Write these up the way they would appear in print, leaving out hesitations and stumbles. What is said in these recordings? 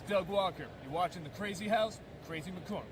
Doug Walker. You're watching The Crazy House, Crazy McCormick.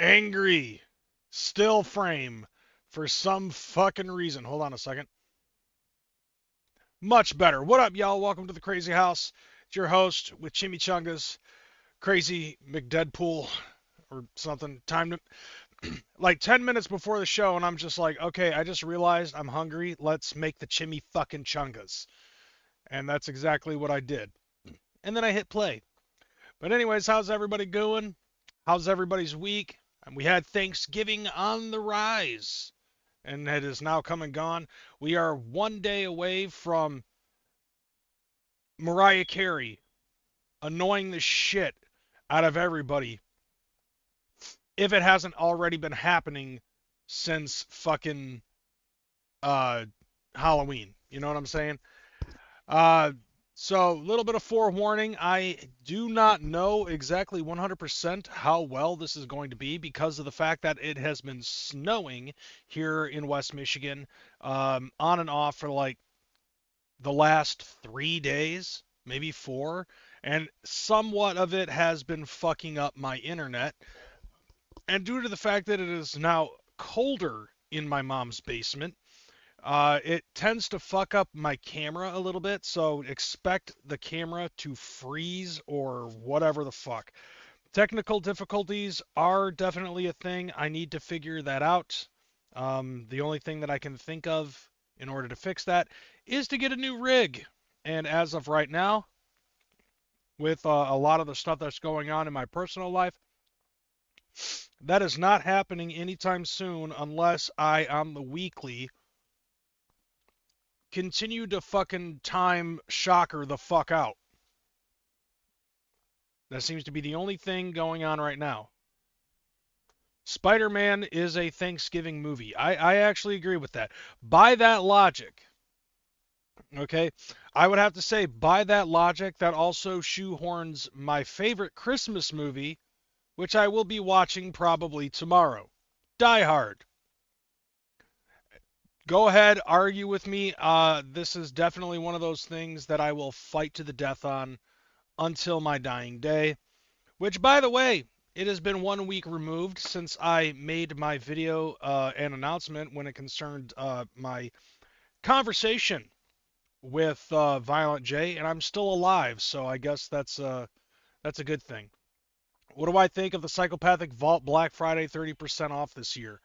Angry still frame for some fucking reason. Hold on a second. Much better. What up, y'all? Welcome to the Crazy House. It's your host with Chimichangas, Crazy McDeadpool, or something. Time to like 10 minutes before the show, and I'm just like, okay, I just realized I'm hungry. Let's make the chimmy fucking chungas. And that's exactly what I did. And then I hit play. But anyways, how's everybody going? How's everybody's week? And we had Thanksgiving on the rise, and it is now come and gone. We are one day away from Mariah Carey annoying the shit out of everybody, if it hasn't already been happening since fucking Halloween. You know what I'm saying? So, a little bit of forewarning. I do not know exactly 100% how well this is going to be because of the fact that it has been snowing here in West Michigan on and off for like the last 3 days, maybe 4. and somewhat of it has been fucking up my internet. And due to the fact that it is now colder in my mom's basement, it tends to fuck up my camera a little bit, so expect the camera to freeze or whatever the fuck. Technical difficulties are definitely a thing. I need to figure that out. The only thing that I can think of in order to fix that is to get a new rig. And as of right now, with a lot of the stuff that's going on in my personal life, that is not happening anytime soon unless I, on the weekly, continue to fucking time Shocker the fuck out. That seems to be the only thing going on right now. Spider-Man is a Thanksgiving movie. I actually agree with that. By that logic, okay, I would have to say, by that logic, that also shoehorns my favorite Christmas movie, which I will be watching probably tomorrow. Die Hard. Go ahead, argue with me. This is definitely one of those things that I will fight to the death on until my dying day. Which, by the way, it has been 1 week removed since I made my video and announcement when it concerned my conversation with Violent J, and I'm still alive, so I guess that's a good thing. What do I think of the Psychopathic Vault Black Friday 30% off this year?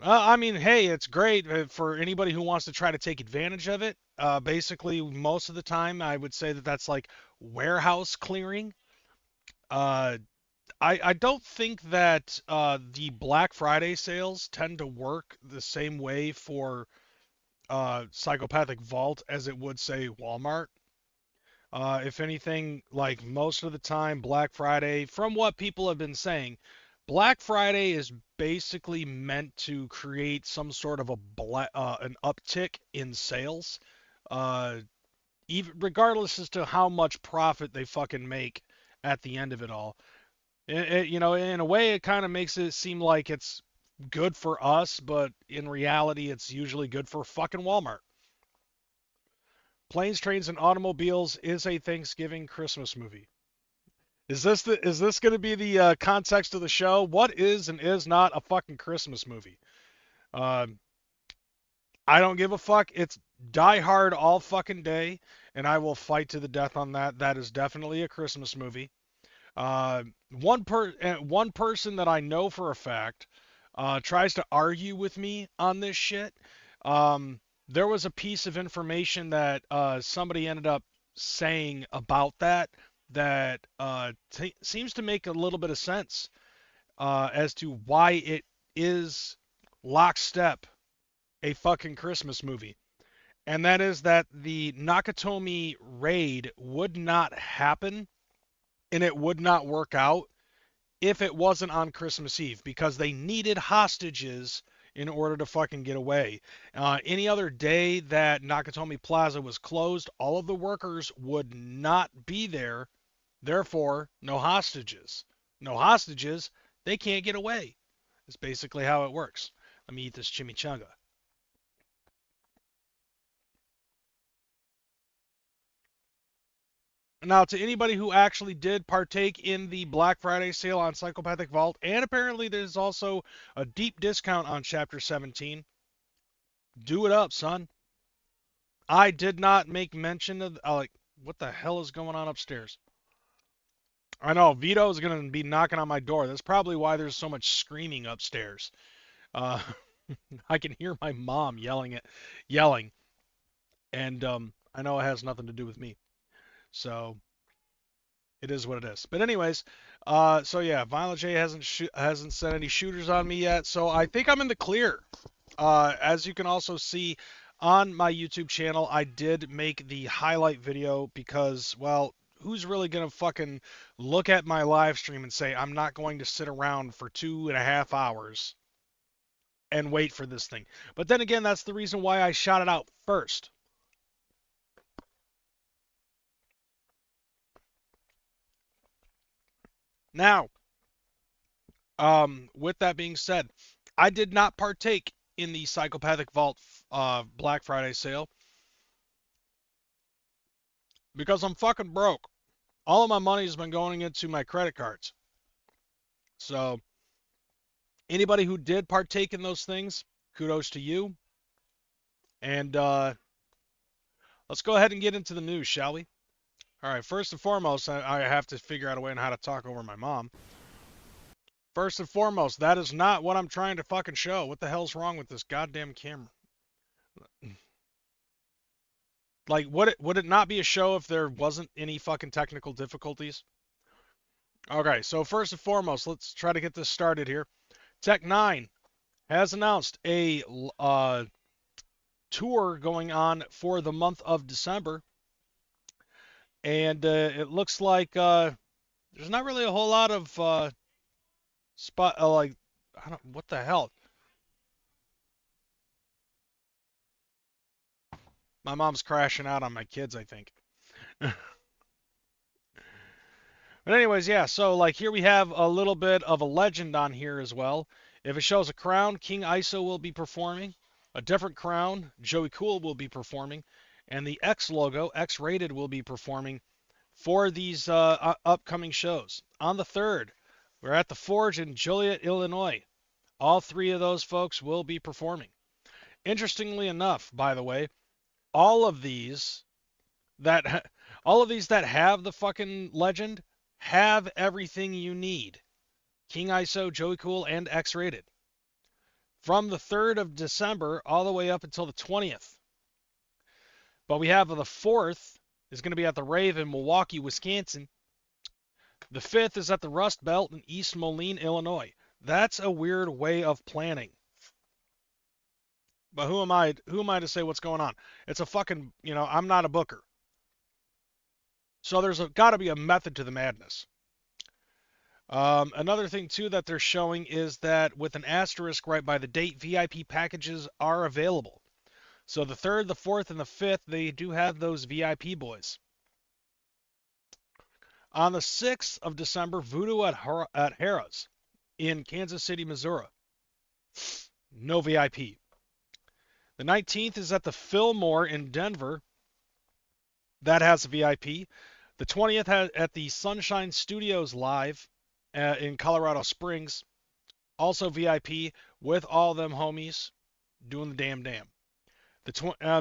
I mean, hey, it's great for anybody who wants to try to take advantage of it. Basically, most of the time, I would say that that's like warehouse clearing. Uh, I don't think that the Black Friday sales tend to work the same way for Psychopathic Vault as it would, say, Walmart. If anything, like most of the time, Black Friday, from what people have been saying, Black Friday is basically meant to create some sort of an uptick in sales, uh, even regardless as to how much profit they fucking make at the end of it all. In a way, it kind of makes it seem like it's good for us, but in reality, it's usually good for fucking Walmart. Planes, Trains, and Automobiles is a Thanksgiving Christmas movie. Is this going to be the context of the show? What is and is not a fucking Christmas movie? Uh, I don't give a fuck. It's Die Hard all fucking day, and I will fight to the death on that. That is definitely a Christmas movie. One person that I know for a fact tries to argue with me on this shit. There was a piece of information that somebody ended up saying about that seems to make a little bit of sense as to why it is lockstep a fucking Christmas movie. And that is that the Nakatomi raid would not happen and it would not work out if it wasn't on Christmas Eve because they needed hostages in order to fucking get away. Any other day that Nakatomi Plaza was closed, all of the workers would not be there. Therefore, no hostages. No hostages, they can't get away. It's basically how it works. Let me eat this chimichanga. Now, to anybody who actually did partake in the Black Friday sale on Psychopathic Vault, and apparently there's also a deep discount on Chapter 17, do it up, son. I did not make mention of, what the hell is going on upstairs? I know, Vito is going to be knocking on my door. That's probably why there's so much screaming upstairs. Uh, I can hear my mom yelling, and I know it has nothing to do with me. So it is what it is. But anyways, so yeah, Violent J hasn't sent any shooters on me yet, so I think I'm in the clear. As you can also see on my YouTube channel, I did make the highlight video because, well, who's really gonna fucking look at my live stream and say I'm not going to sit around for 2.5 hours and wait for this thing? But then again, that's the reason why I shot it out first. Now, with that being said, I did not partake in the Psychopathic Vault Black Friday sale. because I'm fucking broke. All of my money has been going into my credit cards. So anybody who did partake in those things, kudos to you. And let's go ahead and get into the news, shall we? All right, first and foremost, I have to figure out a way on how to talk over my mom. First and foremost, that is not what I'm trying to fucking show. What the hell's wrong with this goddamn camera? Like, would it not be a show if there wasn't any fucking technical difficulties? Okay, so first and foremost, let's try to get this started here. Tech 9 has announced a tour going on for the month of December, and it looks like there's not really a whole lot of spot like I don't what the hell. My mom's crashing out on my kids, I think. But anyways, yeah, so like here we have a little bit of a legend on here as well. If it shows a crown, King ISO will be performing. A different crown, Joey Cool will be performing. And the X logo, X Rated, will be performing for these upcoming shows. On the 3rd, we're at the Forge in Joliet, Illinois. All three of those folks will be performing. Interestingly enough, by the way, all of these that have the fucking legend have everything you need. King ISO, Joey Cool, and X Rated. From the 3rd of December all the way up until the 20th. But we have the 4th is going to be at the Rave in Milwaukee, Wisconsin. The 5th is at the Rust Belt in East Moline, Illinois. That's a weird way of planning. But who am I to say what's going on? It's a fucking, I'm not a booker. So there's got to be a method to the madness. Another thing, too, that they're showing is that with an asterisk right by the date, VIP packages are available. So the 3rd, the 4th, and the 5th, they do have those VIP boys. On the 6th of December, Voodoo at Harrah's in Kansas City, Missouri. No VIP. The 19th is at the Fillmore in Denver. That has a VIP. The 20th at the Sunshine Studios Live in Colorado Springs. Also VIP with all them homies doing the damn.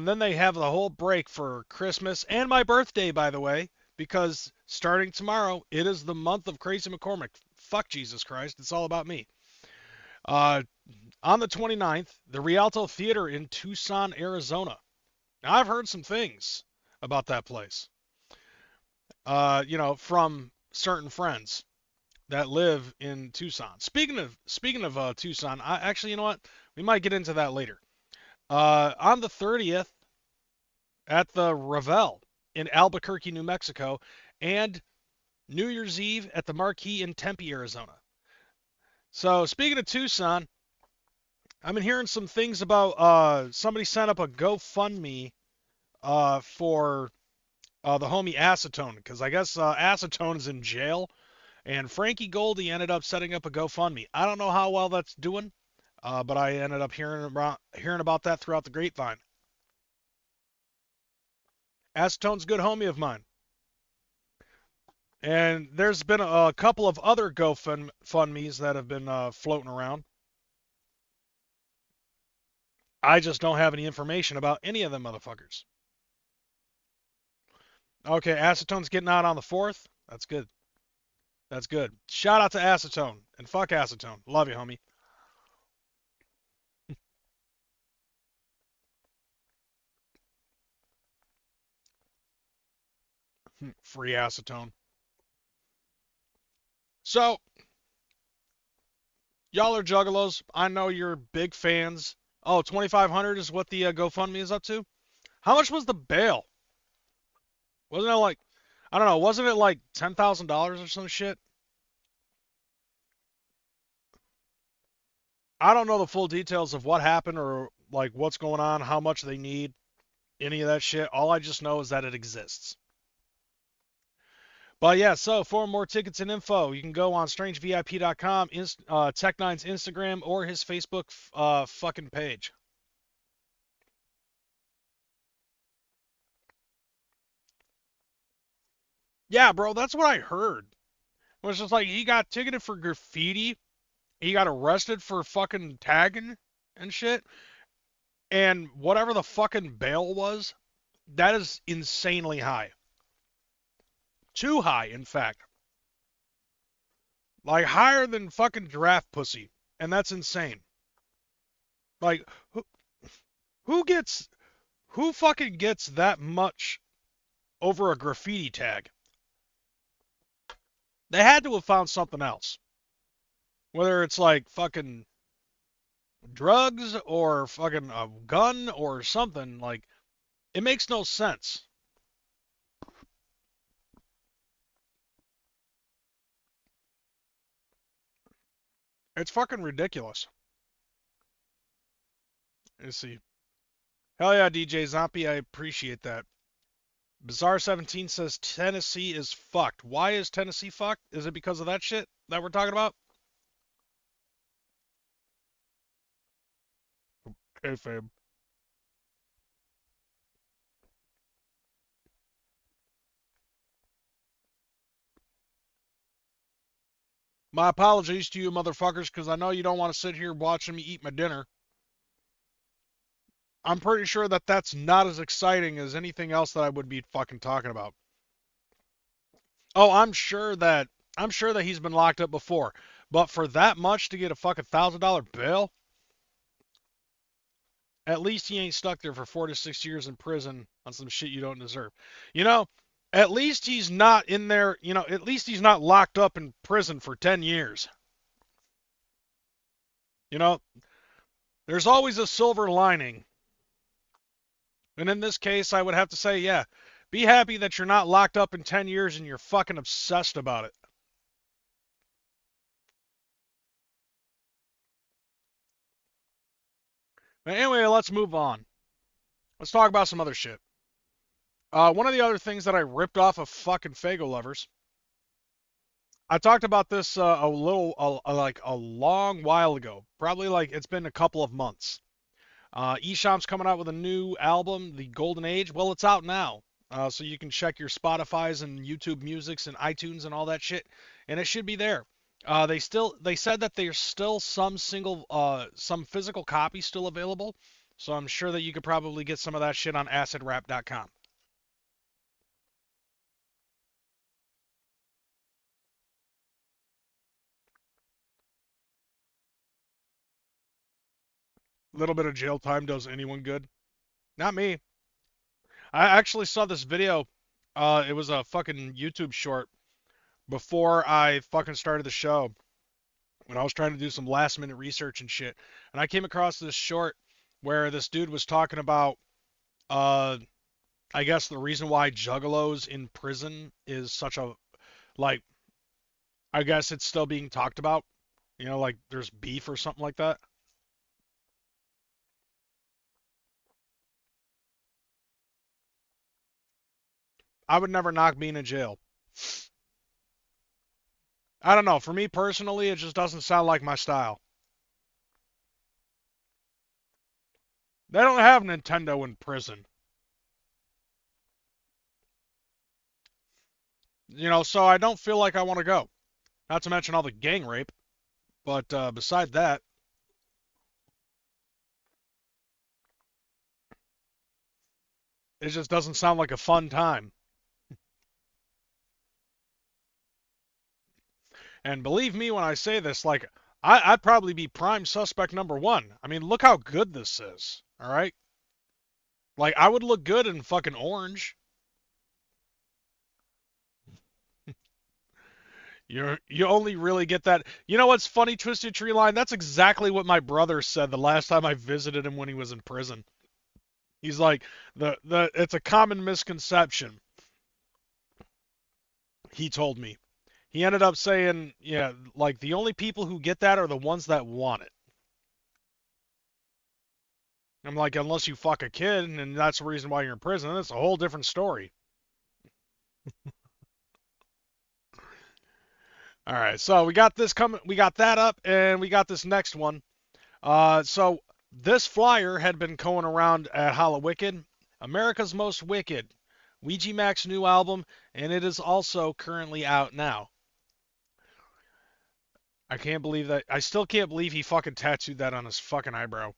Then they have the whole break for Christmas and my birthday, by the way, because starting tomorrow, it is the month of Crazy McCormick. Fuck Jesus Christ, it's all about me. On the 29th, the Rialto Theater in Tucson, Arizona. Now, I've heard some things about that place, from certain friends that live in Tucson. Speaking of Tucson, you know what? We might get into that later. On the 30th, at the Revel in Albuquerque, New Mexico, and New Year's Eve at the Marquee in Tempe, Arizona. So speaking of Tucson, I've been hearing some things about somebody sent up a GoFundMe for the homie Acetone, because I guess Acetone is in jail, and Frankie Goldie ended up setting up a GoFundMe. I don't know how well that's doing, but I ended up hearing about that throughout the grapevine. Acetone's a good homie of mine. And there's been a couple of other GoFundMes that have been floating around. I just don't have any information about any of them motherfuckers. Okay, Acetone's getting out on the 4th. That's good. That's good. Shout out to Acetone. And fuck Acetone. Love you, homie. Free Acetone. So, y'all are juggalos. I know you're big fans. Oh, 2,500 is what the GoFundMe is up to? How much was the bail? Wasn't it like, I don't know, wasn't it like $10,000 or some shit? I don't know the full details of what happened or like what's going on, how much they need, any of that shit. All I just know is that it exists. But yeah, so for more tickets and info, you can go on strangevip.com, Tech9's Instagram, or his Facebook fucking page. Yeah, bro, that's what I heard. It was just like he got ticketed for graffiti, he got arrested for fucking tagging and shit, and whatever the fucking bail was, that is insanely high. Too high, in fact. Like higher than fucking giraffe pussy. And that's insane. Like who gets who fucking gets that much over a graffiti tag? They had to have found something else. Whether it's like fucking drugs or fucking a gun or something, like it makes no sense. It's fucking ridiculous. Let's see. Hell yeah, DJ Zombie, I appreciate that. Bizarre17 says Tennessee is fucked. Why is Tennessee fucked? Is it because of that shit that we're talking about? Hey, fam. My apologies to you motherfuckers, because I know you don't want to sit here watching me eat my dinner. I'm pretty sure that that's not as exciting as anything else that I would be fucking talking about. Oh, I'm sure that he's been locked up before, but for that much to get a fucking $1,000 bail, at least he ain't stuck there for 4 to 6 years in prison on some shit you don't deserve. You know, at least he's not in there. At least he's not locked up in prison for 10 years. You know, there's always a silver lining. And in this case, I would have to say, yeah, be happy that you're not locked up in 10 years and you're fucking obsessed about it. But anyway, let's move on. Let's talk about some other shit. One of the other things that I ripped off of fucking Fago lovers. I talked about this like a long while ago. Probably like it's been a couple of months. Esham's coming out with a new album, The Golden Age. Well, it's out now. So you can check your Spotify's and YouTube Musics and iTunes and all that shit, and it should be there. They said that there's still some physical copies still available, so I'm sure that you could probably get some of that shit on acidrap.com. A little bit of jail time does anyone good? Not me. I actually saw this video. It was a fucking YouTube short before I fucking started the show when I was trying to do some last minute research and shit. And I came across this short where this dude was talking about, uh, I guess the reason why juggalos in prison is such a, like, I guess it's still being talked about. Like there's beef or something like that. I would never knock being in jail. I don't know. For me personally, it just doesn't sound like my style. They don't have Nintendo in prison. So I don't feel like I want to go. Not to mention all the gang rape. But beside that, it just doesn't sound like a fun time. And believe me when I say this, like, I'd probably be prime suspect number one. I mean, look how good this is. All right? Like, I would look good in fucking orange. You only really get that. You know what's funny, Twisted Tree Line? That's exactly what my brother said the last time I visited him when he was in prison. He's like, it's a common misconception. He told me. He ended up saying, yeah, like the only people who get that are the ones that want it. I'm like, unless you fuck a kid and that's the reason why you're in prison, that's a whole different story. All right, so we got this coming, we got that up, and we got this next one. So this flyer had been going around at Hollow Wicked. America's Most Wicked. Ouija Mac's new album, and it is also currently out now. I can't believe that. I still can't believe he fucking tattooed that on his fucking eyebrow.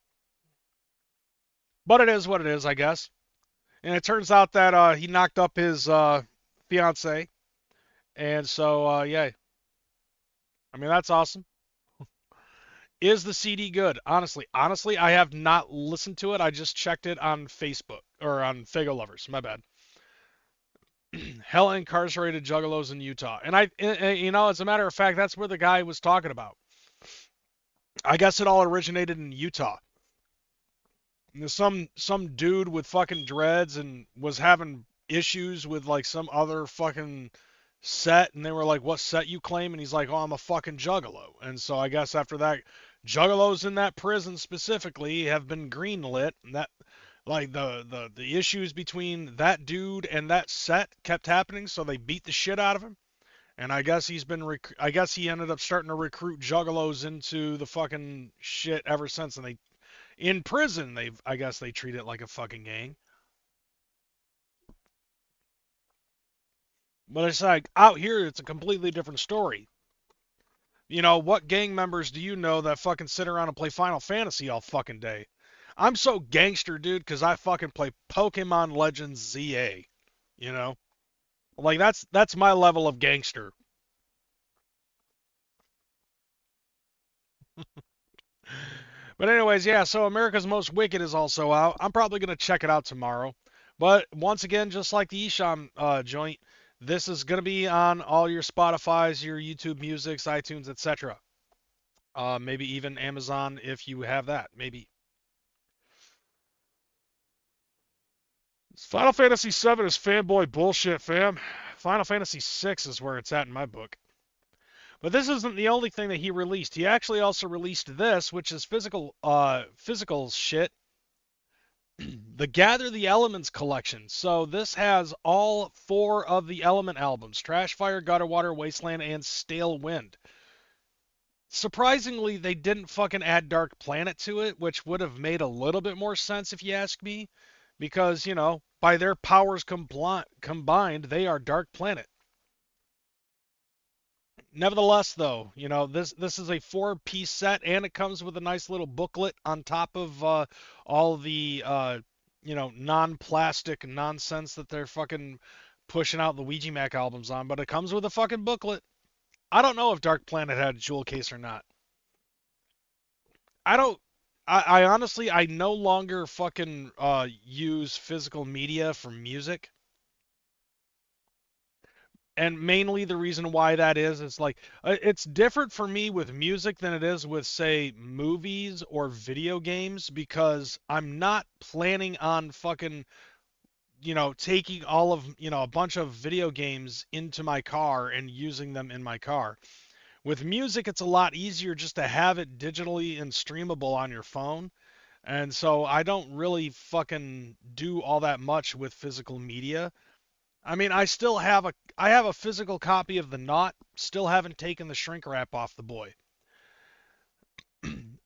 But it is what it is, I guess. And it turns out that he knocked up his fiance, and so yeah. I mean, that's awesome. Is the CD good? Honestly, I have not listened to it. I just checked it on Facebook or on Fago Lovers. My bad. Hell incarcerated juggalos in Utah, and as a matter of fact, that's where the guy was talking about. I guess it all originated in Utah. Some dude with fucking dreads and was having issues with like some other fucking set, and they were like, "What set you claim?" And he's like, "Oh, I'm a fucking juggalo." And so I guess after that, juggalos in that prison specifically have been greenlit, and that like the issues between that dude and that set kept happening, so they beat the shit out of him. And I guess I guess he ended up starting to recruit juggalos into the fucking shit ever since, and they in prison, I guess they treat it like a fucking gang. But it's like out here, it's a completely different story. What gang members do you know that fucking sit around and play Final Fantasy all fucking day? I'm so gangster, dude, because I fucking play Pokemon Legends ZA. You know, like that's my level of gangster. But anyways, yeah. So America's Most Wicked is also out. I'm probably gonna check it out tomorrow. But once again, just like the Isham joint, this is gonna be on all your Spotify's, your YouTube Musics, iTunes, etc. Maybe even Amazon if you have that. Maybe. Final Fantasy VII is fanboy bullshit, fam. Final Fantasy VI is where it's at in my book. But this isn't the only thing that he released. He actually also released this, which is physical shit. The Gather the Elements collection. So this has all 4 of the Element albums: Trash Fire, Gutter Water, Wasteland, and Stale Wind. Surprisingly, they didn't fucking add Dark Planet to it, which would have made a little bit more sense if you ask me. Because, by their powers combined, they are Dark Planet. Nevertheless, though, this is a 4-piece set, and it comes with a nice little booklet on top of all the non-plastic nonsense that they're fucking pushing out the Ouija Mac albums on. But it comes with a fucking booklet. I don't know if Dark Planet had a jewel case or not. I don't. I honestly, I no longer fucking use physical media for music. And mainly the reason why that is like it's different for me with music than it is with, say, movies or video games, because I'm not planning on fucking taking all of a bunch of video games into my car and using them in my car. With music, it's a lot easier just to have it digitally and streamable on your phone. And so I don't really fucking do all that much with physical media. I mean, I have a physical copy of the Knot. Still haven't taken the shrink wrap off the boy.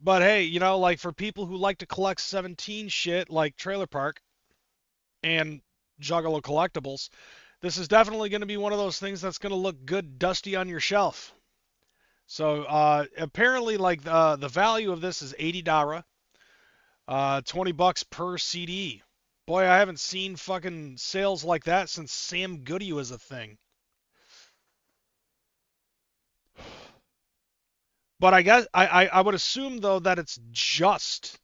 But hey, like for people who like to collect 17 shit like Trailer Park and Juggalo collectibles, this is definitely going to be one of those things that's going to look good dusty on your shelf. So apparently, like the value of this is 80 Dara, $20 per CD. Boy, I haven't seen fucking sales like that since Sam Goody was a thing. But I guess I would assume though that it's just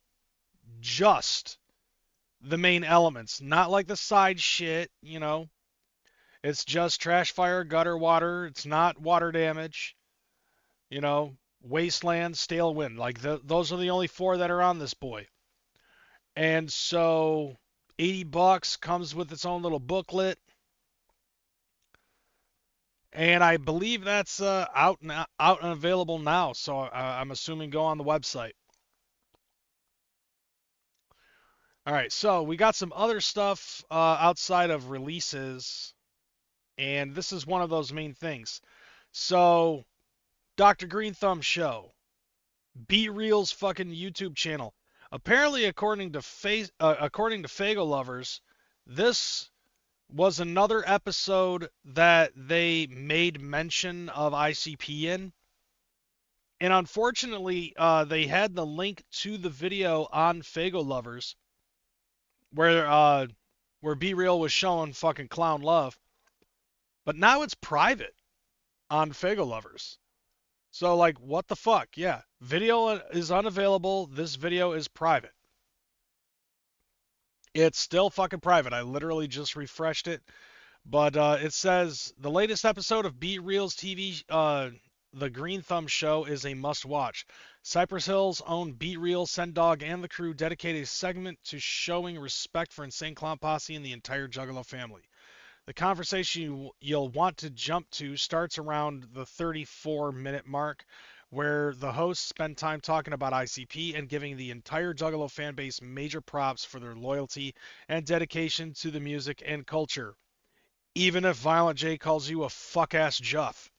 the main elements, not like the side shit. It's just trash fire, gutter water. It's not water damage. Wasteland, stale wind. Like those are the only 4 that are on this boy. And so $80 comes with its own little booklet. And I believe that's out and available now. So I'm assuming go on the website. All right, so we got some other stuff outside of releases, and this is one of those main things. So, Dr. Green Thumb Show, Be Real's fucking YouTube channel. Apparently, according to Fago Lovers, this was another episode that they made mention of ICP in. And unfortunately, they had the link to the video on Fago Lovers where Be Real was showing fucking Clown Love. But now it's private on Fago Lovers. So, like, what the fuck? Yeah, video is unavailable. This video is private. It's still fucking private. I literally just refreshed it. But it says the latest episode of Be Real's TV, The Green Thumb Show, is a must watch. Cypress Hill's own Be Real, Sendog, and the crew dedicate a segment to showing respect for Insane Clown Posse and the entire Juggalo family. The conversation you'll want to jump to starts around the 34-minute mark, where the hosts spend time talking about ICP and giving the entire Juggalo fan base major props for their loyalty and dedication to the music and culture, even if Violent J calls you a fuck-ass Juff.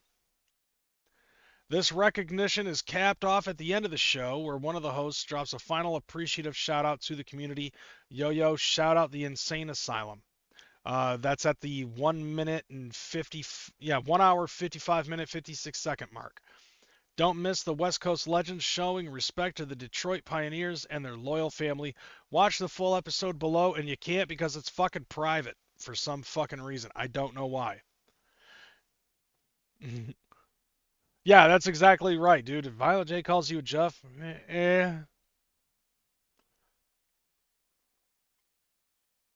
This recognition is capped off at the end of the show, where one of the hosts drops a final appreciative shout-out to the community. Yo, shout out the Insane Asylum. That's at the 1 hour 55 minute 56 second mark. Don't miss the West Coast legends showing respect to the Detroit Pioneers and their loyal family. Watch the full episode below, and you can't because it's fucking private for some fucking reason. I don't know why. Yeah, that's exactly right, dude. If Violet J calls you a Jeff,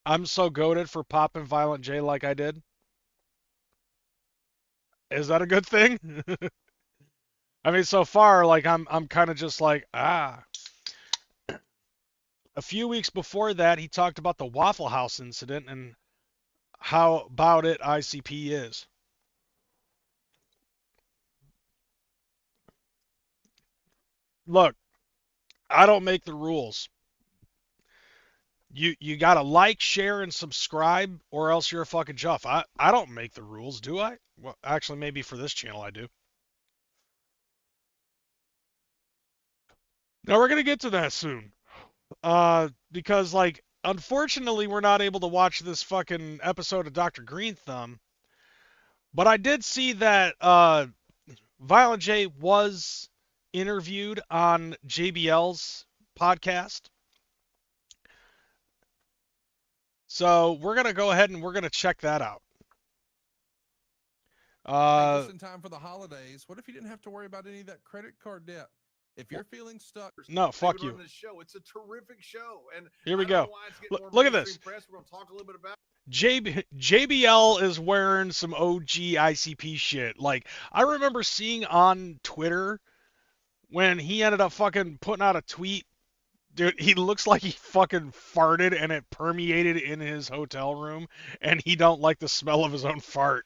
I'm so goated for popping Violent J like I did. Is that a good thing? I mean, so far, like I'm kind of just like, ah. A few weeks before that, he talked about the Waffle House incident and how about it ICP is. Look, I don't make the rules. You gotta like, share, and subscribe, or else you're a fucking Juff. I don't make the rules, do I? Well, actually, maybe for this channel I do. Now we're gonna get to that soon. Because like, unfortunately, we're not able to watch this fucking episode of Dr. Green Thumb. But I did see that Violent J was interviewed on JBL's podcast. So we're going to go ahead and we're going to check that out. Just in time for the holidays. What if you didn't have to worry about any of that credit card debt? If you're feeling stuck, no, fuck you. This show. It's a terrific show, and here we go. Look at this. Press. We're going to talk a little bit about. JBL is wearing some OG ICP shit. Like, I remember seeing on Twitter when he ended up fucking putting out a tweet. Dude, he looks like he fucking farted and it permeated in his hotel room, and he don't like the smell of his own fart.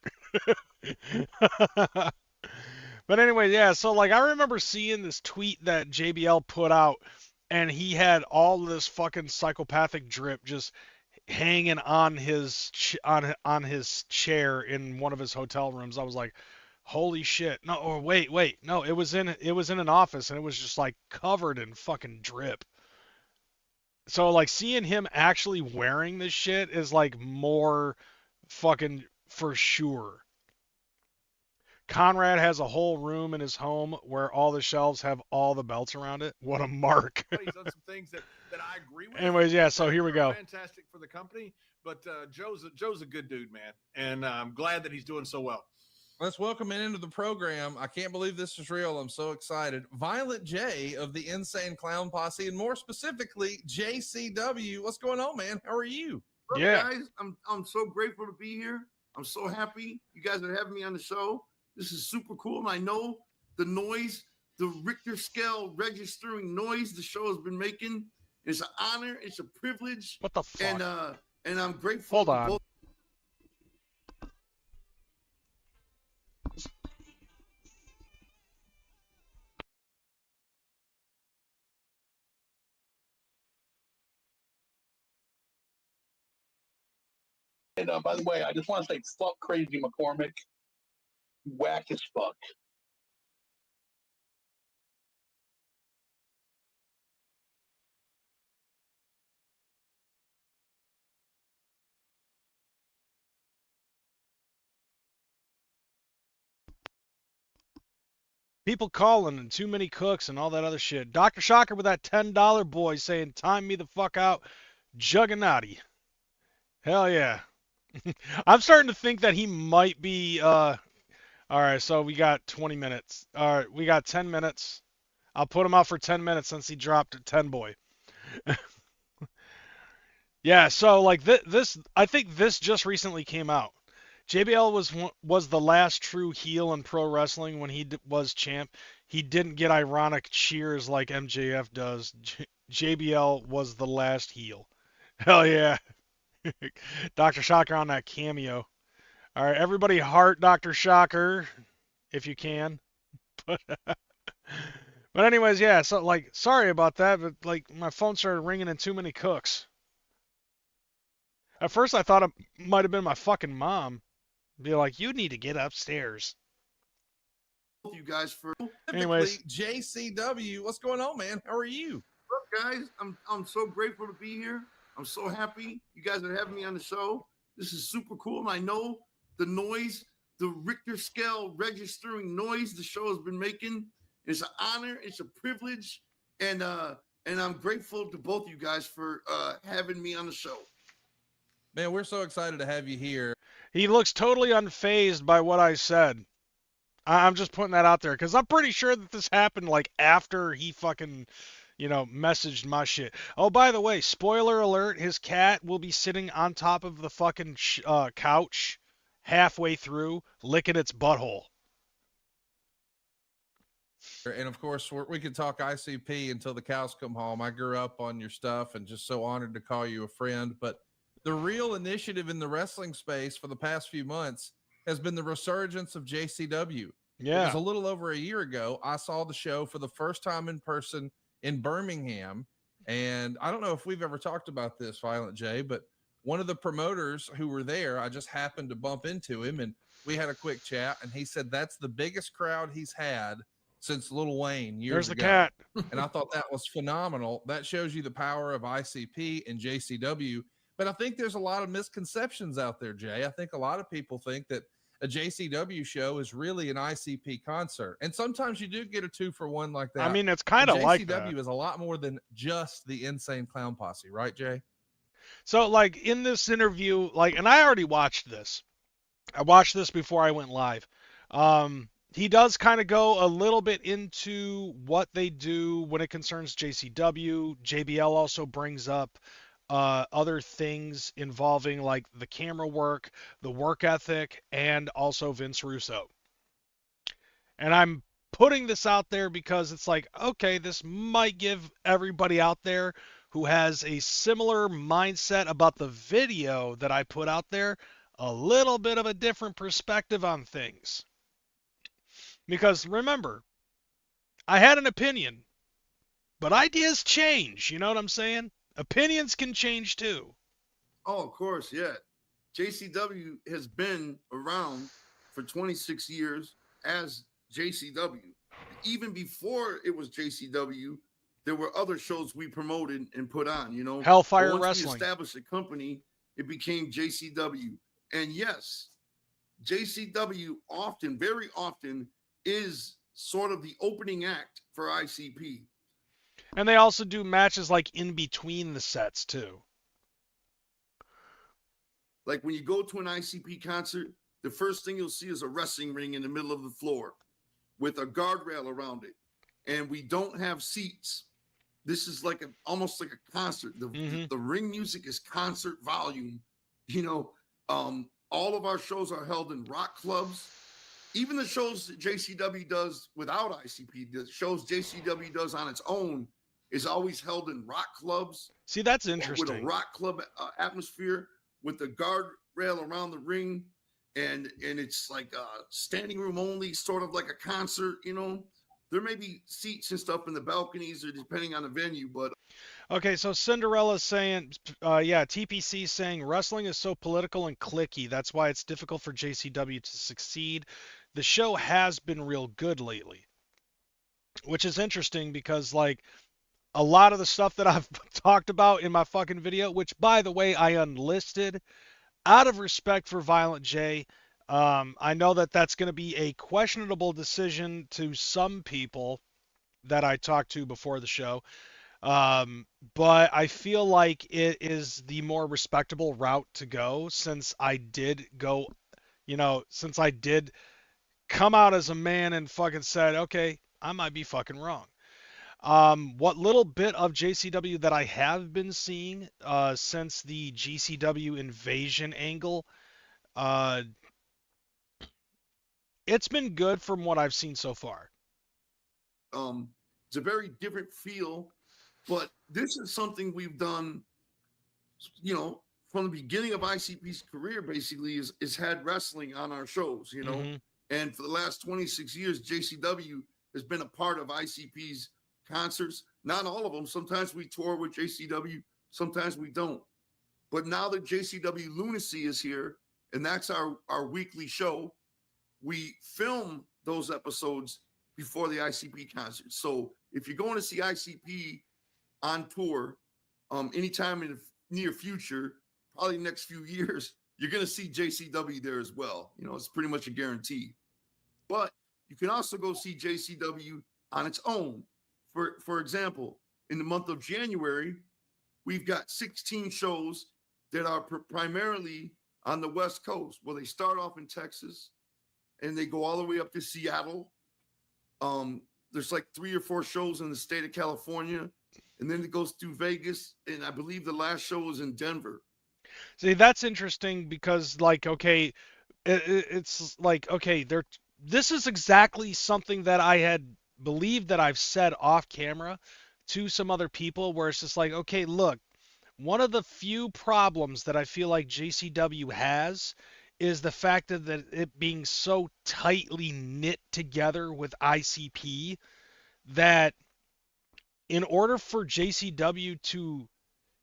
But anyway, yeah, so like I remember seeing this tweet that JBL put out, and he had all this fucking psychopathic drip just hanging on his on his chair in one of his hotel rooms. I was like, holy shit. No, or wait, no, it was in an office, and it was just like covered in fucking drip. So like seeing him actually wearing this shit is like more fucking for sure. Conrad has a whole room in his home where all the shelves have all the belts around it. What a mark. He's done some things that I agree with. Anyways, yeah, so here we go. Fantastic for the company, but Joe's a good dude, man, and I'm glad that he's doing so well. Let's welcome him into the program. I can't believe this is real. I'm so excited. Violent J of the Insane Clown Posse, and more specifically, JCW. What's going on, man? How are you? Yeah, guys, I'm so grateful to be here. I'm so happy you guys are having me on the show. This is super cool, and I know the noise, the Richter scale registering noise the show has been making. It's an honor. It's a privilege. What the fuck? And I'm grateful. Hold on. And by the way, I just want to say, fuck Crazy McCormick. Whack as fuck. People calling and too many cooks and all that other shit. Dr. Shocker with that $10 boy saying, time me the fuck out. Juggernauty. Hell yeah. I'm starting to think that he might be, alright, so we got 20 minutes. Alright, we got 10 minutes. I'll put him out for 10 minutes since he dropped a 10 boy. Yeah, so like this, I think this just recently came out. JBL was the last true heel in pro wrestling when he was champ. He didn't get ironic cheers like MJF does. JBL was the last heel. Hell yeah. Dr. Shocker on that cameo. All right, everybody heart Dr. Shocker if you can. But anyways, yeah, so like sorry about that, but like my phone started ringing and too many cooks. At first I thought it might have been my fucking mom. Be like, you need to get upstairs. You guys for Anyways, JCW, what's going on, man? How are you? look, guys. I'm so grateful to be here. I'm so happy you guys are having me on the show. This is super cool. And I know the noise, the Richter scale registering noise the show has been making. It's an honor, it's a privilege, and I'm grateful to both you guys for having me on the show. Man, we're so excited to have you here. he looks totally unfazed by what I said. I'm just putting that out there because I'm pretty sure that this happened like after he fucking, messaged my shit. Oh, by the way, spoiler alert, his cat will be sitting on top of the fucking couch halfway through, licking its butthole. And of course, we could talk ICP until the cows come home. I grew up on your stuff and just so honored to call you a friend. But the real initiative in the wrestling space for the past few months has been the resurgence of JCW. Yeah. It was a little over a year ago. I saw the show for the first time in person in Birmingham. And I don't know if we've ever talked about this, Violent J, but one of the promoters who were there, I just happened to bump into him and we had a quick chat. And he said that's the biggest crowd he's had since Lil Wayne years ago. There's the cat. And I thought that was phenomenal. That shows you the power of ICP and JCW. But I think there's a lot of misconceptions out there, Jay. I think a lot of people think that a JCW show is really an ICP concert. And sometimes you do get a 2-for-1 like that. I mean, it's kind of like that. JCW is a lot more than just the Insane Clown Posse, right, Jay? So, like, in this interview, like, and I already watched this. I watched this before I went live. He does kind of go a little bit into what they do when it concerns JCW. JBL also brings up other things involving like the camera work, the work ethic, and also Vince Russo. And I'm putting this out there because it's like, okay, this might give everybody out there who has a similar mindset about the video that I put out there a little bit of a different perspective on things. Because remember, I had an opinion, but ideas change. You know what I'm saying? Opinions can change too. Oh, of course, yeah. JCW has been around for 26 years as JCW. Even before it was JCW, there were other shows we promoted and put on, Hellfire once Wrestling. we established a company, it became JCW. And yes, JCW often, very often, is sort of the opening act for ICP. And they also do matches like in between the sets too. Like when you go to an ICP concert, the first thing you'll see is a wrestling ring in the middle of the floor with a guardrail around it. And we don't have seats. This is like almost like a concert. The ring music is concert volume. All of our shows are held in rock clubs. Even the shows that JCW does without ICP, the shows JCW does on its own, is always held in rock clubs. See, that's interesting. With a rock club atmosphere, with the guardrail around the ring, and it's like standing room only, sort of like a concert. There may be seats and stuff in the balconies, or depending on the venue, but. Okay, so Cinderella's saying, TPC saying wrestling is so political and cliquey. That's why it's difficult for JCW to succeed. The show has been real good lately, which is interesting because, like, a lot of the stuff that I've talked about in my fucking video, which, by the way, I unlisted out of respect for Violent J, I know that that's going to be a questionable decision to some people that I talked to before the show. But I feel like it is the more respectable route to go since I did go, since I did come out as a man and fucking said, okay, I might be fucking wrong. What little bit of JCW that I have been seeing since the GCW invasion angle, uh, it's been good from what I've seen so far. It's a very different feel, but this is something we've done, from the beginning of ICP's career, basically, is had wrestling on our shows, Mm-hmm. And for the last 26 years, JCW has been a part of ICP's concerts. Not all of them. Sometimes we tour with JCW, sometimes we don't. But now that JCW Lunacy is here, and that's our weekly show, we film those episodes before the ICP concert. So if you're going to see ICP on tour anytime in the near future, probably next few years, you're going to see JCW there as well. It's pretty much a guarantee. But you can also go see JCW on its own. For example, in the month of January, we've got 16 shows that are primarily on the West Coast, where they start off in Texas and they go all the way up to Seattle. There's like 3 or 4 shows in the state of California, and then it goes through Vegas, and I believe the last show was in Denver. See, that's interesting because, like, okay, it's like, okay, this is exactly something that I had believed that I've said off camera to some other people, where it's just like, okay, look, one of the few problems that I feel like JCW has is the fact that it being so tightly knit together with ICP that in order for JCW to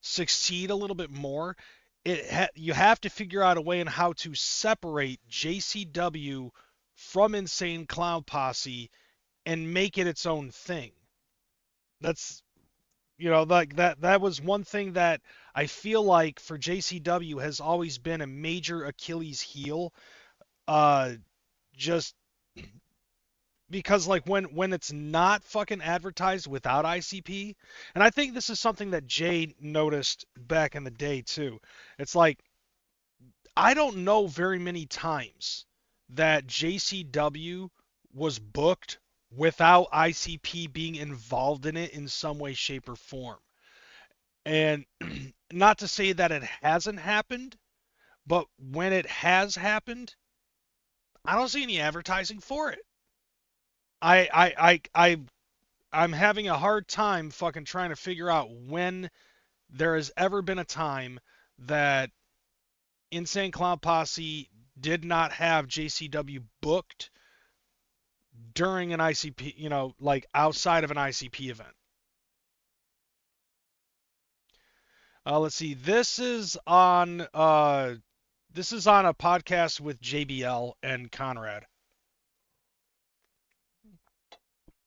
succeed a little bit more, you have to figure out a way on how to separate JCW from Insane Clown Posse and make it its own thing. That's like that was one thing that I feel like for JCW has always been a major Achilles heel. Just because like when it's not fucking advertised without ICP, and I think this is something that Jay noticed back in the day too. It's like I don't know very many times that JCW was booked without ICP being involved in it in some way, shape, or form. And not to say that it hasn't happened, but when it has happened, I don't see any advertising for it. I'm having a hard time fucking trying to figure out when there has ever been a time that Insane Clown Posse did not have JCW booked during an ICP, like outside of an ICP event. Let's see. This is on a podcast with JBL and Conrad.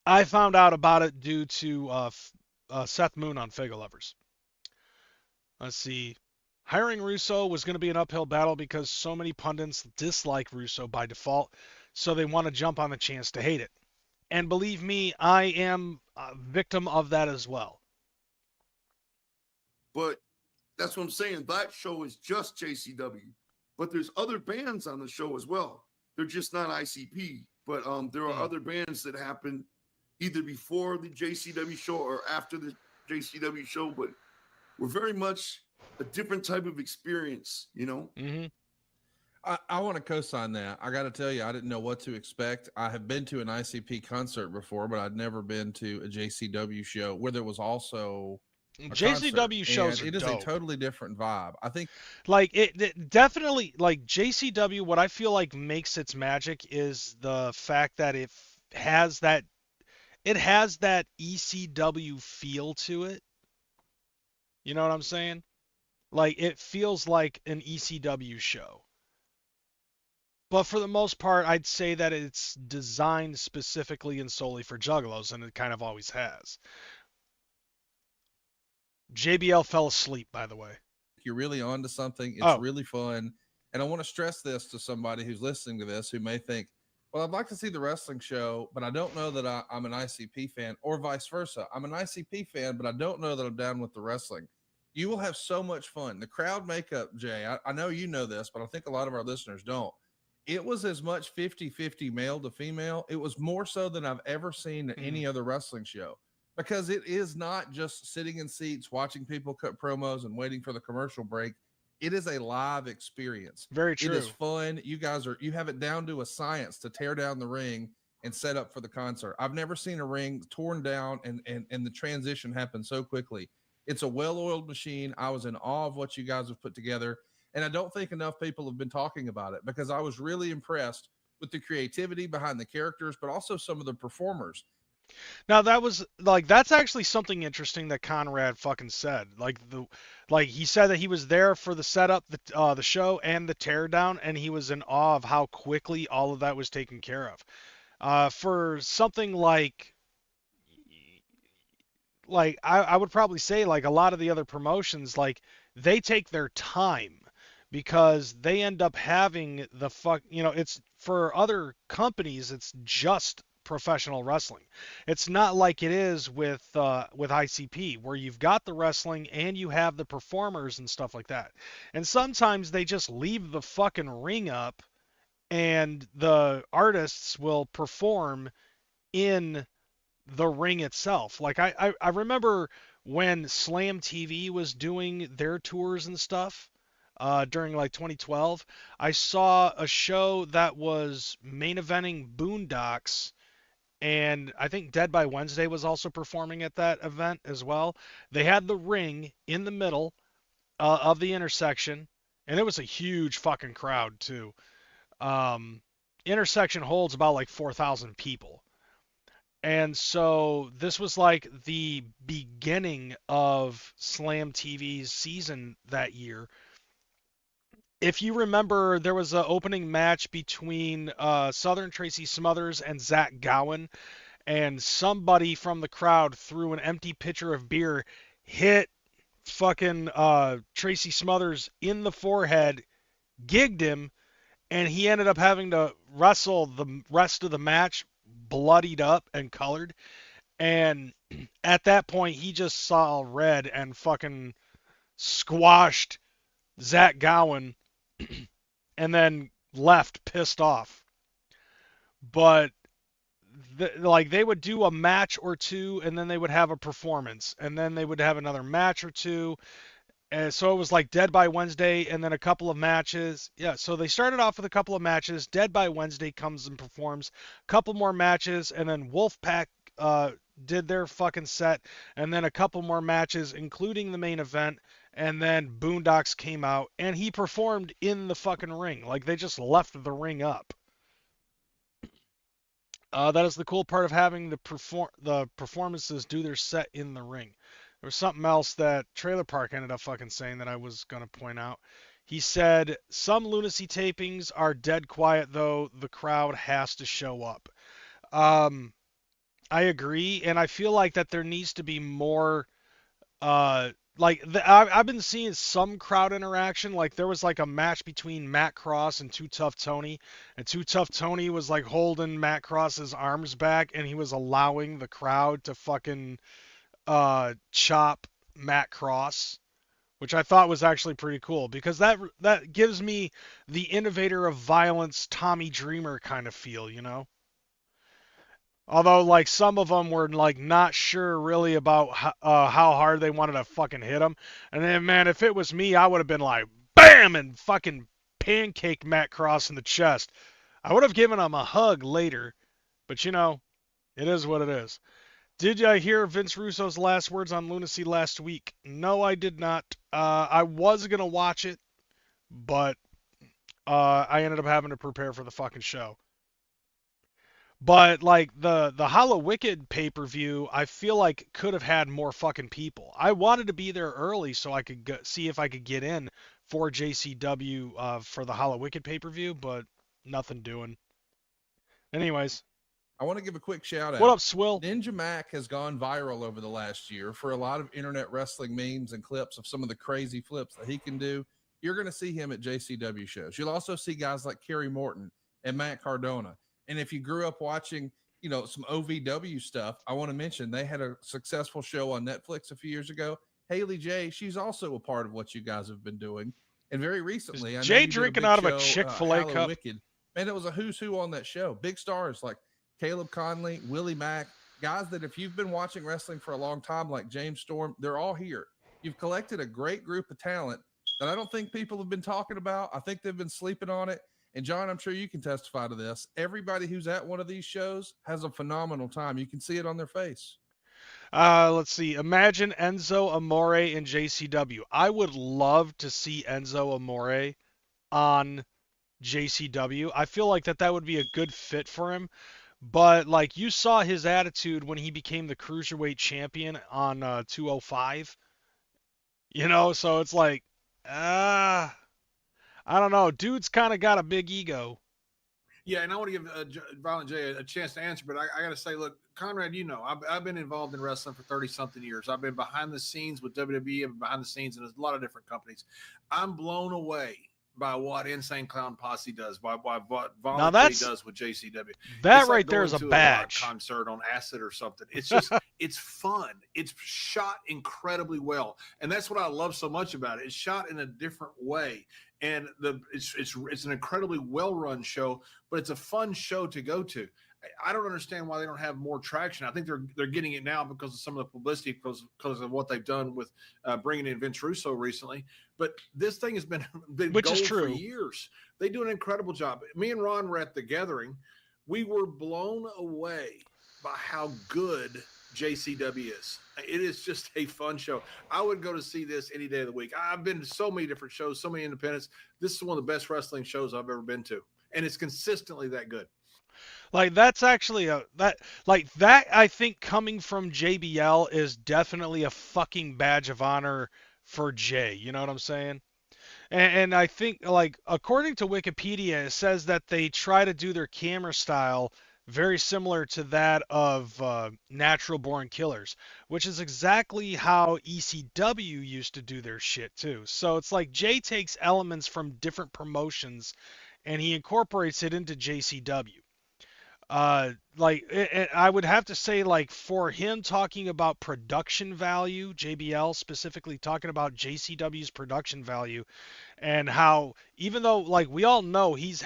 I found out about it due to Seth Moon on Fago Lovers. Let's see. Hiring Russo was going to be an uphill battle because so many pundits dislike Russo by default, so they want to jump on the chance to hate it. And believe me, I am a victim of that as well. But that's what I'm saying. That show is just JCW, but there's other bands on the show as well. They're just not ICP, but there are other bands that happen either before the JCW show or after the JCW show, but we're very much a different type of experience, Mm-hmm. I want to co-sign that. I got to tell you, I didn't know what to expect. I have been to an ICP concert before, but I'd never been to a JCW show where there was also JCW shows are it is dope. a totally different vibe. I think like it definitely, like JCW, what I feel like makes its magic is the fact that it has that ECW feel to it. You know what I'm saying? Like it feels like an ECW show. But for the most part, I'd say that it's designed specifically and solely for juggalos, and it kind of always has. JBL fell asleep, by the way. you're really onto something. It's really fun. And I want to stress this to somebody who's listening to this who may think, well, I'd like to see the wrestling show, but I don't know that I'm an ICP fan, or vice versa. I'm an ICP fan, but I don't know that I'm down with the wrestling. You will have so much fun. The crowd makeup, Jay, I know you know this, but I think a lot of our listeners don't. It was as much 50-50 male to female. It was more so than I've ever seen at any other wrestling show, because it is not just sitting in seats, watching people cut promos and waiting for the commercial break. It is a live experience. Very true. It is fun. You have it down to a science to tear down the ring and set up for the concert. I've never seen a ring torn down and the transition happen so quickly. It's a well-oiled machine. I was in awe of what you guys have put together. And I don't think enough people have been talking about it, because I was really impressed with the creativity behind the characters, but also some of the performers. Now that's actually something interesting that Conrad fucking said. He said that he was there for the setup, the show, and the teardown, and he was in awe of how quickly all of that was taken care of. For something like I would probably say, like, a lot of the other promotions, like, they take their time, because they end up having it's for other companies, it's just professional wrestling. It's not like it is with ICP, where you've got the wrestling and you have the performers and stuff like that. And sometimes they just leave the fucking ring up and the artists will perform in the ring itself. Like I remember when Slam TV was doing their tours and stuff, during like 2012, I saw a show that was main eventing Boondocks, and I think Dead by Wednesday was also performing at that event as well. They had the ring in the middle of the intersection, and it was a huge fucking crowd too. Intersection holds about like 4,000 people. And so this was like the beginning of Slam TV's season that year. If you remember, there was an opening match between Southern Tracy Smothers and Zach Gowen, and somebody from the crowd threw an empty pitcher of beer, hit fucking Tracy Smothers in the forehead, gigged him, and he ended up having to wrestle the rest of the match bloodied up and colored. And at that point, he just saw red and fucking squashed Zach Gowen and then left pissed off. But they would do a match or two, and then they would have a performance, and then they would have another match or two. And so it was like Dead by Wednesday and then a couple of matches. Yeah, so they started off with a couple of matches. Dead by Wednesday comes and performs a couple more matches, and then Wolfpack did their fucking set, and then a couple more matches, including the main event. And then Boondocks came out, and he performed in the fucking ring. Like, they just left the ring up. That is the cool part of having the performances do their set in the ring. There was something else that Trailer Park ended up fucking saying that I was going to point out. He said, some lunacy tapings are dead quiet, though the crowd has to show up. I agree, and I feel like that there needs to be more... I've been seeing some crowd interaction. Like, there was like a match between Matt Cross and Too Tough Tony, and Too Tough Tony was like holding Matt Cross's arms back, and he was allowing the crowd to fucking chop Matt Cross, which I thought was actually pretty cool, because that gives me the Innovator of Violence Tommy Dreamer kind of feel, you know? Although, like, some of them were, like, not sure really about how hard they wanted to fucking hit him. And then, man, if it was me, I would have been like, BAM! And fucking pancake Matt Cross in the chest. I would have given him a hug later. But, you know, it is what it is. Did you hear Vince Russo's last words on Lunacy last week? No, I did not. I was going to watch it, but I ended up having to prepare for the fucking show. But, like, the Hollow Wicked pay-per-view, I feel like could have had more fucking people. I wanted to be there early so I could see if I could get in for JCW for the Hollow Wicked pay-per-view, but nothing doing. Anyways. I want to give a quick shout out. What up, Swill? Ninja Mac has gone viral over the last year for a lot of internet wrestling memes and clips of some of the crazy flips that he can do. you're going to see him at JCW shows. You'll also see guys like Kerry Morton and Matt Cardona. And if you grew up watching, some OVW stuff, I want to mention they had a successful show on Netflix a few years ago. Haley J, she's also a part of what you guys have been doing. And very recently, Is Jay drinking out of a Chick-fil-A cup? Wicked. Man, it was a who's who on that show. Big stars like Caleb Conley, Willie Mack, guys that if you've been watching wrestling for a long time, like James Storm, they're all here. You've collected a great group of talent that I don't think people have been talking about. I think they've been sleeping on it. And John, I'm sure you can testify to this. Everybody who's at one of these shows has a phenomenal time. You can see it on their face. Let's see. Imagine Enzo Amore in JCW. I would love to see Enzo Amore on JCW. I feel like that would be a good fit for him. But like you saw his attitude when he became the cruiserweight champion on 205. So it's like, I don't know. Dude's kind of got a big ego. Yeah, and I want to give Violent J a chance to answer, but I got to say, look, Conrad, I've been involved in wrestling for 30-something years. I've been behind the scenes with WWE and behind the scenes in a lot of different companies. I'm blown away by what Insane Clown Posse does, by what Violent J does with JCW. That right there is a badge. Concert on acid or something. It's just, it's fun. It's shot incredibly well, and that's what I love so much about it. It's shot in a different way, and it's an incredibly well-run show, but it's a fun show to go to. I don't understand why they don't have more traction. I think they're getting it now because of some of the publicity, because of what they've done with bringing in Vince Russo recently. But this thing has been which is true for years. They do an incredible job. Me and Ron were at the gathering. We were blown away by how good JCW is. It is just a fun show. I would go to see this any day of the week. I've been to so many different shows, so many independents. This is one of the best wrestling shows I've ever been to, and it's consistently that good. Like that's actually I think coming from JBL is definitely a fucking badge of honor for Jay. You know what I'm saying? And I think, like, according to Wikipedia, it says that they try to do their camera style very similar to that of Natural Born Killers, which is exactly how ECW used to do their shit too. So it's like Jay takes elements from different promotions and he incorporates it into JCW. I would have to say, like, for him talking about production value, JBL specifically talking about JCW's production value, and how, even though, like, we all know he's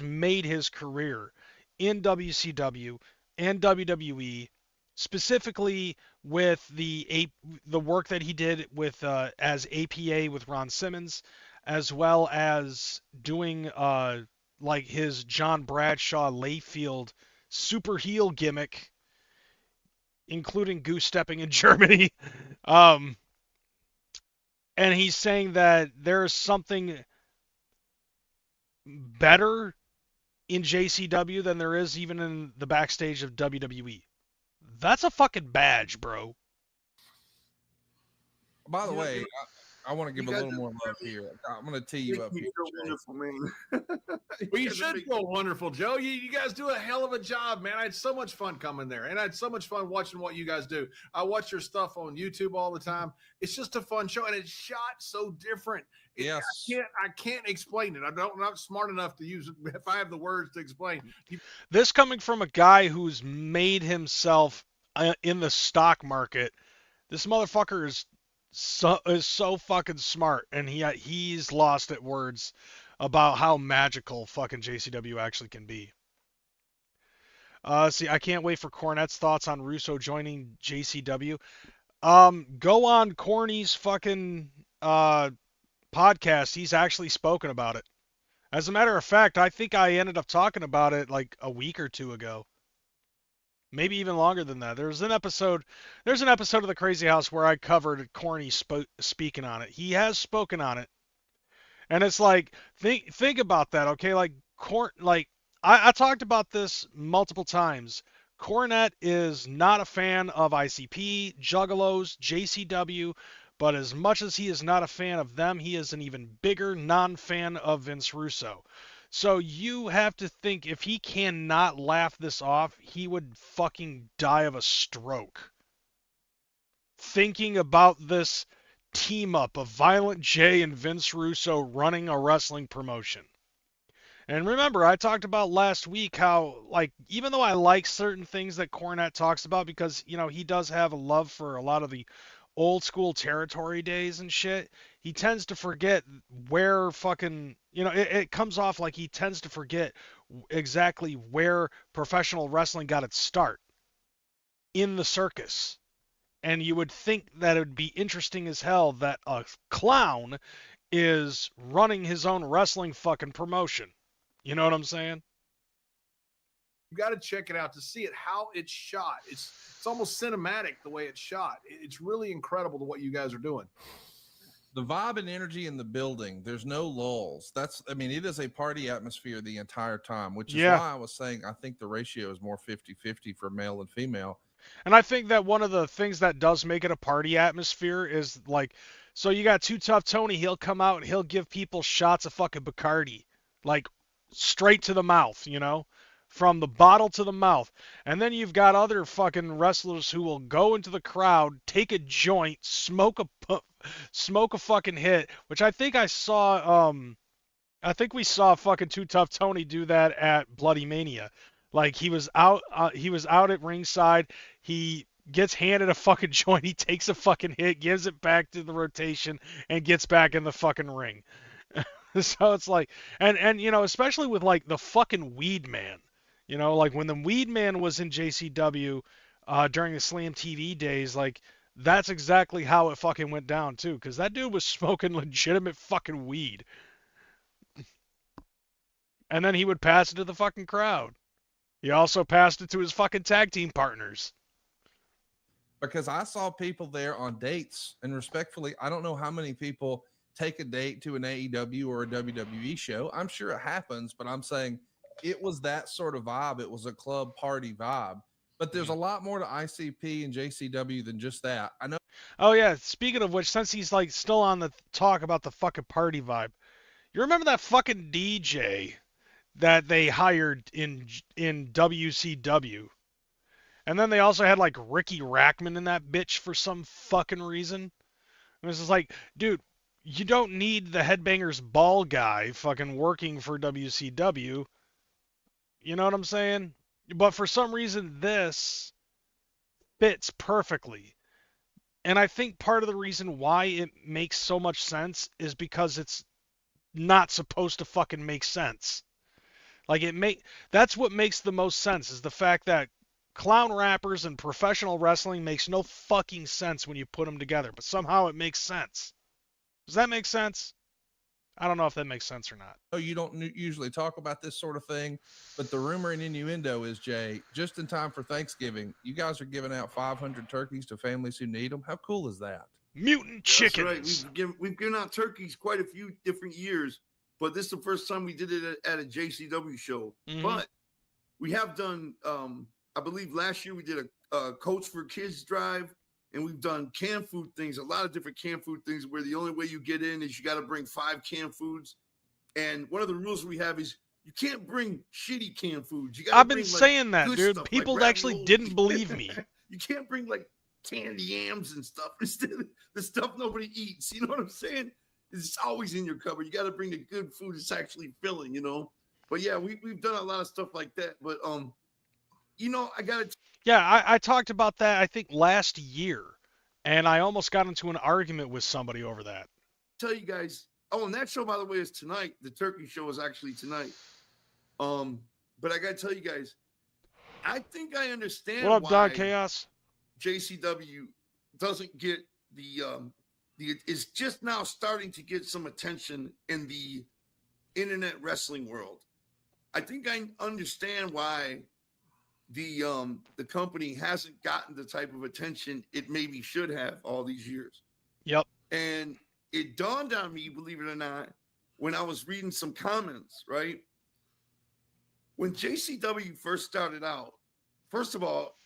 made his career in WCW and WWE, specifically with the work that he did with as APA with Ron Simmons, as well as doing like his John Bradshaw Layfield super heel gimmick, including goose stepping in Germany. And he's saying that there's something better in JCW than there is even in the backstage of WWE. That's a fucking badge, bro. By the way, I want to give a little more love here. I'm going to tee you up. You feel wonderful, man. Well, you should feel wonderful, Joe. You guys do a hell of a job, man. I had so much fun coming there, and I had so much fun watching what you guys do. I watch your stuff on YouTube all the time. It's just a fun show, and it's shot so different. Yes. I can't explain it. I'm not smart enough to use, if I have the words to explain. This coming from a guy who's made himself in the stock market. This motherfucker is so fucking smart, and he's lost at words about how magical fucking JCW actually can be. See, I can't wait for Cornette's thoughts on Russo joining JCW. Go on Corny's fucking podcast. He's actually spoken about it. As a matter of fact, I think I ended up talking about it like a week or two ago. Maybe even longer than that. There's an episode of the Crazy House where I covered Corny speaking on it. He has spoken on it. And it's like, think about that, okay? Like, I talked about this multiple times. Cornette is not a fan of ICP, Juggalos, JCW, but as much as he is not a fan of them, he is an even bigger non-fan of Vince Russo. So you have to think, if he cannot laugh this off, he would fucking die of a stroke. Thinking about this team up of Violent J and Vince Russo running a wrestling promotion. And remember, I talked about last week how, like, even though I like certain things that Cornette talks about, because, you know, he does have a love for a lot of the old school territory days and shit, he tends to forget where fucking, you know, it comes off like he tends to forget exactly where professional wrestling got its start, in the circus. And you would think that it would be interesting as hell that a clown is running his own wrestling fucking promotion. You know what I'm saying? You got to check it out to see it, how it's shot. It's almost cinematic the way it's shot. It's really incredible to what you guys are doing. The vibe and energy in the building, there's no lulls. I mean, it is a party atmosphere the entire time, which is why I was saying I think the ratio is more 50-50 for male and female. And I think that one of the things that does make it a party atmosphere is, like, so you got Too Tough Tony, he'll come out and he'll give people shots of fucking Bacardi, like, straight to the mouth, you know, from the bottle to the mouth. And then you've got other fucking wrestlers who will go into the crowd, take a joint, smoke a fucking hit, which I think we saw fucking Too Tough Tony do that at Bloody Mania. Like, he was out at ringside, he gets handed a fucking joint, he takes a fucking hit, gives it back to the rotation, and gets back in the fucking ring. So it's like, and you know, especially with, like, the fucking Weed Man, you know, like when the Weed Man was in JCW during the Slam TV days, like, that's exactly how it fucking went down too, because that dude was smoking legitimate fucking weed, and then he would pass it to the fucking crowd. He also passed it to his fucking tag team partners. Because I saw people there on dates, and respectfully, I don't know how many people take a date to an AEW or a WWE show. I'm sure it happens, but I'm saying it was that sort of vibe. It was a club party vibe. But there's a lot more to ICP and JCW than just that. I know. Oh yeah, speaking of which, since he's, like, still on the talk about the fucking party vibe, you remember that fucking DJ that they hired in WCW? And then they also had, like, Ricky Rackman in that bitch for some fucking reason. And it's just like, dude, you don't need the Headbangers Ball guy fucking working for WCW. You know what I'm saying? But for some reason, this fits perfectly. And I think part of the reason why it makes so much sense is because it's not supposed to fucking make sense. Like, that's what makes the most sense, is the fact that clown rappers and professional wrestling makes no fucking sense when you put them together, but somehow it makes sense. Does that make sense? I don't know if that makes sense or not. Oh, you don't usually talk about this sort of thing, but the rumor and innuendo is, Jay, just in time for Thanksgiving, you guys are giving out 500 turkeys to families who need them. How cool is that? Mutant chickens. That's right. We've given out turkeys quite a few different years, but this is the first time we did it at a JCW show. Mm-hmm. But we have done, I believe last year we did a Coach for Kids drive, and we've done canned food things, a lot of different canned food things where the only way you get in is you got to bring 5 canned foods. And one of the rules we have is you can't bring shitty canned foods. You I've been saying that, dude. Stuff, people like actually didn't believe me. You can't bring, like, canned yams and stuff. Instead of the stuff nobody eats. You know what I'm saying? It's always in your cupboard. You got to bring the good food that's actually filling, you know? But yeah, we've done a lot of stuff like that. But, you know, I got to. Yeah, I talked about that, I think, last year, and I almost got into an argument with somebody over that. Tell you guys, and that show, by the way, is tonight. The turkey show is actually tonight. But I got to tell you guys, I think I understand what up, why Don Chaos? JCW doesn't get is just now starting to get some attention in the internet wrestling world. I think I understand why the company hasn't gotten the type of attention it maybe should have all these years. Yep. And it dawned on me, believe it or not, when I was reading some comments, right? When JCW first started out, first of all,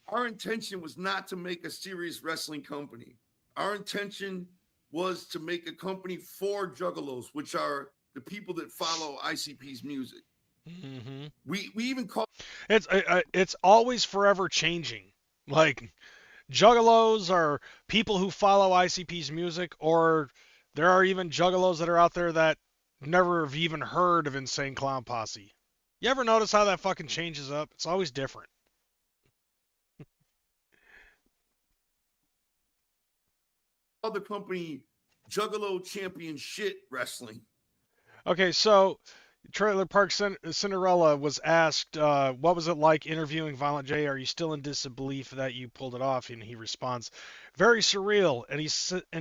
our intention was not to make a serious wrestling company. Our intention was to make a company for juggalos, which are the people that follow ICP's music. Mm-hmm. We even call it's always forever changing. Like, Juggalos are people who follow ICP's music, or there are even juggalos that are out there that never have even heard of Insane Clown Posse. You ever notice how that fucking changes up? It's always different. Other company, Juggalo Champion Shit Wrestling. Okay, so Trailer Park Cinderella was asked, what was it like interviewing Violent J? Are you still in disbelief that you pulled it off? And he responds, very surreal. And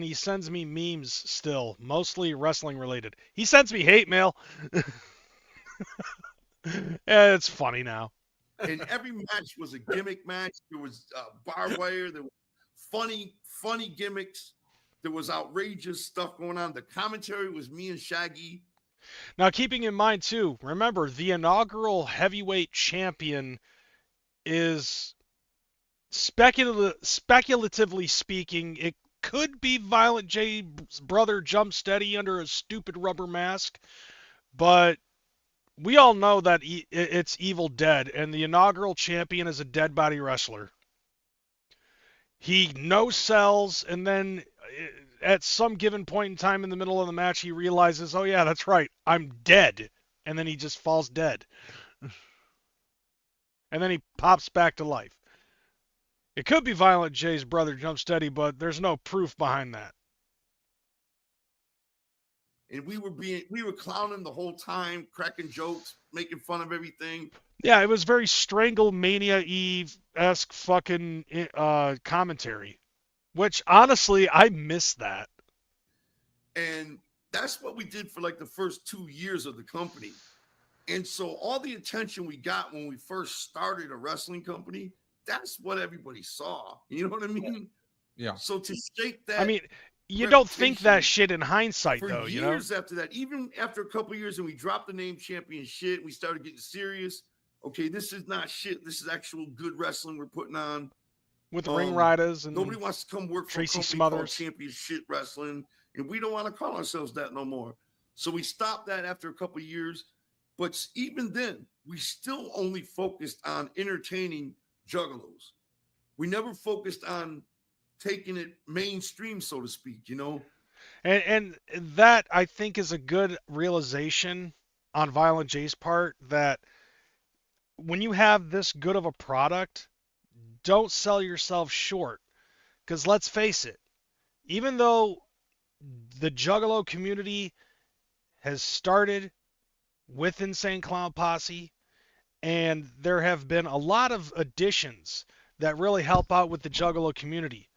he sends me memes still, mostly wrestling related. He sends me hate mail. It's funny now. And every match was a gimmick match. There was barbed wire. There was funny gimmicks. There was outrageous stuff going on. The commentary was me and Shaggy. Now, keeping in mind, too, remember, the inaugural heavyweight champion is, speculatively speaking, it could be Violent J's brother Jump Steady under a stupid rubber mask, but we all know that it's Evil Dead, and the inaugural champion is a dead body wrestler. He no-sells, and then at some given point in time in the middle of the match, he realizes, oh yeah, that's right, I'm dead. And then he just falls dead. And then he pops back to life. It could be Violent J's brother Jump Steady, but there's no proof behind that. And we were clowning the whole time, cracking jokes, making fun of everything. Yeah, it was very Stranglemania-esque fucking commentary. Which, honestly, I miss that. And that's what we did for like the first 2 years of the company. And so all the attention we got when we first started a wrestling company, that's what everybody saw. You know what I mean? Yeah. So to shake that... I mean, you don't think that shit in hindsight, for though, years you know? after that, even after a couple of years and we dropped the name Champion Shit, we started getting serious. Okay, this is not shit. This is actual good wrestling we're putting on. With Ring Riders and nobody wants to come work for Tracy a company Smothers. called Champion Shit Wrestling, and we don't want to call ourselves that no more. So we stopped that after a couple of years. But even then, we still only focused on entertaining juggalos. We never focused on taking it mainstream, so to speak, you know? And that, I think, is a good realization on Violent J's part, that when you have this good of a product, don't sell yourself short. Because let's face it, even though the Juggalo community has started with Insane Clown Posse, and there have been a lot of additions that really help out with the Juggalo community,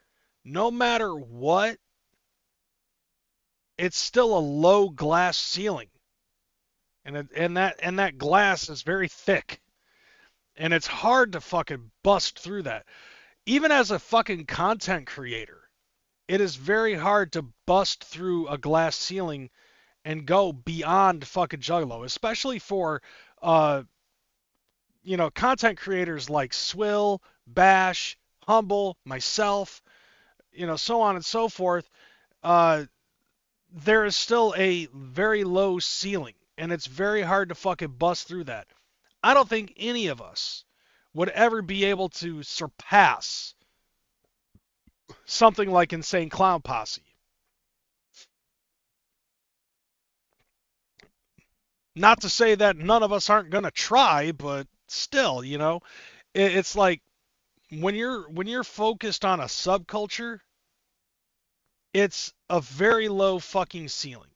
no matter what, it's still a low glass ceiling. And that glass is very thick. And it's hard to fucking bust through that. Even as a fucking content creator, it is very hard to bust through a glass ceiling and go beyond fucking Juggalo, especially for content creators like Swill, Bash, Humble, myself, so on and so forth. There is still a very low ceiling, and it's very hard to fucking bust through that. I don't think any of us would ever be able to surpass something like Insane Clown Posse. Not to say that none of us aren't going to try, but still, it's like when you're focused on a subculture, it's a very low fucking ceiling.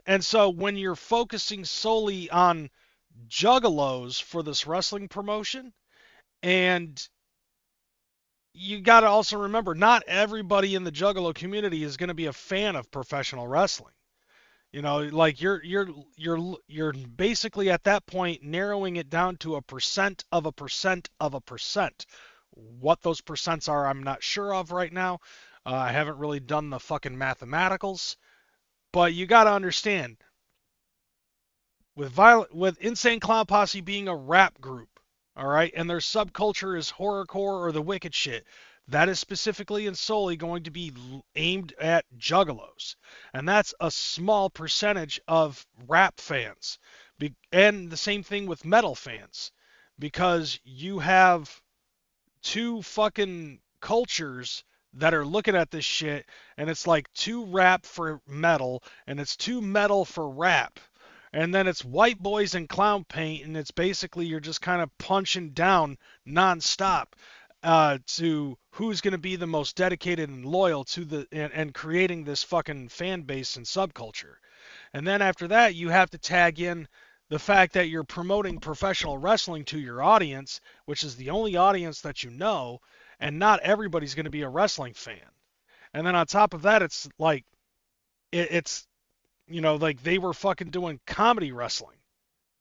And so when you're focusing solely on juggalos for this wrestling promotion, and you got to also remember, not everybody in the juggalo community is going to be a fan of professional wrestling. Like you're basically at that point narrowing it down to a percent of a percent of a percent. What those percents are, I'm not sure of right now. I haven't really done the fucking mathematicals. But you got to understand, with Insane Clown Posse being a rap group, all right, and their subculture is horrorcore or the wicked shit, that is specifically and solely going to be aimed at juggalos. And that's a small percentage of rap fans. And the same thing with metal fans, because you have two fucking cultures that are looking at this shit, and it's like too rap for metal, and it's too metal for rap. And then it's white boys in clown paint, and it's basically you're just kind of punching down nonstop to who's going to be the most dedicated and loyal to the and creating this fucking fan base and subculture. And then after that, you have to tag in the fact that you're promoting professional wrestling to your audience, which is the only audience that you know, and not everybody's going to be a wrestling fan. And then on top of that, it's like it's like they were fucking doing comedy wrestling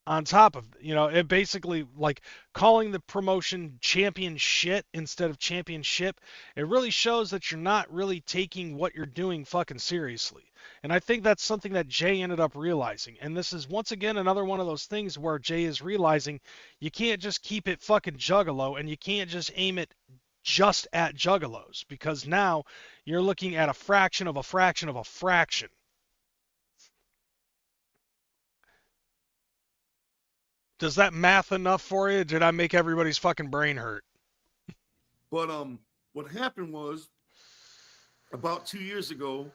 on top of, it basically like calling the promotion champion shit instead of championship. It really shows that you're not really taking what you're doing fucking seriously. And I think that's something that Jay ended up realizing. And this is once again another one of those things where Jay is realizing you can't just keep it fucking juggalo, and you can't just aim it just at juggalos, because now you're looking at a fraction of a fraction of a fraction. Does that math enough for you? Did I make everybody's fucking brain hurt? But what happened was about 2 years ago,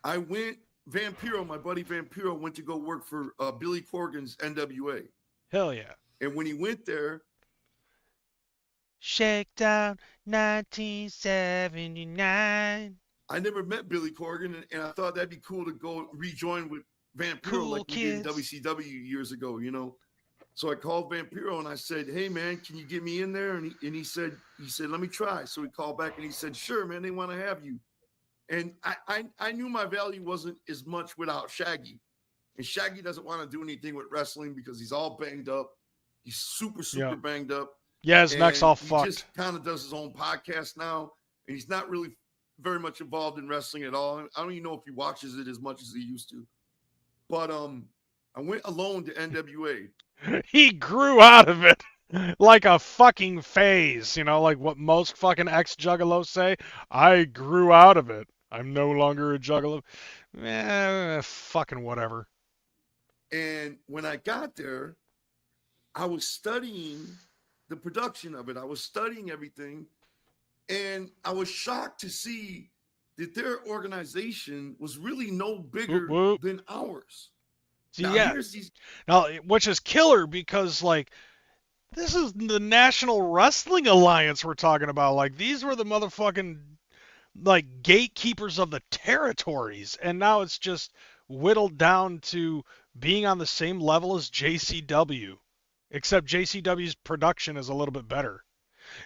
I went. Vampiro, my buddy Vampiro, went to go work for Billy Corgan's NWA. Hell yeah! And when he went there, Shakedown 1979. I never met Billy Corgan, and I thought that'd be cool to go rejoin with Vampiro Cool like we did in kids. WCW years ago, So I called Vampiro and I said, "Hey man, can you get me in there?" And he said, "Let me try." So he called back and he said, "Sure, man, they want to have you." And I knew my value wasn't as much without Shaggy, and Shaggy doesn't want to do anything with wrestling because he's all banged up. He's super Yep. banged up. Yeah, his neck's all He fucked. just kind of does his own podcast now, and he's not really very much involved in wrestling at all. I don't even know if he watches it as much as he used to. But I went alone to NWA. He grew out of it like a fucking phase, like what most fucking ex-juggalos say. I grew out of it. I'm no longer a juggalo. Fucking whatever. And when I got there, I was studying the production of it. I was studying everything. And I was shocked to see that their organization was really no bigger Whoop, whoop. than ours. See, Now, yeah. here's these. Now, which is killer because, like, this is the National Wrestling Alliance we're talking about. Like, these were the motherfucking, like, gatekeepers of the territories. And now it's just whittled down to being on the same level as JCW. Except JCW's production is a little bit better.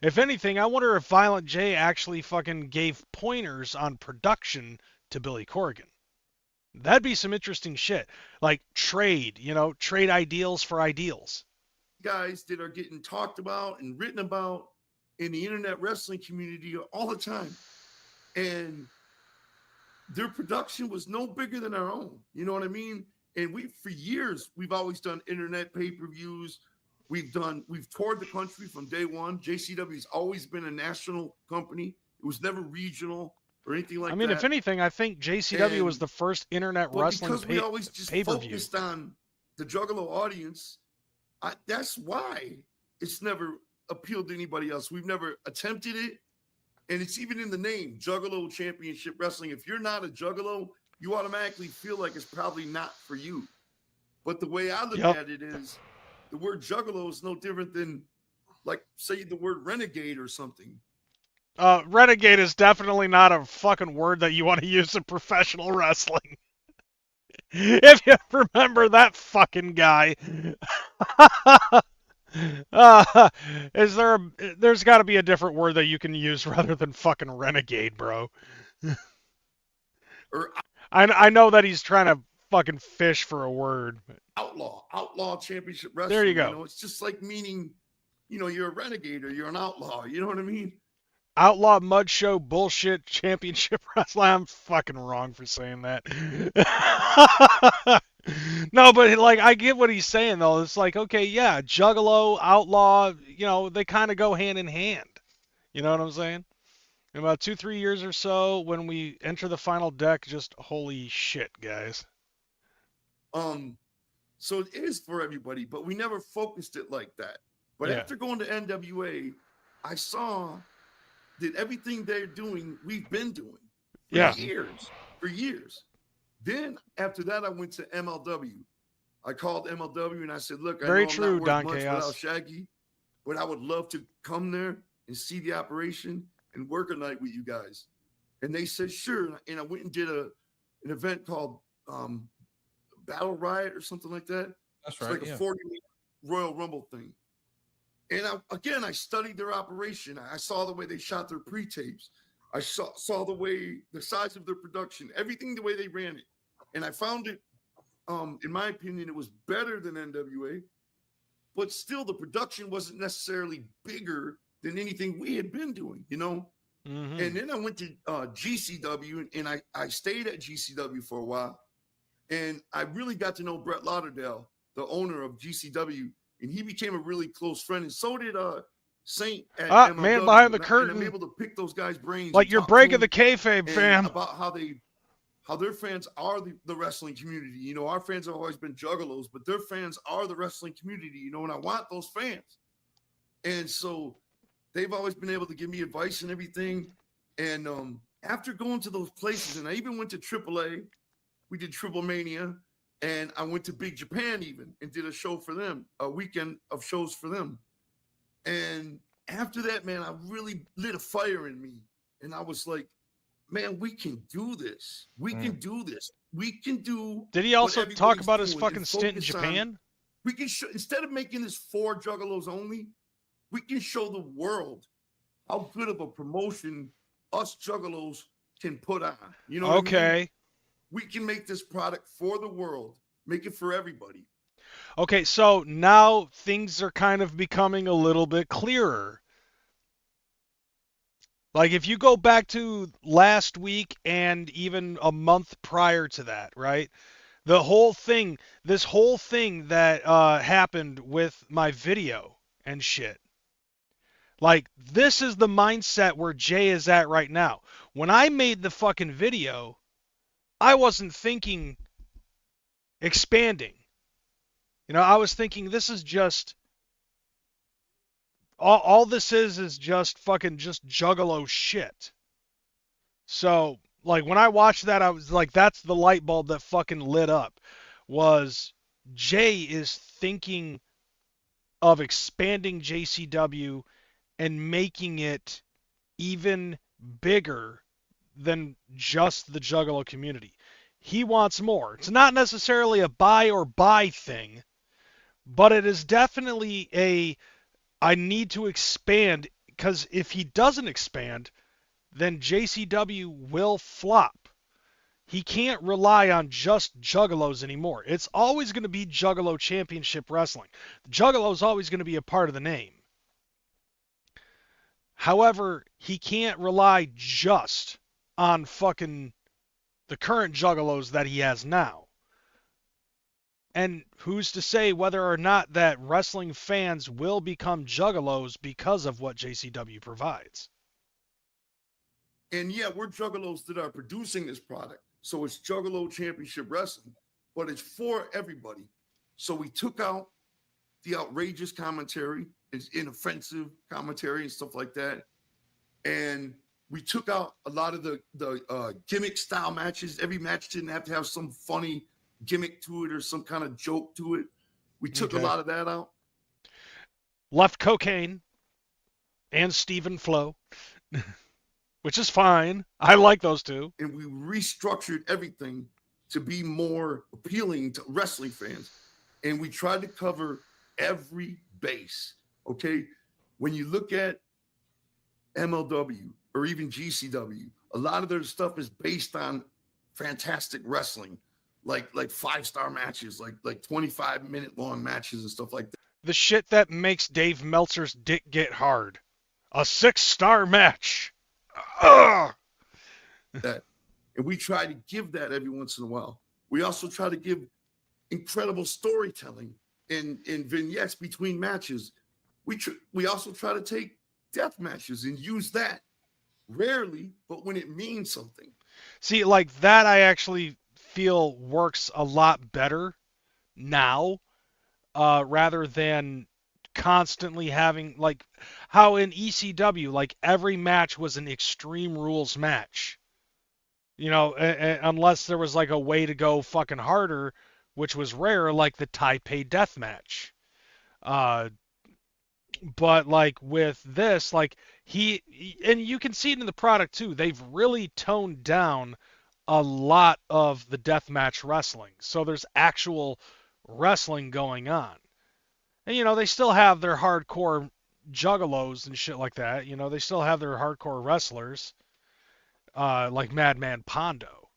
If anything, I wonder if Violent J actually fucking gave pointers on production to Billy Corgan. That'd be some interesting shit. Like trade, trade ideals for ideals. Guys that are getting talked about and written about in the internet wrestling community all the time. And their production was no bigger than our own. You know what I mean? And for years, we've always done internet pay-per-views. We've toured the country from day one. JCW's always been a national company. It was never regional or anything like that. I mean, if anything, I think JCW was the first internet wrestling because we always just pay-per-view. focused on the Juggalo audience, that's why it's never appealed to anybody else. We've never attempted it, and it's even in the name, Juggalo Championship Wrestling. If you're not a Juggalo, you automatically feel like it's probably not for you. But the way I look at it is, the word Juggalo is no different than, like, say the word renegade or something. Renegade is definitely not a fucking word that you want to use in professional wrestling. If you remember that fucking guy. There's got to be a different word that you can use rather than fucking renegade, bro. I know that he's trying to fucking fish for a word. Outlaw Championship Wrestling. There you go. It's just like meaning, you're a renegade or you're an outlaw. You know what I mean? Outlaw Mud Show Bullshit Championship Wrestling. I'm fucking wrong for saying that. No, but like I get what he's saying though. It's like, okay, yeah, Juggalo, Outlaw, they kind of go hand in hand. You know what I'm saying? In about 2-3 years or so, when we enter the final deck, just holy shit, guys. So it is for everybody, but we never focused it like that. But after going to NWA, I saw that everything they're doing, we've been doing for Yeah. years. Then after that, I went to MLW. I called MLW and I said, look, I Very know I'm true, not worth Don much Chaos. without Shaggy, but I would love to come there and see the operation and work a night with you guys. And they said, sure. And I went and did an event called Battle Riot or something like that. That's It's right. like a 40-minute Royal Rumble thing. And I studied their operation. I saw the way they shot their pre-tapes. I saw the size of their production, everything the way they ran it. And I found it, in my opinion, it was better than NWA, but still the production wasn't necessarily bigger than anything we had been doing, you know? Mm-hmm. And then I went to GCW, and I stayed at GCW for a while. And I really got to know Brett Lauderdale, the owner of GCW, and he became a really close friend. And so did Saint at MLW. Man behind the And curtain. I'm able to pick those guys' brains. Like and you're talk to breaking them the kayfabe, fam. about how their fans are the wrestling community. You know, our fans have always been juggalos, but their fans are the wrestling community, you know, and I want those fans. And so they've always been able to give me advice and everything. And after going to those places, and I even went to AAA, we did Triple Mania, and I went to Big Japan even and did a show for them, a weekend of shows for them. And after that, man, I really lit a fire in me. And I was like, man, we can do this. We can do this. We can do. Did he also what talk everybody's about his doing fucking and stint in focus on- Japan? We can show, instead of making this for juggalos only, we can show the world how good of a promotion us juggalos can put on. You know what I mean? Okay. We can make this product for the world, make it for everybody. Okay, so now things are kind of becoming a little bit clearer. Like if you go back to last week and even a month prior to that, right? This whole thing that happened with my video and shit. Like this is the mindset where Jay is at right now. When I made the fucking video, I wasn't thinking expanding. You know, I was thinking this is just all this is just fucking just juggalo shit. So, like when I watched that, I was like, that's the light bulb that fucking lit up. Was Jay is thinking of expanding JCW and making it even bigger than just the juggalo community. He wants more. It's not necessarily a buy or buy thing, but it is definitely I need to expand, because if he doesn't expand, then JCW will flop. He can't rely on just juggalos anymore. It's always going to be Juggalo Championship Wrestling. Juggalo is always going to be a part of the name. However, he can't rely just on fucking the current juggalos that he has now. And who's to say whether or not that wrestling fans will become juggalos because of what JCW provides? And yeah, we're juggalos that are producing this product. So it's Juggalo Championship Wrestling, but it's for everybody. So we took out the outrageous commentary, it's inoffensive commentary and stuff like that. And we took out a lot of the gimmick style matches. Every match didn't have to have some funny gimmick to it or some kind of joke to it. We took a lot of that out. Left Cocaine and Stephen Flo, which is fine. I like those two. And we restructured everything to be more appealing to wrestling fans. And we tried to cover every base. Okay. When you look at MLW or even GCW, a lot of their stuff is based on fantastic wrestling, like 5-star matches, like 25-minute long matches and stuff like that. The shit that makes Dave Meltzer's dick get hard. A 6-star match. Ugh. That. And we try to give that every once in a while. We also try to give incredible storytelling and vignettes between matches. We also try to take death matches and use that rarely, but when it means something. See, like that I actually feel works a lot better now, rather than constantly having, like, how in ECW, like, every match was an Extreme Rules match. You know, unless there was, like, a way to go fucking harder, which was rare, like the Taipei Death Match. But, like, with this, like, and you can see it in the product, too. They've really toned down a lot of the deathmatch wrestling. So there's actual wrestling going on. And, you know, they still have their hardcore juggalos and shit like that. You know, they still have their hardcore wrestlers, like Madman Pondo,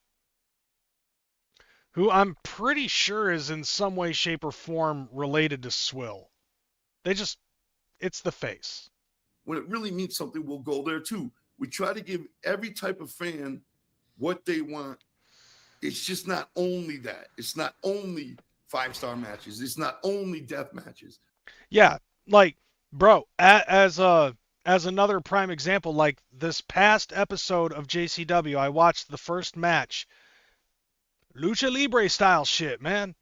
who I'm pretty sure is in some way, shape, or form related to Swill. It's the face. When it really means something, we'll go there too. We try to give every type of fan what they want. It's just not only that. It's not only 5-star matches. It's not only death matches. Yeah, like, bro, as another prime example, like this past episode of JCW, I watched the first match, Lucha Libre style shit, man,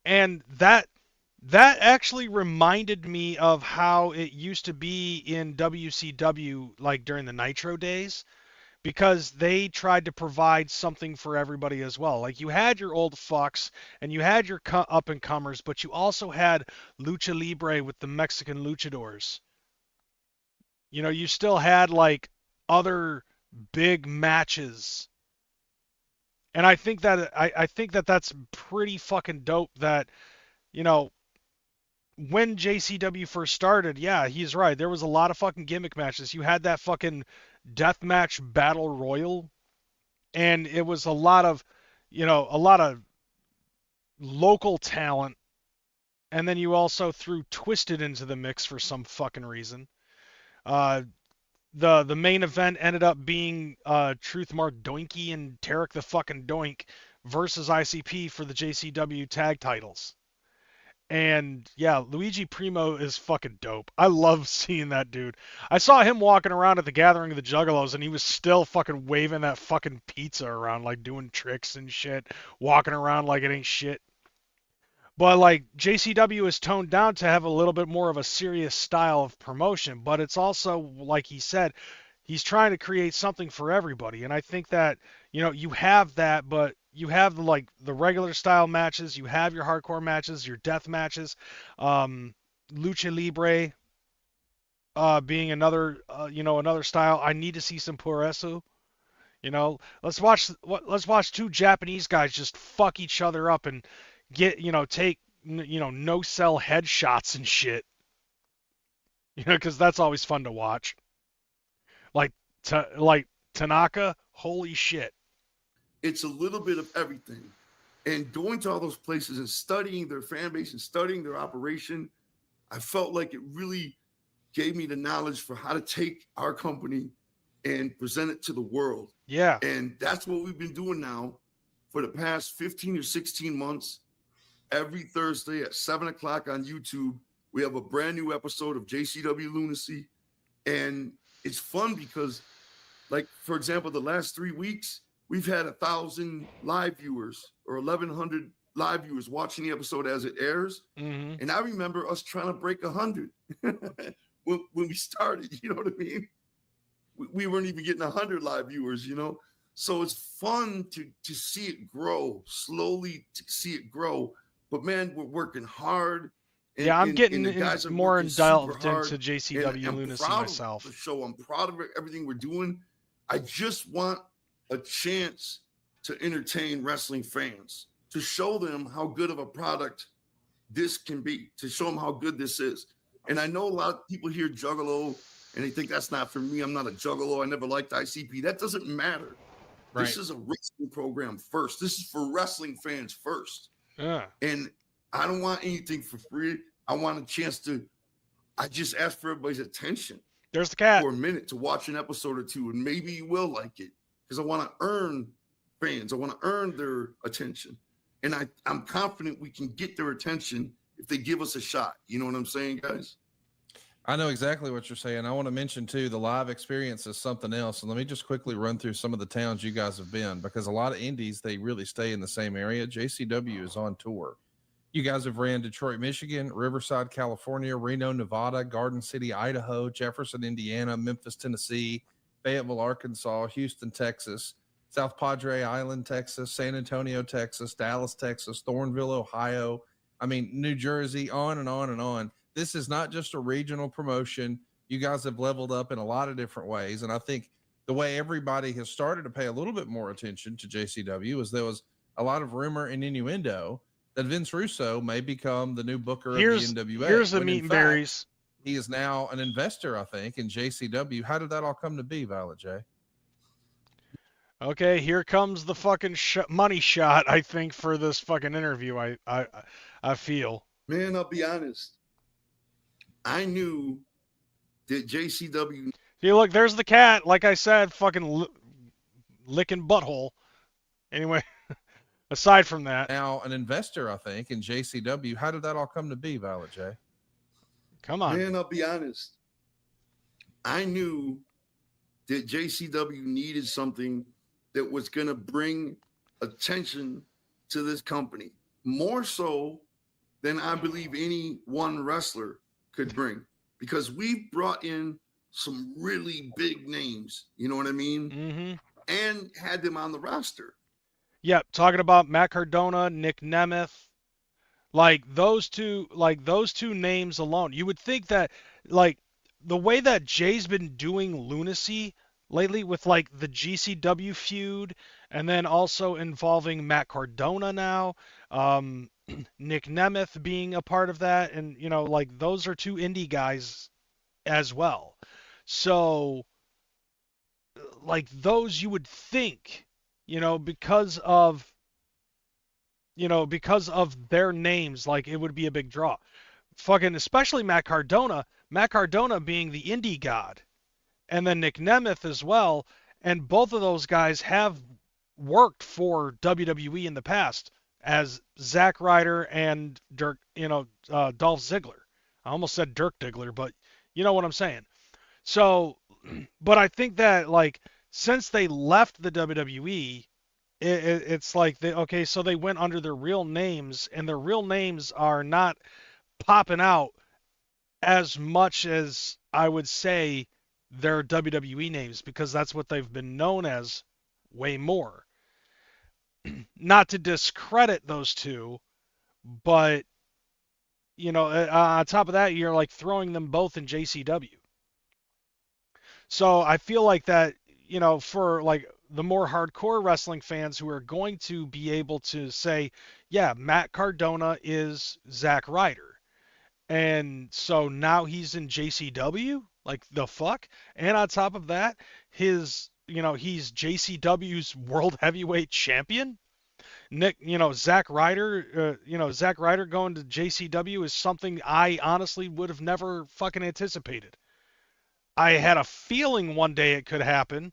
and that actually reminded me of how it used to be in WCW, like during the Nitro days, because they tried to provide something for everybody as well. Like, you had your old fucks and you had your up and comers, but you also had Lucha Libre with the Mexican luchadors. You know, you still had, like, other big matches. And I think that that's pretty fucking dope that, you know, when JCW first started, yeah, he's right. There was a lot of fucking gimmick matches. You had that fucking deathmatch battle royal, and it was a lot of local talent. And then you also threw Twisted into the mix for some fucking reason. The main event ended up being Truth Mark Doinky and Tarek the fucking Doink versus ICP for the JCW tag titles. And yeah, Luigi Primo is fucking dope. I love seeing that dude. I saw him walking around at the Gathering of the Juggalos, and he was still fucking waving that fucking pizza around, like doing tricks and shit, walking around like it ain't shit. But, like, JCW is toned down to have a little bit more of a serious style of promotion, but it's also, like he said, he's trying to create something for everybody. And I think that, you know, you have that, but you have the regular style matches, you have your hardcore matches, your death matches, Lucha Libre being another style. I need to see some Puresu. You know, let's watch two Japanese guys just fuck each other up and get, take, no sell headshots and shit. You know, because that's always fun to watch. Like Tanaka, holy shit. It's a little bit of everything. And going to all those places and studying their fan base and studying their operation, I felt like it really gave me the knowledge for how to take our company and present it to the world. Yeah. And that's what we've been doing now for the past 15 or 16 months. Every Thursday at 7 o'clock on YouTube, we have a brand new episode of JCW Lunacy. And it's fun because, like, for example, the last 3 weeks, we've had 1,000 live viewers or 1,100 live viewers watching the episode as it airs. Mm-hmm. And I remember us trying to break 100 when we started, you know what I mean? We weren't even getting 100 live viewers, you know? So it's fun to see it grow, slowly to see it grow. But, man, we're working hard. And, I'm getting more indulged into JCW Lunacy myself. The show, I'm proud of everything we're doing. I just want a chance to entertain wrestling fans, to show them how good of a product this can be, to show them how good this is. And I know a lot of people hear Juggalo and they think that's not for me. I'm not a Juggalo. I never liked ICP. That doesn't matter. Right. This is a wrestling program first. This is for wrestling fans first. Yeah. And I don't want anything for free. I want a chance I just ask for everybody's attention. There's the cat. For a minute to watch an episode or two, and maybe you will like it. Because I want to earn fans. I want to earn their attention. And I'm confident we can get their attention if they give us a shot. You know what I'm saying, guys? I know exactly what you're saying. I want to mention, too, the live experience is something else. And let me just quickly run through some of the towns you guys have been, because a lot of indies, they really stay in the same area. JCW is on tour. You guys have ran Detroit, Michigan, Riverside, California, Reno, Nevada, Garden City, Idaho, Jefferson, Indiana, Memphis, Tennessee, Fayetteville, Arkansas, Houston, Texas, South Padre Island, Texas, San Antonio, Texas, Dallas, Texas, Thornville, Ohio. I mean, New Jersey, on and on and on. This is not just a regional promotion. You guys have leveled up in a lot of different ways. And I think the way everybody has started to pay a little bit more attention to JCW is there was a lot of rumor and innuendo that Vince Russo may become the new booker of the NWA. Here's the meat and berries. He is now an investor, I think, in JCW. How did that all come to be, Violet J? Okay, here comes the fucking money shot, I think, for this fucking interview. I feel. Man, I'll be honest. I knew that JCW. See, look, there's the cat. Like I said, fucking licking butthole. Anyway, aside from that. Now an investor, I think, in JCW. How did that all come to be, Violet J? Come on. Man, I'll be honest. I knew that JCW needed something that was going to bring attention to this company, more so than I believe any one wrestler could bring, because we've brought in some really big names, you know what I mean? Mm-hmm. And had them on the roster. Yep, talking about Matt Cardona, Nick Nemeth, like those two names alone. You would think that, like, the way that Jay's been doing lunacy lately with, like, the GCW feud, and then also involving Matt Cardona now, Nick Nemeth being a part of that, and, you know, like, those are two indie guys as well. So, like, those you would think, because of their names, like, it would be a big draw. Fucking, especially Matt Cardona being the indie god, and then Nick Nemeth as well, and both of those guys have worked for WWE in the past as Zack Ryder and Dolph Ziggler. I almost said Dirk Diggler, but you know what I'm saying. So, but I think that, like, since they left the WWE, it's like, so they went under their real names, and their real names are not popping out as much as I would say their WWE names, because that's what they've been known as way more. Not to discredit those two, but, on top of that, you're, like, throwing them both in JCW. So I feel like that, for, like, the more hardcore wrestling fans who are going to be able to say, yeah, Matt Cardona is Zack Ryder. And so now he's in JCW? Like, the fuck? And on top of that, he's JCW's World Heavyweight Champion? Zack Ryder going to JCW is something I honestly would have never fucking anticipated. I had a feeling one day it could happen,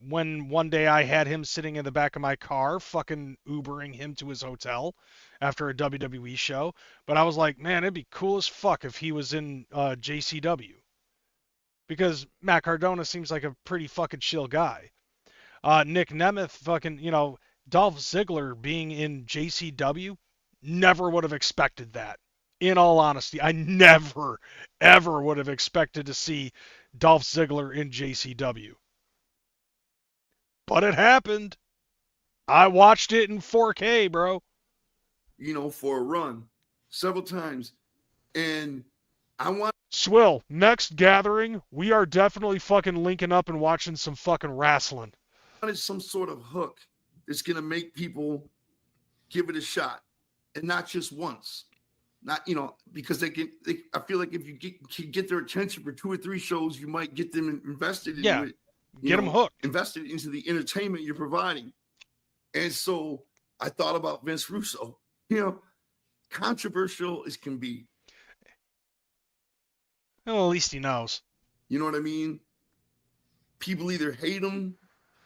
when one day I had him sitting in the back of my car, fucking Ubering him to his hotel after a WWE show. But I was like, man, it'd be cool as fuck if he was in JCW. Because Matt Cardona seems like a pretty fucking chill guy. Nick Nemeth, fucking, Dolph Ziggler being in JCW, never would have expected that. In all honesty, I never, ever would have expected to see Dolph Ziggler in JCW. But it happened. I watched it in 4K, bro. For a run several times. And I want Swill, next gathering, we are definitely fucking linking up and watching some fucking wrestling. some sort of hook that's going to make people give it a shot, and not just once. Not, because I feel like if you get their attention for 2 or 3 shows, you might get them invested in it. Get them hooked. Invested into the entertainment you're providing. And so I thought about Vince Russo, controversial as can be. Well, at least he knows. You know what I mean? People either hate him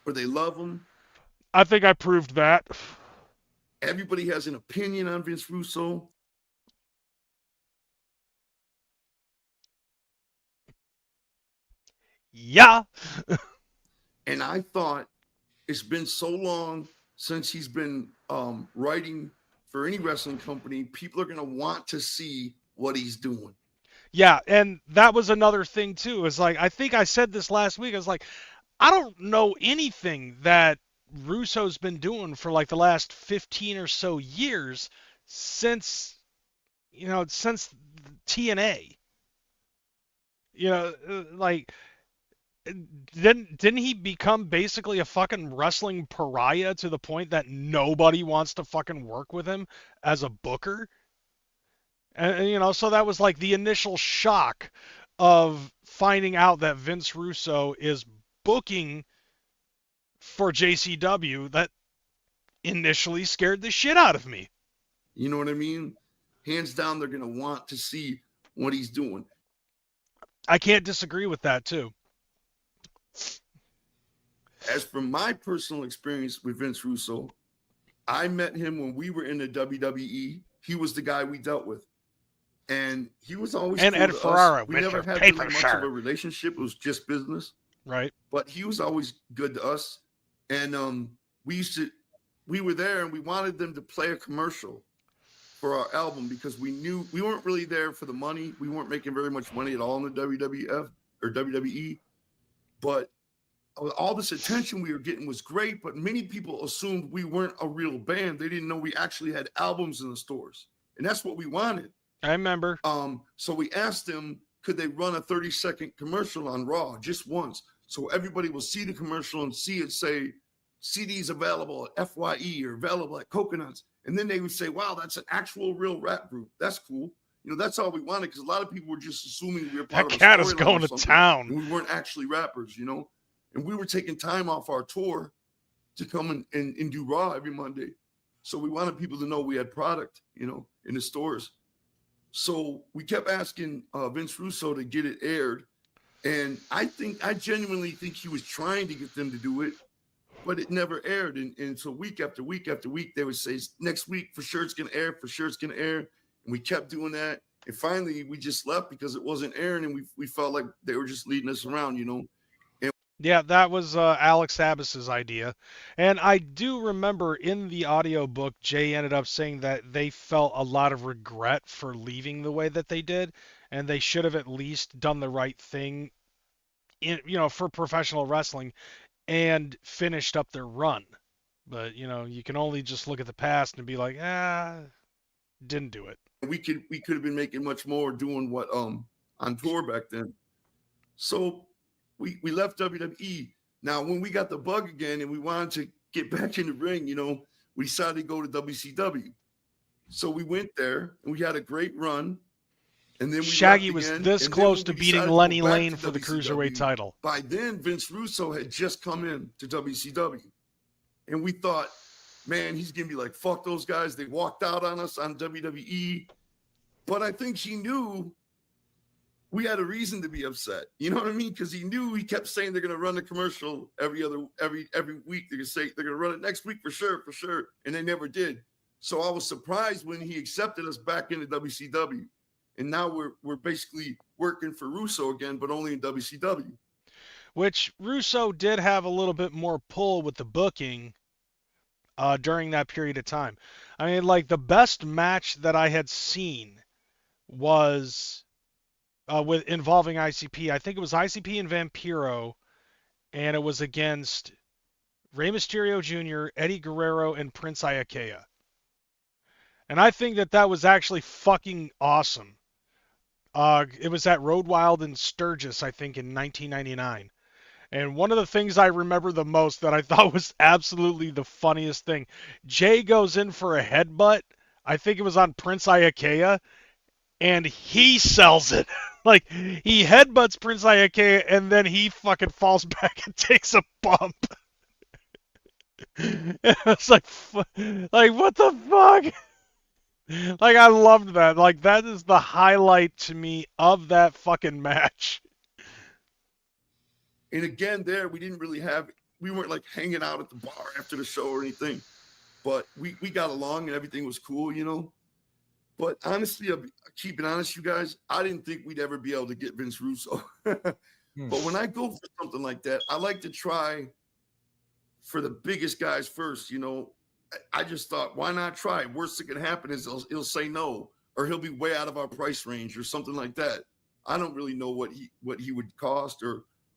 or they love him. I think I proved that. Everybody has an opinion on Vince Russo. Yeah. And I thought it's been so long since he's been writing for any wrestling company, people are going to want to see what he's doing. Yeah, and that was another thing too. Is like, I think I said this last week. I was like, I don't know anything that Russo's been doing for like the last 15 or so years since TNA. Like, didn't he become basically a fucking wrestling pariah to the point that nobody wants to fucking work with him as a booker? And so that was like the initial shock of finding out that Vince Russo is booking for JCW. That initially scared the shit out of me. You know what I mean? Hands down, they're going to want to see what he's doing. I can't disagree with that too. As for my personal experience with Vince Russo, I met him when we were in the WWE. He was the guy we dealt with. And he was always and cool Ed to Ferrara us. We with never your had paper really much shirt. of a relationship. It was just business. Right. But he was always good to us. And we were there and we wanted them to play a commercial for our album because we knew we weren't really there for the money. We weren't making very much money at all in the WWF or WWE. But all this attention we were getting was great, but many people assumed we weren't a real band. They didn't know we actually had albums in the stores. And that's what we wanted. I remember. So we asked them, could they run a 30-second commercial on Raw just once? So everybody will see the commercial and see it say, CDs available at FYE or available at Coconuts. And then they would say, wow, that's an actual real rap group. That's cool. That's all we wanted because a lot of people were just assuming we were part That of a cat is storyline going or to something, town. and we weren't actually rappers, And we were taking time off our tour to come and do Raw every Monday. So we wanted people to know we had product, in the stores. So we kept asking Vince Russo to get it aired. And I genuinely think he was trying to get them to do it, but it never aired. And so week after week after week, they would say, next week, for sure it's going to air, for sure it's going to air. And we kept doing that. And finally, we just left because it wasn't airing. And we felt like they were just leading us around, Yeah, that was Alex Abbas's idea. And I do remember in the audiobook, Jay ended up saying that they felt a lot of regret for leaving the way that they did, and they should have at least done the right thing for professional wrestling and finished up their run. But, you can only just look at the past and be like, didn't do it. We could have been making much more doing what on tour back then. So we left WWE. Now, when we got the bug again and we wanted to get back in the ring, we decided to go to WCW. So we went there and we had a great run. And then Shaggy was this close to beating Lenny Lane for the Cruiserweight title. By then, Vince Russo had just come in to WCW. And we thought, man, he's going to be like, fuck those guys. They walked out on us on WWE. But I think he knew we had a reason to be upset. You know what I mean? Because he kept saying they're going to run the commercial every week. They're going to say they're going to run it next week for sure. And they never did. So I was surprised when he accepted us back into WCW. And now we're basically working for Russo again, but only in WCW. Which Russo did have a little bit more pull with the booking during that period of time. I mean, like, the best match that I had seen was involving ICP. I think it was ICP and Vampiro, and it was against Rey Mysterio Jr., Eddie Guerrero, and Prince Iaukea. And I think that was actually fucking awesome. It was at Road Wild in Sturgis, I think, in 1999. And one of the things I remember the most that I thought was absolutely the funniest thing, Jay goes in for a headbutt. I think it was on Prince Iaukea, and he sells it. Like, he headbutts Prince Iaukea, and then he fucking falls back and takes a bump. It's like, what the fuck? Like, I loved that. Like, that is the highlight to me of that fucking match. And again, we weren't like hanging out at the bar after the show or anything, but we got along and everything was cool, But honestly, I'll keep it honest, you guys, I didn't think we'd ever be able to get Vince Russo. But when I go for something like that, I like to try for the biggest guys first, I just thought, why not try? Worst that could happen is he'll say no, or he'll be way out of our price range, or something like that. I don't really know what he would cost,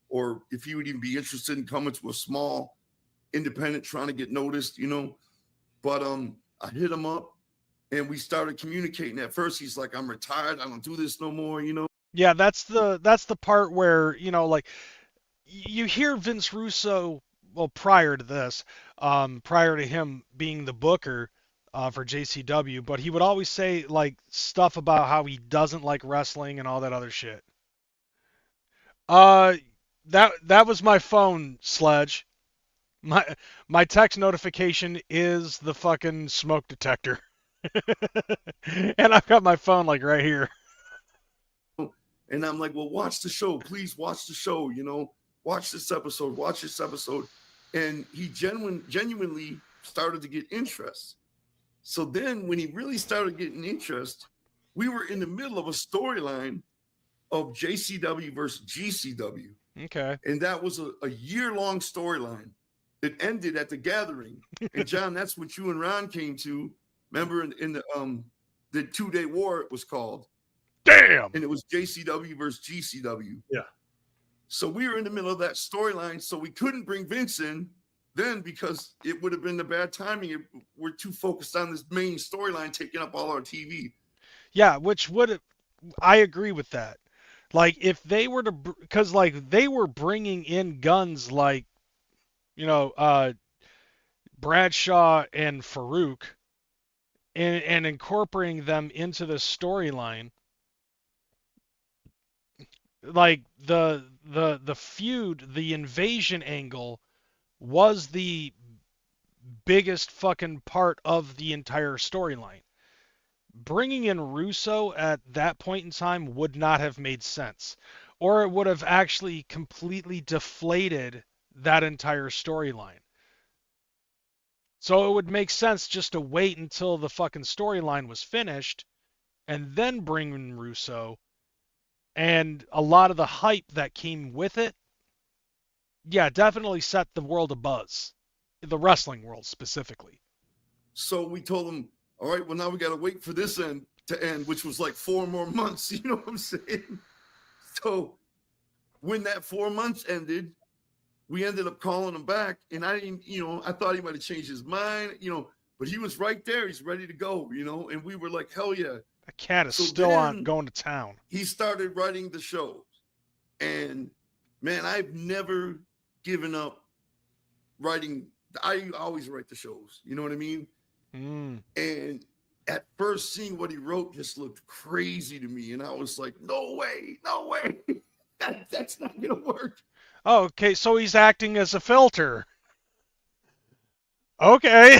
or if he would even be interested in coming to a small independent trying to get noticed, you know. But I hit him up, and we started communicating. At first, he's like, "I'm retired. I don't do this no more," you know. Yeah, that's the part where, you know, like you hear Vince Russo, well, prior to this, prior to him being the booker for JCW, but he would always say like stuff about how he doesn't like wrestling and all that other shit. Uh, that was my phone, Sledge. My text notification is the fucking smoke detector. And I've got my phone like right here. And I'm like, well, watch the show. Please watch the show, you know. Watch this episode. Watch this episode. And he genuinely started to get interest. So then when he really started getting interest, we were in the middle of a storyline of JCW versus GCW. Okay. And that was a year-long storyline that ended at the gathering. And John, that's what you and Ron came to. Remember in the 2-day war, it was called. Damn. And it was JCW versus GCW. Yeah. So we were in the middle of that storyline. So we couldn't bring Vince in then because it would have been the bad timing. We're too focused on this main storyline taking up all our TV. Yeah, I agree with that. Like if they were to, because like they were bringing in guns like, you know, Bradshaw and Farouk, and incorporating them into the storyline. Like the feud, the invasion angle was the biggest fucking part of the entire storyline. Bringing in Russo at that point in time would not have made sense, or it would have actually completely deflated that entire storyline. So it would make sense just to wait until the fucking storyline was finished and then bring in Russo. And a lot of the hype that came with it, yeah, definitely set the world abuzz. The wrestling world specifically. So we told him, all right, well, now we got to wait for this end to end, which was like 4 more months. You know what I'm saying? So when that 4 months ended, we ended up calling him back. And I didn't, you know, I thought he might have changed his mind, you know, but he was right there. He's ready to go, you know, and we were like, hell yeah. That cat is So still then on going to town. He started writing the shows. And man, I've never given up writing. I always write the shows. You know what I mean? Mm. And at first, seeing what he wrote just looked crazy to me. And I was like, no way. That's not going to work. Oh, okay, so he's acting as a filter. Okay.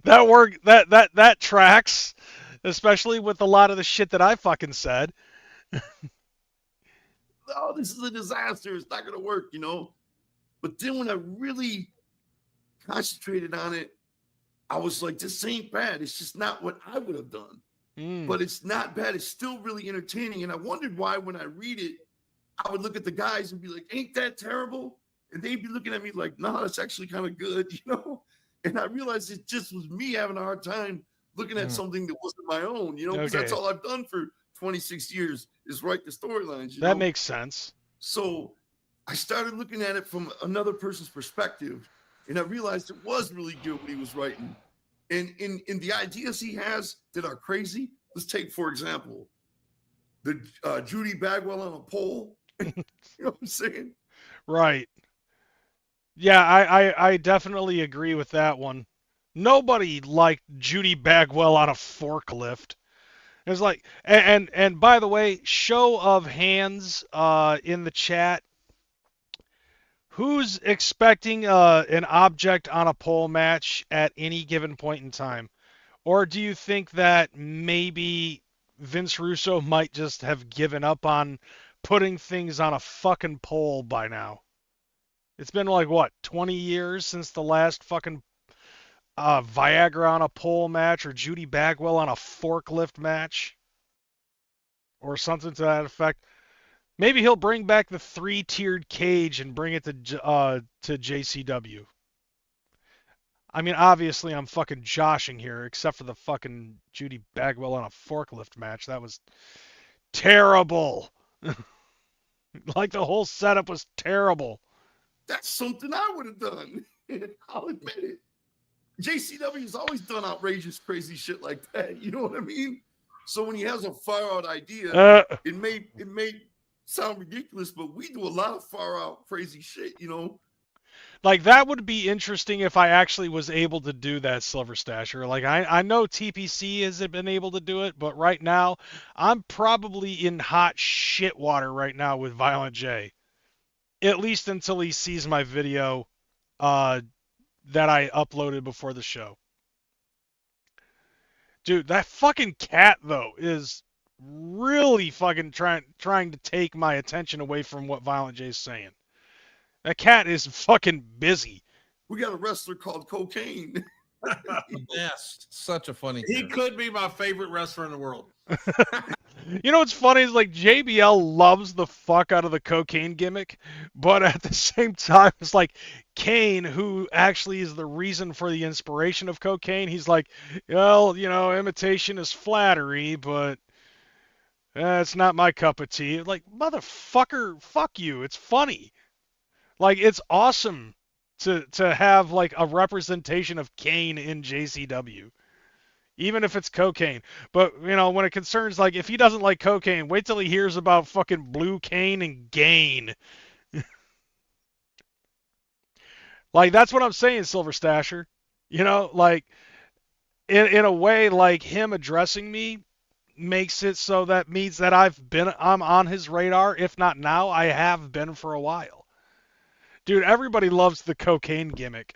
That work that tracks, especially with a lot of the shit that I fucking said. Oh, this is a disaster. It's not going to work, you know? But then when I really concentrated on it, I was like, this ain't bad. It's just not what I would have done. But it's not bad. It's still really entertaining. And I wondered why when I read it, I would look at the guys and be like, ain't that terrible? And they'd be looking at me like, no, that's actually kind of good, you know? And I realized it just was me having a hard time looking at something that wasn't my own, you know? Because that's all I've done for 26 years is write the storylines. That makes sense. So I started looking at it from another person's perspective, and I realized it was really good what he was writing. And in the ideas he has that are crazy, let's take, for example, the Judy Bagwell on a pole. You know what I'm saying? Right. Yeah, I definitely agree with that one. Nobody liked Judy Bagwell on a forklift. It was like, and by the way, show of hands in the chat. Who's expecting an object on a pole match at any given point in time? Or do you think that maybe Vince Russo might just have given up on putting things on a fucking pole by now? It's been like, what, 20 years since the last fucking Viagra on a pole match or Judy Bagwell on a forklift match? Or something to that effect. Maybe he'll bring back the 3-tiered cage and bring it to JCW. I mean, obviously I'm fucking joshing here, except for the fucking Judy Bagwell on a forklift match. That was terrible. Like the whole setup was terrible. That's something I would have done. I'll admit it. JCW's always done outrageous, crazy shit like that. You know what I mean? So when he has a far out idea, it may sound ridiculous, but we do a lot of far out crazy shit, you know. Like that would be interesting if I actually was able to do that, Silver Stasher. Like I know TPC hasn't been able to do it, but right now I'm probably in hot shit water right now with Violent J. At least until he sees my video that I uploaded before the show. Dude, that fucking cat though is really fucking trying to take my attention away from what Violent J's saying. That cat is fucking busy. We got a wrestler called Cocaine. The best. Such a funny He character. could be my favorite wrestler in the world. You know what's funny is like JBL loves the fuck out of the cocaine gimmick, but at the same time it's like Kane, who actually is the reason for the inspiration of cocaine, he's like, well, you know, imitation is flattery, but it's not my cup of tea. Like, motherfucker, fuck you. It's funny. Like, it's awesome to have like a representation of Kane in JCW. Even if it's cocaine. But, you know, when it concerns, like, if he doesn't like cocaine, wait till he hears about fucking Blue Cane and Gain. Like, that's what I'm saying, Silver Stasher. You know, like, in a way, like, him addressing me makes it so that means that I'm on his radar. If not now, I have been for a while. Dude, everybody loves the cocaine gimmick.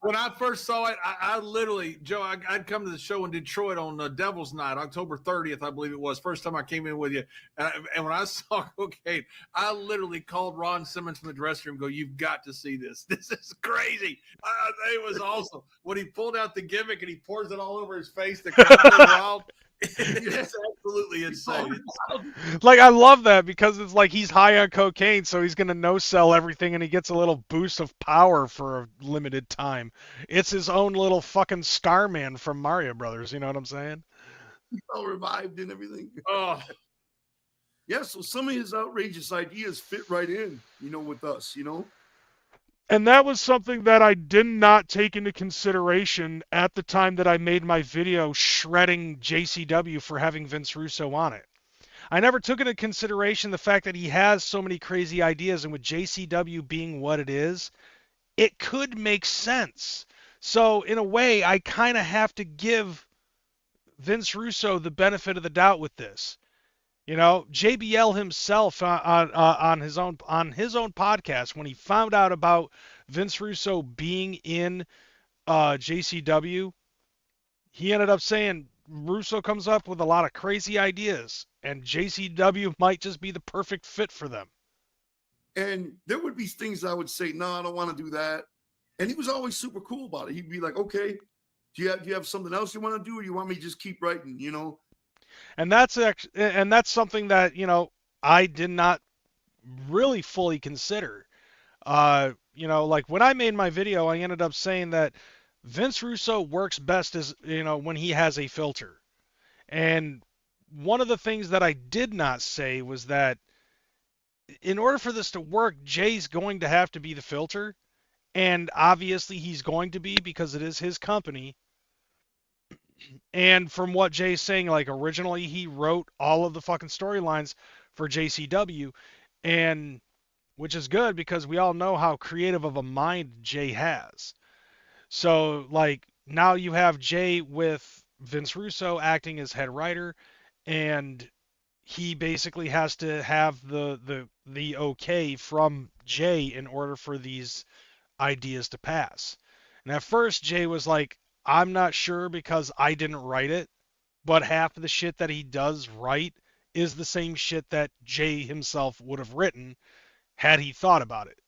When I first saw it, I literally, Joe, I'd come to the show in Detroit on Devil's Night, October 30th, I believe it was. First time I came in with you. And when I saw cocaine, I literally called Ron Simmons from the dressing room and go, you've got to see this. This is crazy. It was awesome. When he pulled out the gimmick and he pours it all over his face, the crowd goes wild. It's absolutely insane. Like, I love that because it's like he's high on cocaine, so he's going to no-sell everything and he gets a little boost of power for a limited time. It's his own little fucking Starman from Mario Brothers, you know what I'm saying? He's all revived and everything. Oh, Yeah, so some of his outrageous ideas fit right in, you know, with us, you know. And that was something that I did not take into consideration at the time that I made my video shredding JCW for having Vince Russo on it. I never took into consideration the fact that he has so many crazy ideas, and with JCW being what it is, it could make sense. So in a way, I kind of have to give Vince Russo the benefit of the doubt with this. You know, JBL himself on his own podcast, when he found out about Vince Russo being in JCW, he ended up saying Russo comes up with a lot of crazy ideas, and JCW might just be the perfect fit for them. And there would be things I would say, no, I don't want to do that. And he was always super cool about it. He'd be like, okay, do you have something else you want to do, or you want me to just keep writing, you know? And that's something that, you know, I did not really fully consider. You know, like when I made my video, I ended up saying that Vince Russo works best as, you know, when he has a filter. And one of the things that I did not say was that in order for this to work, Jay's going to have to be the filter. And obviously he's going to be, because it is his company. And from what Jay's saying, like originally he wrote all of the fucking storylines for JCW, and which is good because we all know how creative of a mind Jay has. So like now you have Jay with Vince Russo acting as head writer, and he basically has to have the okay from Jay in order for these ideas to pass. And at first Jay was like, I'm not sure because I didn't write it, but half of the shit that he does write is the same shit that Jay himself would have written had he thought about it.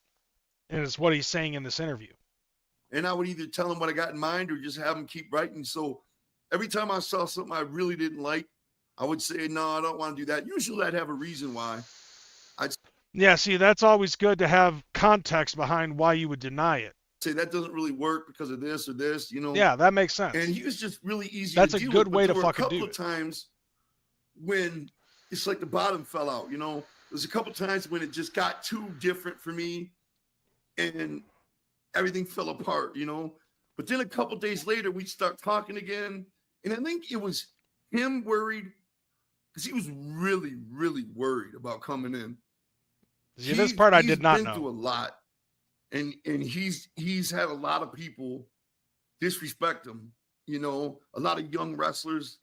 And it's what he's saying in this interview. And I would either tell him what I got in mind or just have him keep writing. So every time I saw something I really didn't like, I would say, no, I don't want to do that. Usually I'd have a reason why. Yeah, see, that's always good to have context behind why you would deny it. say that doesn't really work because of this or this, you know. Yeah, that makes sense. And he was just really easy. That's to a deal good with, way but to there were fucking a couple do of it. times when it's like the bottom fell out, you know. There's a couple times when it just got too different for me and everything fell apart, you know. But then a couple days later, we start talking again. And I think it was him worried because he was really, really worried about coming in. See, this part I He's did not been know. through a lot. And he's had a lot of people disrespect him, you know, a lot of young wrestlers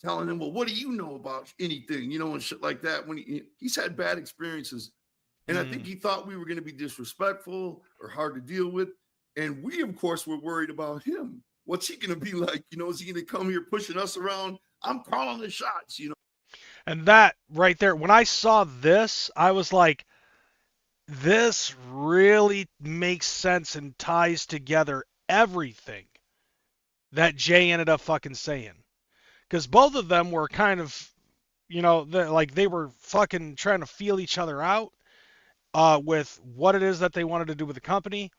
telling him, well, what do you know about anything, you know, and shit like that. When he's had bad experiences. And I think he thought we were going to be disrespectful or hard to deal with. And we, of course, were worried about him. What's he going to be like? You know, is he going to come here pushing us around? I'm calling the shots, you know. And that right there, when I saw this, I was like, this really makes sense and ties together everything that Jay ended up fucking saying. Because both of them were kind of, you know, like they were fucking trying to feel each other out with what it is that they wanted to do with the company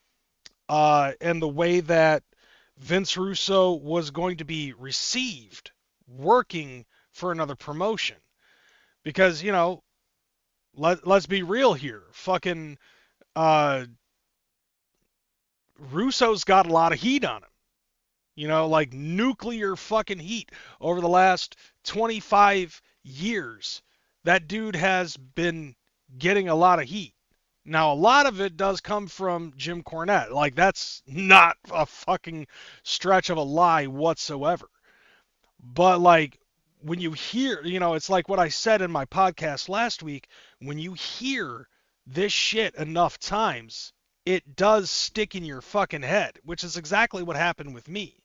and the way that Vince Russo was going to be received working for another promotion. Because, you know, let's be real here. Fucking Russo's got a lot of heat on him. You know, like nuclear fucking heat over the last 25 years. That dude has been getting a lot of heat. Now, a lot of it does come from Jim Cornette. Like, that's not a fucking stretch of a lie whatsoever. But, like, when you hear, you know, it's like what I said in my podcast last week. When you hear this shit enough times, it does stick in your fucking head, which is exactly what happened with me.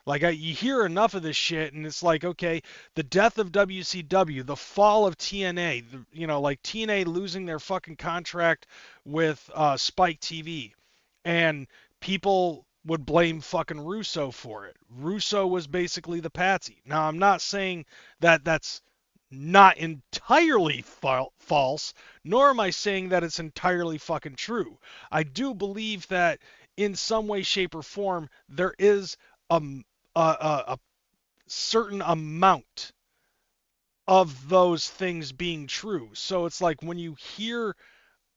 Like, you hear enough of this shit, and it's like, okay, the death of WCW, the fall of TNA, you know, like TNA losing their fucking contract with Spike TV, and people would blame fucking Russo for it. Russo was basically the patsy. Now, I'm not saying that that's not entirely false, nor am I saying that it's entirely fucking true. I do believe that in some way, shape, or form, there is a certain amount of those things being true. So it's like when you hear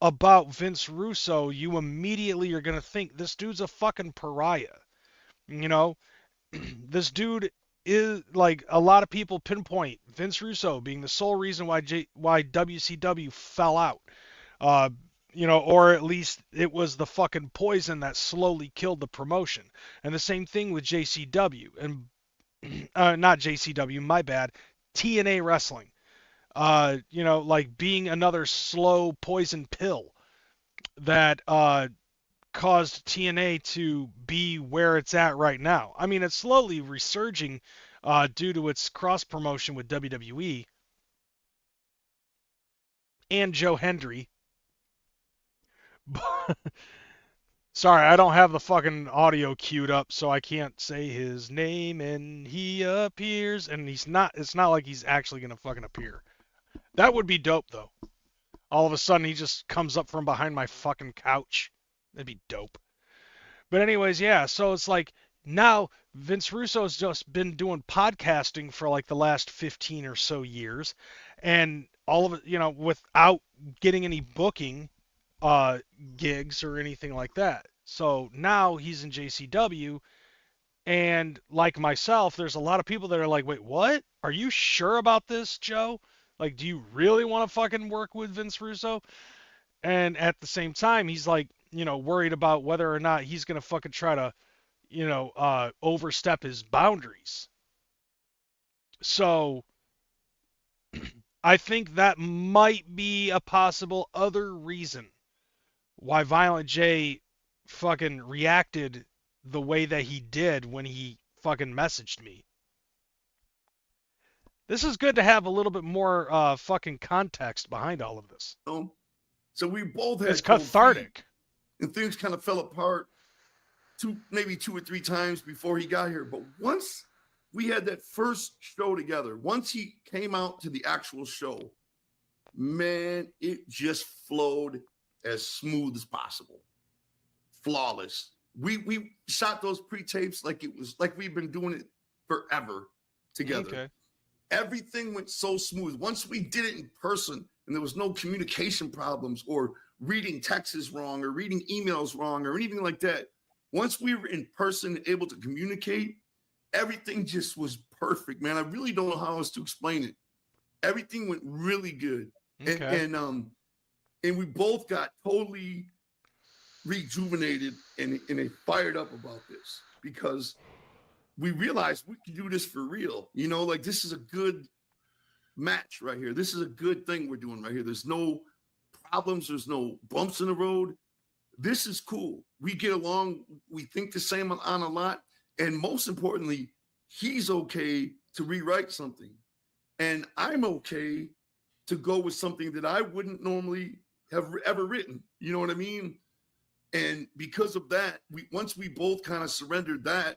about Vince Russo, you immediately are going to think this dude's a fucking pariah. You know, this dude is like a lot of people pinpoint Vince Russo being the sole reason why WCW fell out. You know, or at least it was the fucking poison that slowly killed the promotion. And the same thing with JCW and not JCW, my bad, TNA Wrestling. You know, like being another slow poison pill that caused TNA to be where it's at right now. I mean, it's slowly resurging due to its cross promotion with WWE and Joe Hendry. Sorry, I don't have the fucking audio queued up, so I can't say his name, and he appears, and he's not, it's not like he's actually gonna fucking appear. That would be dope, though. All of a sudden, he just comes up from behind my fucking couch. That'd be dope. But anyways, yeah, so it's like, now, Vince Russo's just been doing podcasting for like the last 15 or so years, and all of it, you know, without getting any booking gigs or anything like that. So now he's in JCW, and like myself, there's a lot of people that are like, wait, what? Are you sure about this, Joe? Like, do you really want to fucking work with Vince Russo? And at the same time, he's like, you know, worried about whether or not he's going to fucking try to, you know, overstep his boundaries. So I think that might be a possible other reason why Violent J fucking reacted the way that he did when he fucking messaged me. This is good to have a little bit more fucking context behind all of this. So we both had It's cold cathartic. feet, and things kind of fell apart maybe two or three times before he got here. But once we had that first show together, once he came out to the actual show, man, it just flowed as smooth as possible. Flawless. we shot those pre-tapes like it was like we've been doing it forever together. Okay. Everything went so smooth. Once we did it in person and there was no communication problems or reading texts wrong or reading emails wrong or anything like that. Once we were in person able to communicate, everything just was perfect, man. I really don't know how else to explain it. Everything went really good. Okay. And we both got totally rejuvenated and fired up about this because we realized we can do this for real. You know, like this is a good match right here. This is a good thing we're doing right here. There's no problems. There's no bumps in the road. This is cool. We get along. We think the same on a lot. And most importantly, he's okay to rewrite something. And I'm okay to go with something that I wouldn't normally have ever written. You know what I mean? And because of that, once we both kind of surrendered that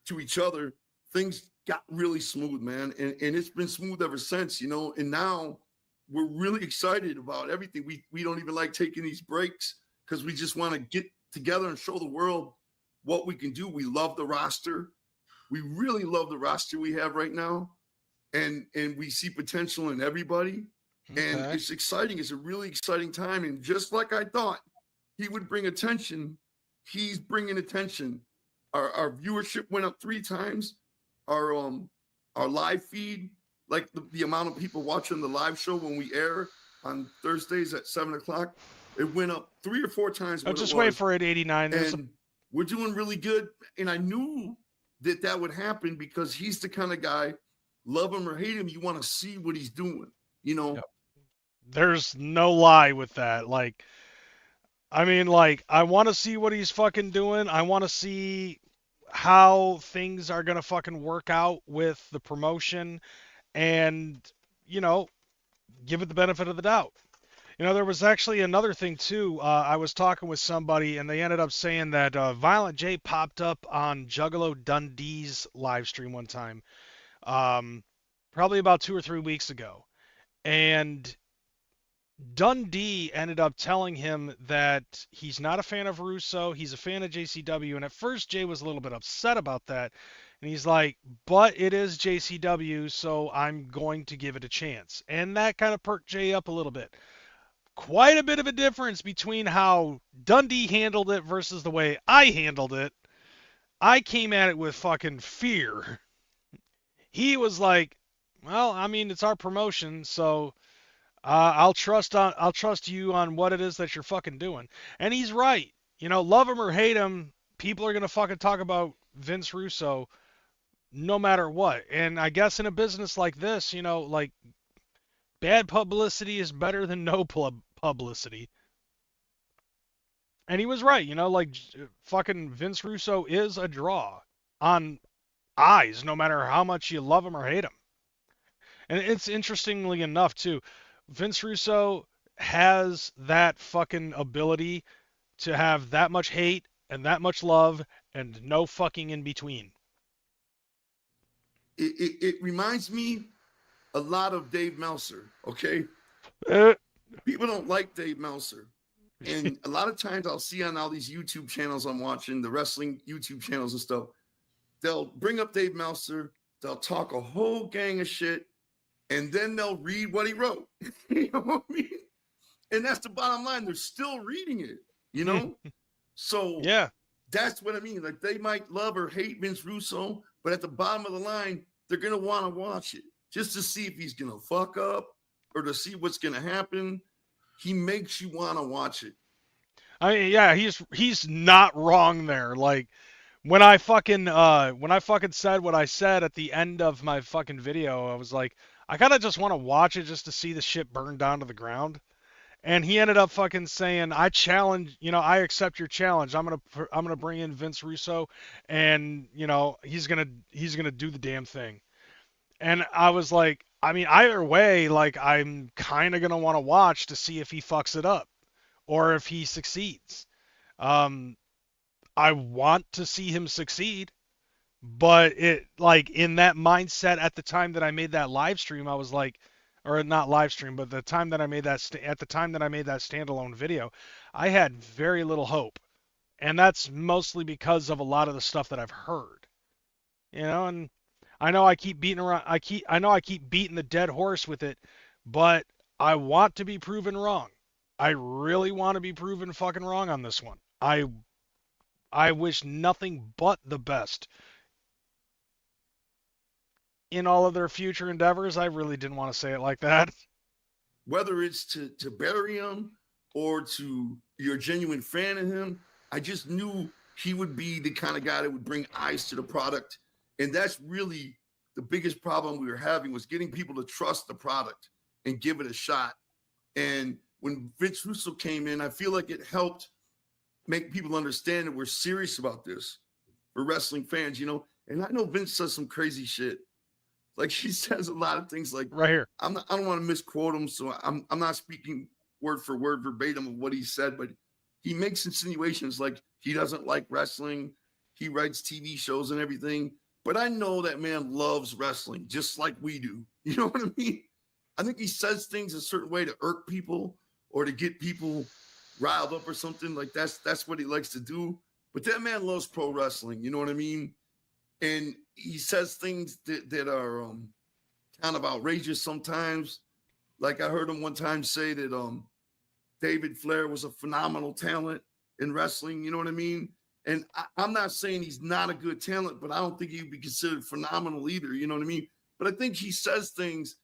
to each other, things got really smooth, man. And it's been smooth ever since, you know. And now we're really excited about everything. We don't even like taking these breaks because we just want to get together and show the world what we can do. We love the roster. We really love the roster we have right now. And we see potential in everybody. Okay. And it's exciting. It's a really exciting time. And just like I thought he would bring attention, he's bringing attention. Our viewership went up 3 times. Our live feed, like the amount of people watching the live show when we air on Thursdays at 7:00, it went up 3 or 4 times. I'll just wait for it 89. And we're doing really good. And I knew that would happen because he's the kind of guy, love him or hate him, you want to see what he's doing, you know? Yep. There's no lie with that. Like, I mean, like, I want to see what he's fucking doing. I want to see how things are going to fucking work out with the promotion and, you know, give it the benefit of the doubt. You know, there was actually another thing, too. I was talking with somebody, and they ended up saying that Violent J popped up on Juggalo Dundee's live stream one time, probably about 2 or 3 weeks ago. And Dundee ended up telling him that he's not a fan of Russo, he's a fan of JCW, and at first Jay was a little bit upset about that, and he's like, but it is JCW, so I'm going to give it a chance. And that kind of perked Jay up a little bit. Quite a bit of a difference between how Dundee handled it versus the way I handled it. I came at it with fucking fear. He was like, well, I mean, it's our promotion, so I'll trust you on what it is that you're fucking doing. And he's right. You know, love him or hate him, people are going to fucking talk about Vince Russo no matter what. And I guess in a business like this, you know, like, bad publicity is better than no publicity. And he was right. You know, like, fucking Vince Russo is a draw on eyes, no matter how much you love him or hate him. And it's interestingly enough, too, Vince Russo has that fucking ability to have that much hate and that much love and no fucking in between. It reminds me a lot of Dave Meltzer, okay? People don't like Dave Meltzer. And a lot of times I'll see on all these YouTube channels I'm watching, the wrestling YouTube channels and stuff, they'll bring up Dave Meltzer, they'll talk a whole gang of shit, and then they'll read what he wrote. You know what I mean? And that's the bottom line. They're still reading it, you know? So yeah, that's what I mean. Like, they might love or hate Vince Russo, but at the bottom of the line, they're going to want to watch it just to see if he's going to fuck up or to see what's going to happen. He makes you want to watch it. I mean, yeah, he's not wrong there. Like, when I fucking said what I said at the end of my fucking video, I was like, I kind of just want to watch it just to see the shit burn down to the ground. And he ended up fucking saying, I accept your challenge. I'm gonna bring in Vince Russo, and you know he's gonna do the damn thing. And I was like, I mean, either way, like, I'm kind of gonna want to watch to see if he fucks it up or if he succeeds. I want to see him succeed. But it, like, in that mindset at the time that I made that live stream, I was like, or not live stream, but the time that I made that at the time that I made that standalone video, I had very little hope. And that's mostly because of a lot of the stuff that I've heard. And I know I keep beating the dead horse with it, but I want to be proven wrong. I really want to be proven fucking wrong on this one. I wish nothing but the best in all of their future endeavors. I really didn't want to say it like that. Whether it's to bury him or to you're a genuine fan of him, I just knew he would be the kind of guy that would bring eyes to the product. And that's really the biggest problem we were having, was getting people to trust the product and give it a shot. And when Vince Russo came in, I feel like it helped make people understand that we're serious about this for wrestling fans, And I know Vince says some crazy shit. Like, he says a lot of things like, right here. I don't want to misquote him, so I'm not speaking word for word verbatim of what he said, but he makes insinuations like he doesn't like wrestling. He writes TV shows and everything. But I know that man loves wrestling just like we do. You know what I mean? I think he says things a certain way to irk people or to get people riled up or something. Like, that's what he likes to do. But that man loves pro wrestling. You know what I mean? And he says things that are kind of outrageous sometimes. Like, I heard him one time say that David Flair was a phenomenal talent in wrestling. You know what I mean? And I'm not saying he's not a good talent, but I don't think he'd be considered phenomenal either. You know what I mean? But I think he says things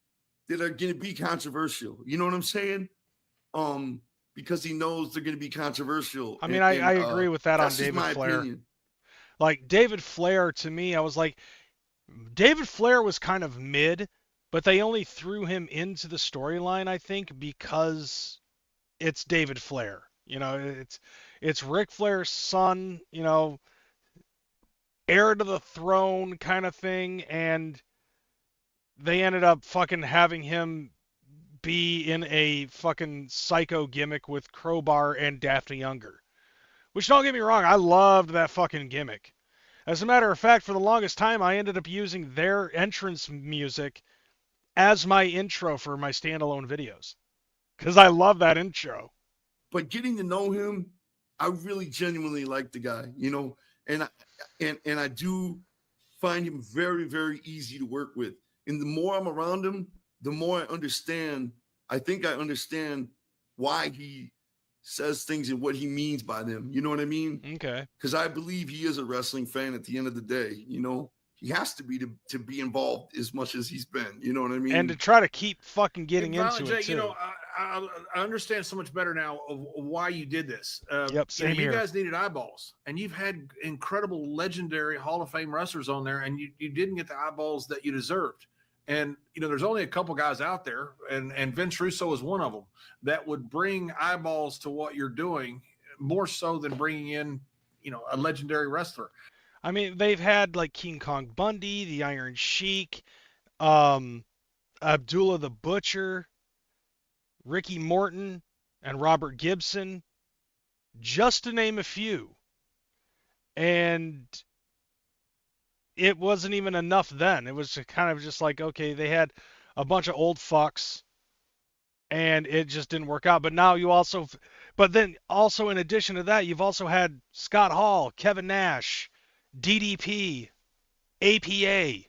that are going to be controversial. You know what I'm saying? Because he knows they're going to be controversial. I mean, I agree with that on David Flair. Opinion. Like, David Flair, to me, I was like, David Flair was kind of mid, but they only threw him into the storyline, I think, because it's David Flair. It's Ric Flair's son, heir to the throne kind of thing, and they ended up fucking having him be in a fucking psycho gimmick with Crowbar and Daphne Younger. Which, don't get me wrong, I loved that fucking gimmick. As a matter of fact, for the longest time, I ended up using their entrance music as my intro for my standalone videos. Because I love that intro. But getting to know him, I really genuinely like the guy, and I do find him very, very easy to work with. And the more I'm around him, the more I understand. I think I understand why he says things and what he means by them. You know what I mean? Okay. Because I believe he is a wrestling fan at the end of the day. He has to be to be involved as much as he's been. You know what I mean? And to try to keep fucking getting Violent into it, J, too. I understand so much better now of why you did this. Yep, same here. You guys needed eyeballs, and you've had incredible, legendary Hall of Fame wrestlers on there, and you didn't get the eyeballs that you deserved. And, there's only a couple guys out there, and Vince Russo is one of them, that would bring eyeballs to what you're doing more so than bringing in, a legendary wrestler. I mean, they've had, like, King Kong Bundy, the Iron Sheik, Abdullah the Butcher, Ricky Morton, and Robert Gibson, just to name a few. And it wasn't even enough then. It was kind of just like, okay, they had a bunch of old fucks, and it just didn't work out. But now but then also in addition to that, you've also had Scott Hall, Kevin Nash, DDP, APA,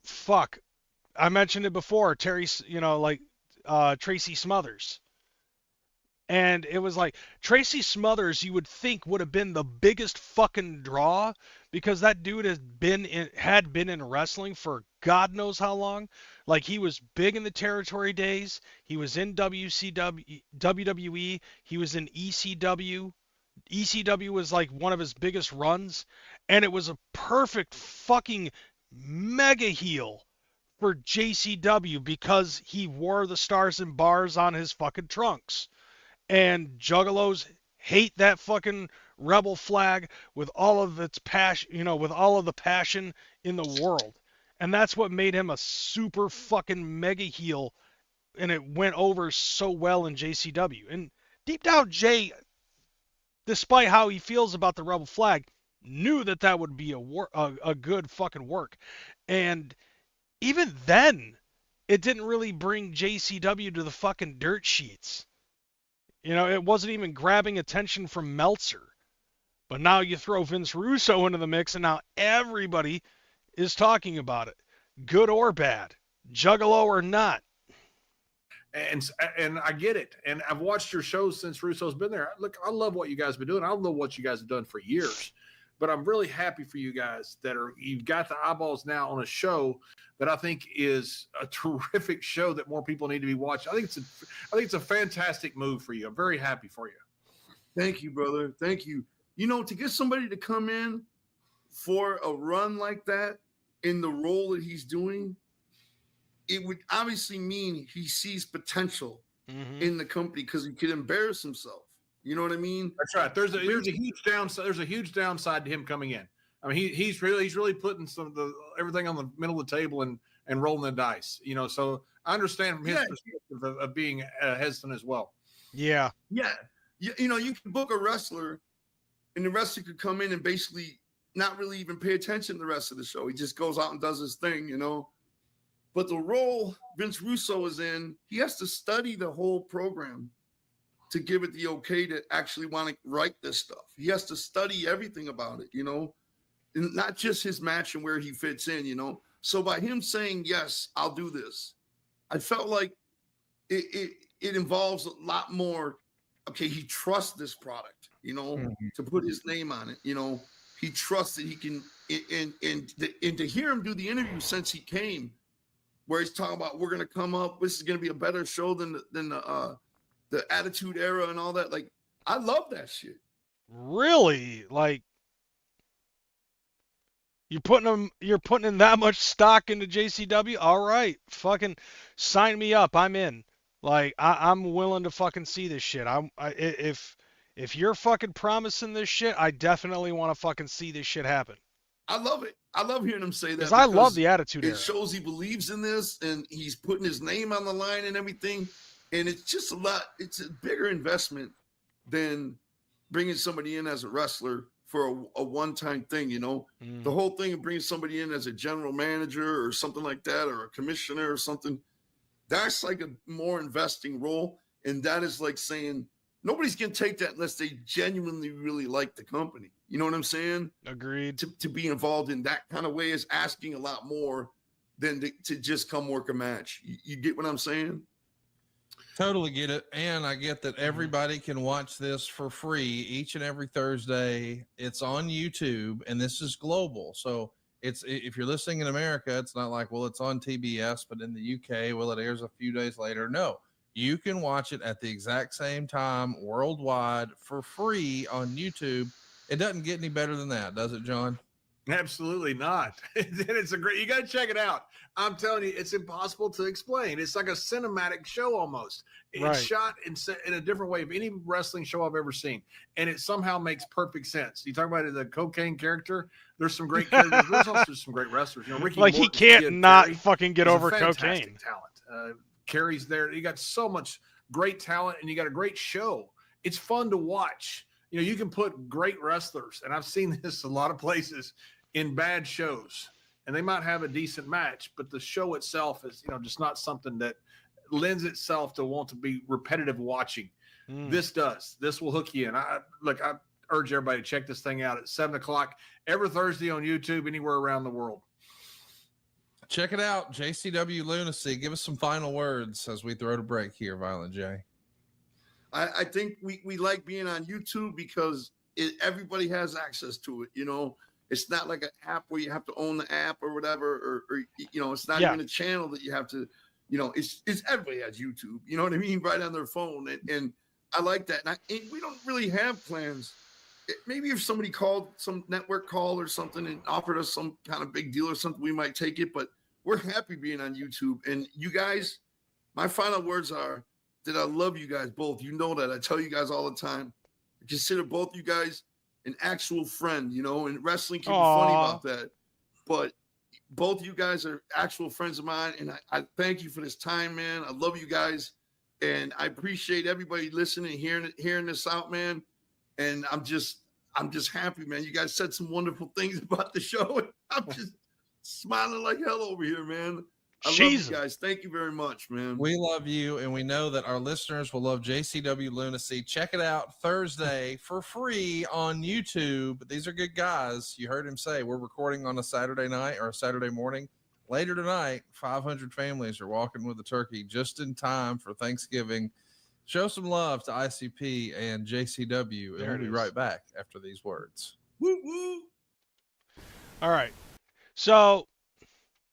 fuck, I mentioned it before, Tracy Smothers. And it was like, Tracy Smothers, you would think, would have been the biggest fucking draw, because that dude had been in wrestling for God knows how long. Like, he was big in the territory days. He was in WWE. He was in ECW. ECW was like one of his biggest runs. And it was a perfect fucking mega heel for JCW, because he wore the stars and bars on his fucking trunks. And Juggalos hate that fucking rebel flag with all of its passion, with all of the passion in the world. And that's what made him a super fucking mega heel. And it went over so well in JCW. And deep down, Jay, despite how he feels about the rebel flag, knew that would be a good fucking work. And even then, it didn't really bring JCW to the fucking dirt sheets. You know, it wasn't even grabbing attention from Meltzer. But now you throw Vince Russo into the mix, and now everybody is talking about it, good or bad, juggalo or not. And I get it. And I've watched your shows since Russo's been there. Look, I love what you guys have been doing. I love what you guys have done for years. But I'm really happy for you guys that you've got the eyeballs now on a show that I think is a terrific show that more people need to be watching. I think it's a fantastic move for you. I'm very happy for you. Thank you, brother. Thank you. You know, to get somebody to come in for a run like that in the role that he's doing, it would obviously mean he sees potential in the company because he could embarrass himself. You know what I mean? That's right. There's a huge downside. There's a huge downside to him coming in. I mean, he's really putting everything on the middle of the table and rolling the dice. You know, so I understand from his perspective of being hesitant as well. Yeah. Yeah. You know, you can book a wrestler, and the wrestler could come in and basically not really even pay attention to the rest of the show. He just goes out and does his thing, you know. But the role Vince Russo is in, he has to study the whole program to give it the okay to actually want to write this stuff. He has to study everything about it, you know, and not just his match and where he fits in, you know. So by him saying, yes, I'll do this, I felt like it involves a lot more. Okay, he trusts this product, you know, to put his name on it, you know. He trusts that he can, and to hear him do the interview since he came, where he's talking about we're going to come up, this is going to be a better show than the Attitude Era and all that. Like, I love that shit. Really? Like, you're putting in that much stock into JCW? All right, fucking sign me up. I'm in. Like, I'm willing to fucking see this shit. If you're fucking promising this shit, I definitely want to fucking see this shit happen. I love it. I love hearing him say that. Because I love the Attitude Era. It shows he believes in this, and he's putting his name on the line and everything. And it's just it's a bigger investment than bringing somebody in as a wrestler for a one-time thing, you know. The whole thing of bringing somebody in as a general manager or something like that, or a commissioner or something, that's like a more investing role. And that is like saying nobody's going to take that unless they genuinely really like the company. You know what I'm saying? Agreed. To be involved in that kind of way is asking a lot more than to just come work a match. You get what I'm saying? Totally get it. And I get that everybody can watch this for free each and every Thursday. It's on YouTube, and this is global. So if you're listening in America, it's not like, well, it's on TBS, but in the UK, well, it airs a few days later. No, you can watch it at the exact same time worldwide for free on YouTube. It doesn't get any better than that, does it, John? Absolutely not. It's you got to check it out. I'm telling you, it's impossible to explain. It's like a cinematic show almost. It's shot in a different way of any wrestling show I've ever seen. And it somehow makes perfect sense. You talk about the cocaine character. There's some great characters. There's also some great wrestlers. You know, Ricky like Morton's he can't kid, not Terry, fucking get over cocaine. Talent. Carrie's there. You got so much great talent, and you got a great show. It's fun to watch. You know, you can put great wrestlers, and I've seen this a lot of places, in bad shows, and they might have a decent match, but the show itself is, you know, just not something that lends itself to want to be repetitive watching. This does. This will hook you in. I urge everybody to check this thing out at 7:00 every Thursday on YouTube, anywhere around the world. Check it out. JCW Lunacy. Give us some final words as we throw to break here, Violent J. I think we like being on YouTube because everybody has access to it. You know, it's not like an app where you have to own the app or whatever, or you know, it's not even a channel that you have to, you know, it's everybody has YouTube. You know what I mean? Right on their phone, and I like that. And we don't really have plans. Maybe if somebody called, some network called or something and offered us some kind of big deal or something, we might take it. But we're happy being on YouTube. And you guys, my final words are that I love you guys both. You know that. I tell you guys all the time. I consider both you guys an actual friend, you know, and wrestling can be funny about that. But both you guys are actual friends of mine. And I thank you for this time, man. I love you guys. And I appreciate everybody listening, hearing this out, man. And I'm just happy, man. You guys said some wonderful things about the show. I'm just smiling like hell over here, man. I love Jesus. you guys. Thank you very much, man. We love you, and we know that our listeners will love JCW Lunacy. Check it out Thursday for free on YouTube. These are good guys. You heard him say we're recording on a Saturday night or a Saturday morning. Later tonight, 500 families are walking with a turkey just in time for Thanksgiving. Show some love to ICP and JCW, and There we'll it be is. right back after these words. Woo woo. All right. So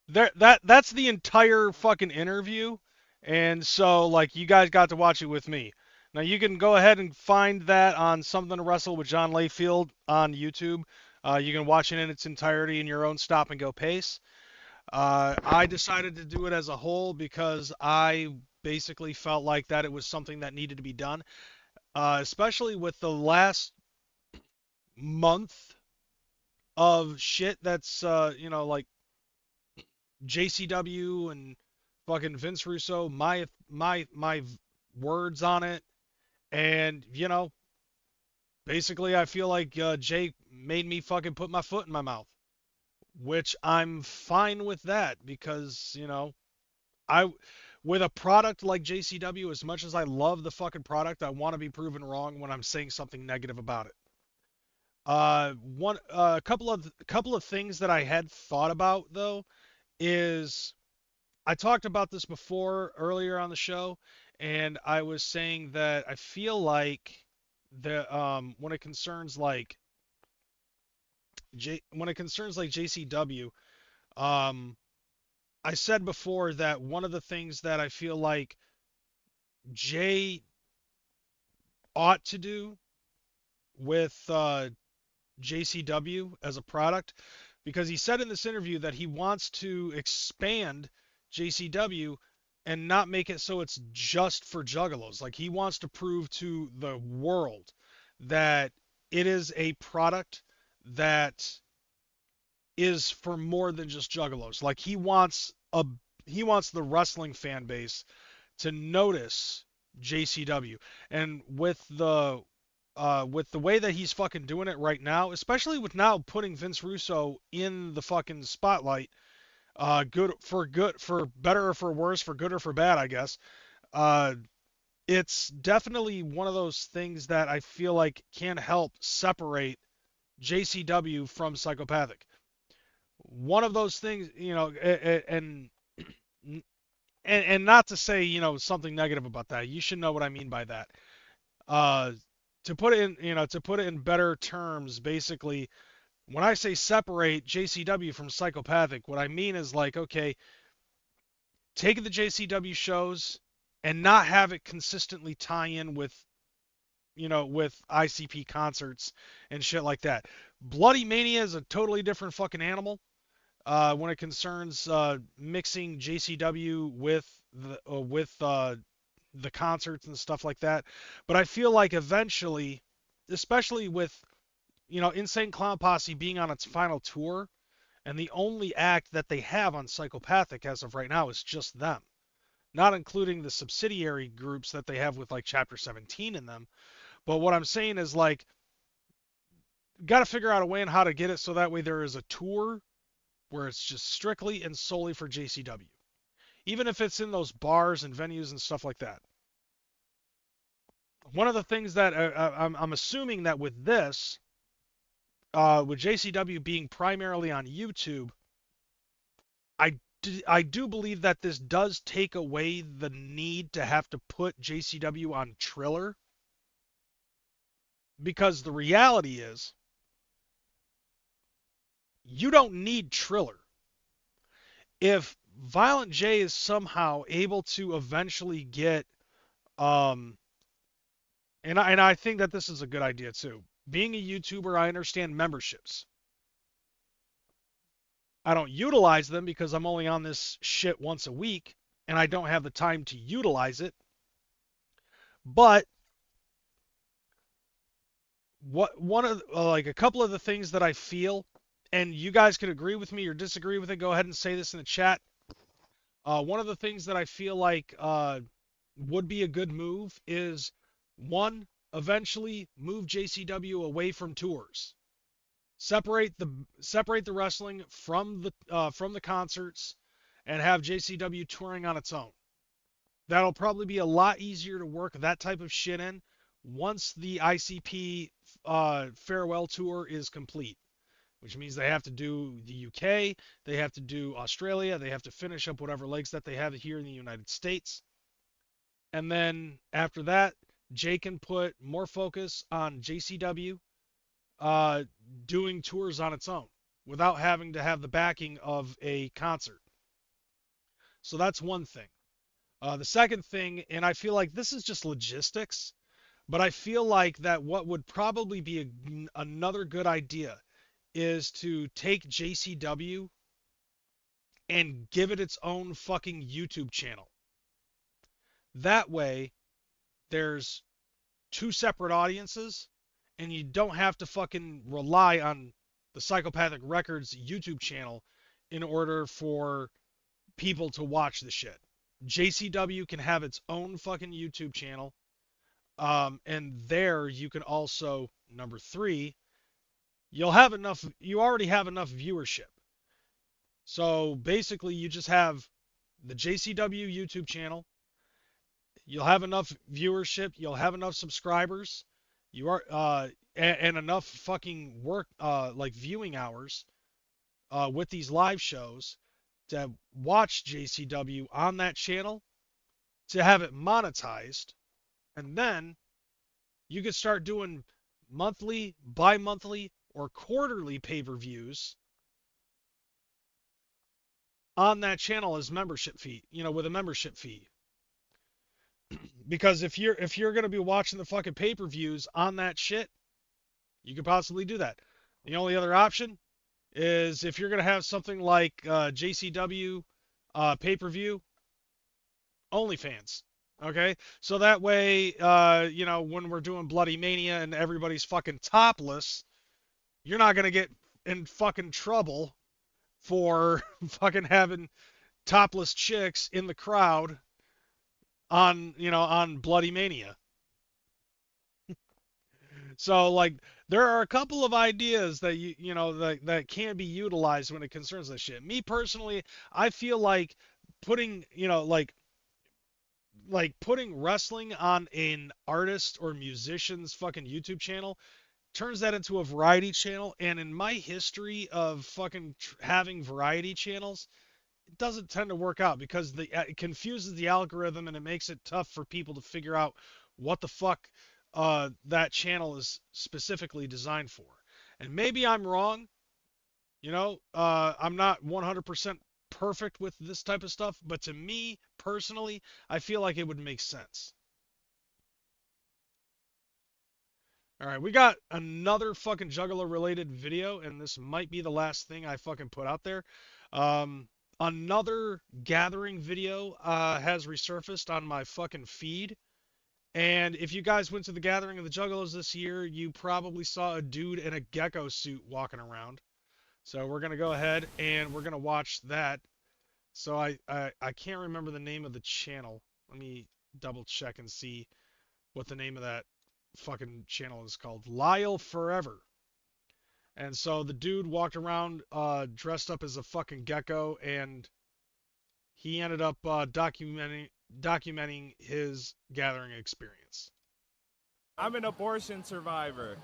that's the entire fucking interview. And so like you guys got to watch it with me. Now you can go ahead and find that on Something to Wrestle with John Layfield on YouTube. You can watch it in its entirety in your own stop and go pace. I decided to do it as a whole because I basically felt like that it was something that needed to be done, especially with the last month of shit that's like JCW and fucking Vince Russo, my words on it, and basically I feel like Jay made me fucking put my foot in my mouth, which I'm fine with that because with a product like JCW, as much as I love the fucking product, I want to be proven wrong when I'm saying something negative about it. A couple of things that I had thought about though is I talked about this before earlier on the show, and I was saying that I feel like when it concerns like JCW, I said before that one of the things that I feel like Jay ought to do with JCW as a product, because he said in this interview that he wants to expand JCW and not make it so it's just for juggalos. Like he wants to prove to the world that it is a product that is for more than just juggalos. Like he wants the wrestling fan base to notice JCW, and with the way that he's fucking doing it right now, especially with now putting Vince Russo in the fucking spotlight, for better or for worse, for good or for bad, I guess. It's definitely one of those things that I feel like can help separate JCW from Psychopathic. One of those things, and not to say, something negative about that. You should know what I mean by that. To put it in better terms, basically, when I say separate JCW from Psychopathic, what I mean is like, okay, take the JCW shows and not have it consistently tie in with ICP concerts and shit like that. Bloody Mania is a totally different fucking animal when it concerns mixing JCW with the concerts and stuff like that. But I feel like eventually, especially with Insane Clown Posse being on its final tour, and the only act that they have on Psychopathic as of right now is just them, not including the subsidiary groups that they have with like Chapter 17 in them. But what I'm saying is like, got to figure out a way on how to get it so that way there is a tour where it's just strictly and solely for JCW, even if it's in those bars and venues and stuff like that. One of the things that I'm assuming that with this, with JCW being primarily on YouTube, I do believe that this does take away the need to have to put JCW on Triller, because the reality is you don't need Triller. If Violent J is somehow able to eventually get and I think that this is a good idea too. Being a YouTuber, I understand memberships. I don't utilize them because I'm only on this shit once a week and I don't have the time to utilize it. But a couple of the things that I feel, and you guys could agree with me or disagree with it, go ahead and say this in the chat. One of the things that I feel like would be a good move is, one, eventually move JCW away from tours. Separate the wrestling from the concerts, and have JCW touring on its own. That'll probably be a lot easier to work that type of shit in once the ICP farewell tour is complete, which means they have to do the UK, they have to do Australia, they have to finish up whatever legs that they have here in the United States. And then after that, Jay can put more focus on JCW doing tours on its own without having to have the backing of a concert. So that's one thing. The second thing, and I feel like this is just logistics, but I feel like that what would probably be another good idea is to take JCW and give it its own fucking YouTube channel. That way, there's two separate audiences, and you don't have to fucking rely on the Psychopathic Records YouTube channel in order for people to watch the shit. JCW can have its own fucking YouTube channel. And there you can also, number 3, you already have enough viewership. So basically you just have the JCW YouTube channel. You'll have enough viewership, you'll have enough subscribers, and enough fucking work, like viewing hours, with these live shows to watch JCW on that channel, to have it monetized, and then you could start doing monthly, bi-monthly, or quarterly pay-per-views on that channel as membership fee, with a membership fee. Because if you're going to be watching the fucking pay-per-views on that shit, you could possibly do that. The only other option is if you're going to have something like JCW pay-per-view, OnlyFans. Okay? So that way, when we're doing Bloody Mania and everybody's fucking topless, you're not going to get in fucking trouble for fucking having topless chicks in the crowd on Bloody Mania. So, like, there are a couple of ideas that that can be utilized when it concerns that shit. Me personally, I feel like putting, putting wrestling on an artist or musician's fucking YouTube channel turns that into a variety channel. And in my history of fucking having variety channels, it doesn't tend to work out because it confuses the algorithm and it makes it tough for people to figure out what the fuck that channel is specifically designed for. And maybe I'm wrong. I'm not 100% perfect with this type of stuff, but to me personally, I feel like it would make sense. All right, we got another fucking Juggalo related video, and this might be the last thing I fucking put out there. Another gathering video has resurfaced on my fucking feed. And if you guys went to the gathering of the Juggalos this year, you probably saw a dude in a gecko suit walking around. So we're going to go ahead and we're going to watch that. So I can't remember the name of the channel. Let me double check and see what the name of that fucking channel is called. Lyle Forever. And so the dude walked around dressed up as a fucking gecko, and he ended up documenting his gathering experience. I'm an abortion survivor.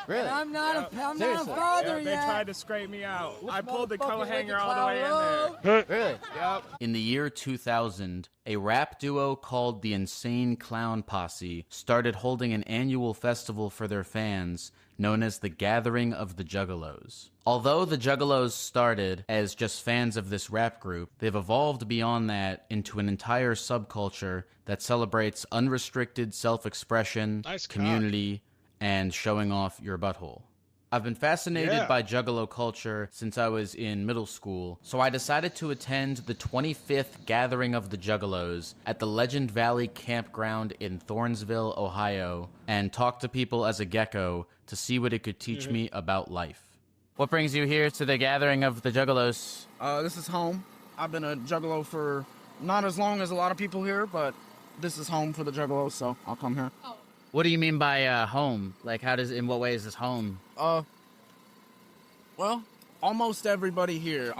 Really? And I'm not a Seriously? father They yet. tried to scrape me out. This I pulled the motherfucker co-hanger went to all the way in there. Really? Yep. In the year 2000, a rap duo called the Insane Clown Posse started holding an annual festival for their fans known as the Gathering of the Juggalos. Although the Juggalos started as just fans of this rap group, they've evolved beyond that into an entire subculture that celebrates unrestricted self-expression, community, and showing off your butthole. I've been fascinated by Juggalo culture since I was in middle school, so I decided to attend the 25th Gathering of the Juggalos at the Legend Valley Campground in Thornsville, Ohio, and talk to people as a gecko to see what it could teach me about life. What brings you here to the Gathering of the Juggalos? This is home. I've been a Juggalo for not as long as a lot of people here, but this is home for the Juggalos, so I'll come here. What do you mean by home? Like, in what way is this home? Well, almost everybody here,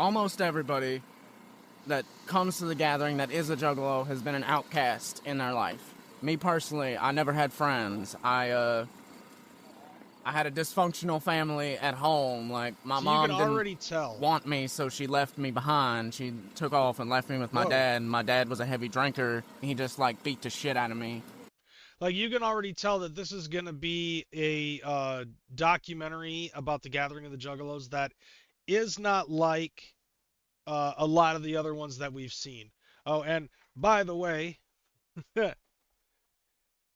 that comes to the gathering that is a juggalo has been an outcast in their life. Me personally, I never had friends. I had a dysfunctional family at home. Like, my mom you can already tell. want me, so she left me behind. She took off and left me with my dad. And my dad was a heavy drinker. He just, like, beat the shit out of me. Like, you can already tell that this is going to be a documentary about the gathering of the Juggalos that is not like a lot of the other ones that we've seen. Oh, and by the way,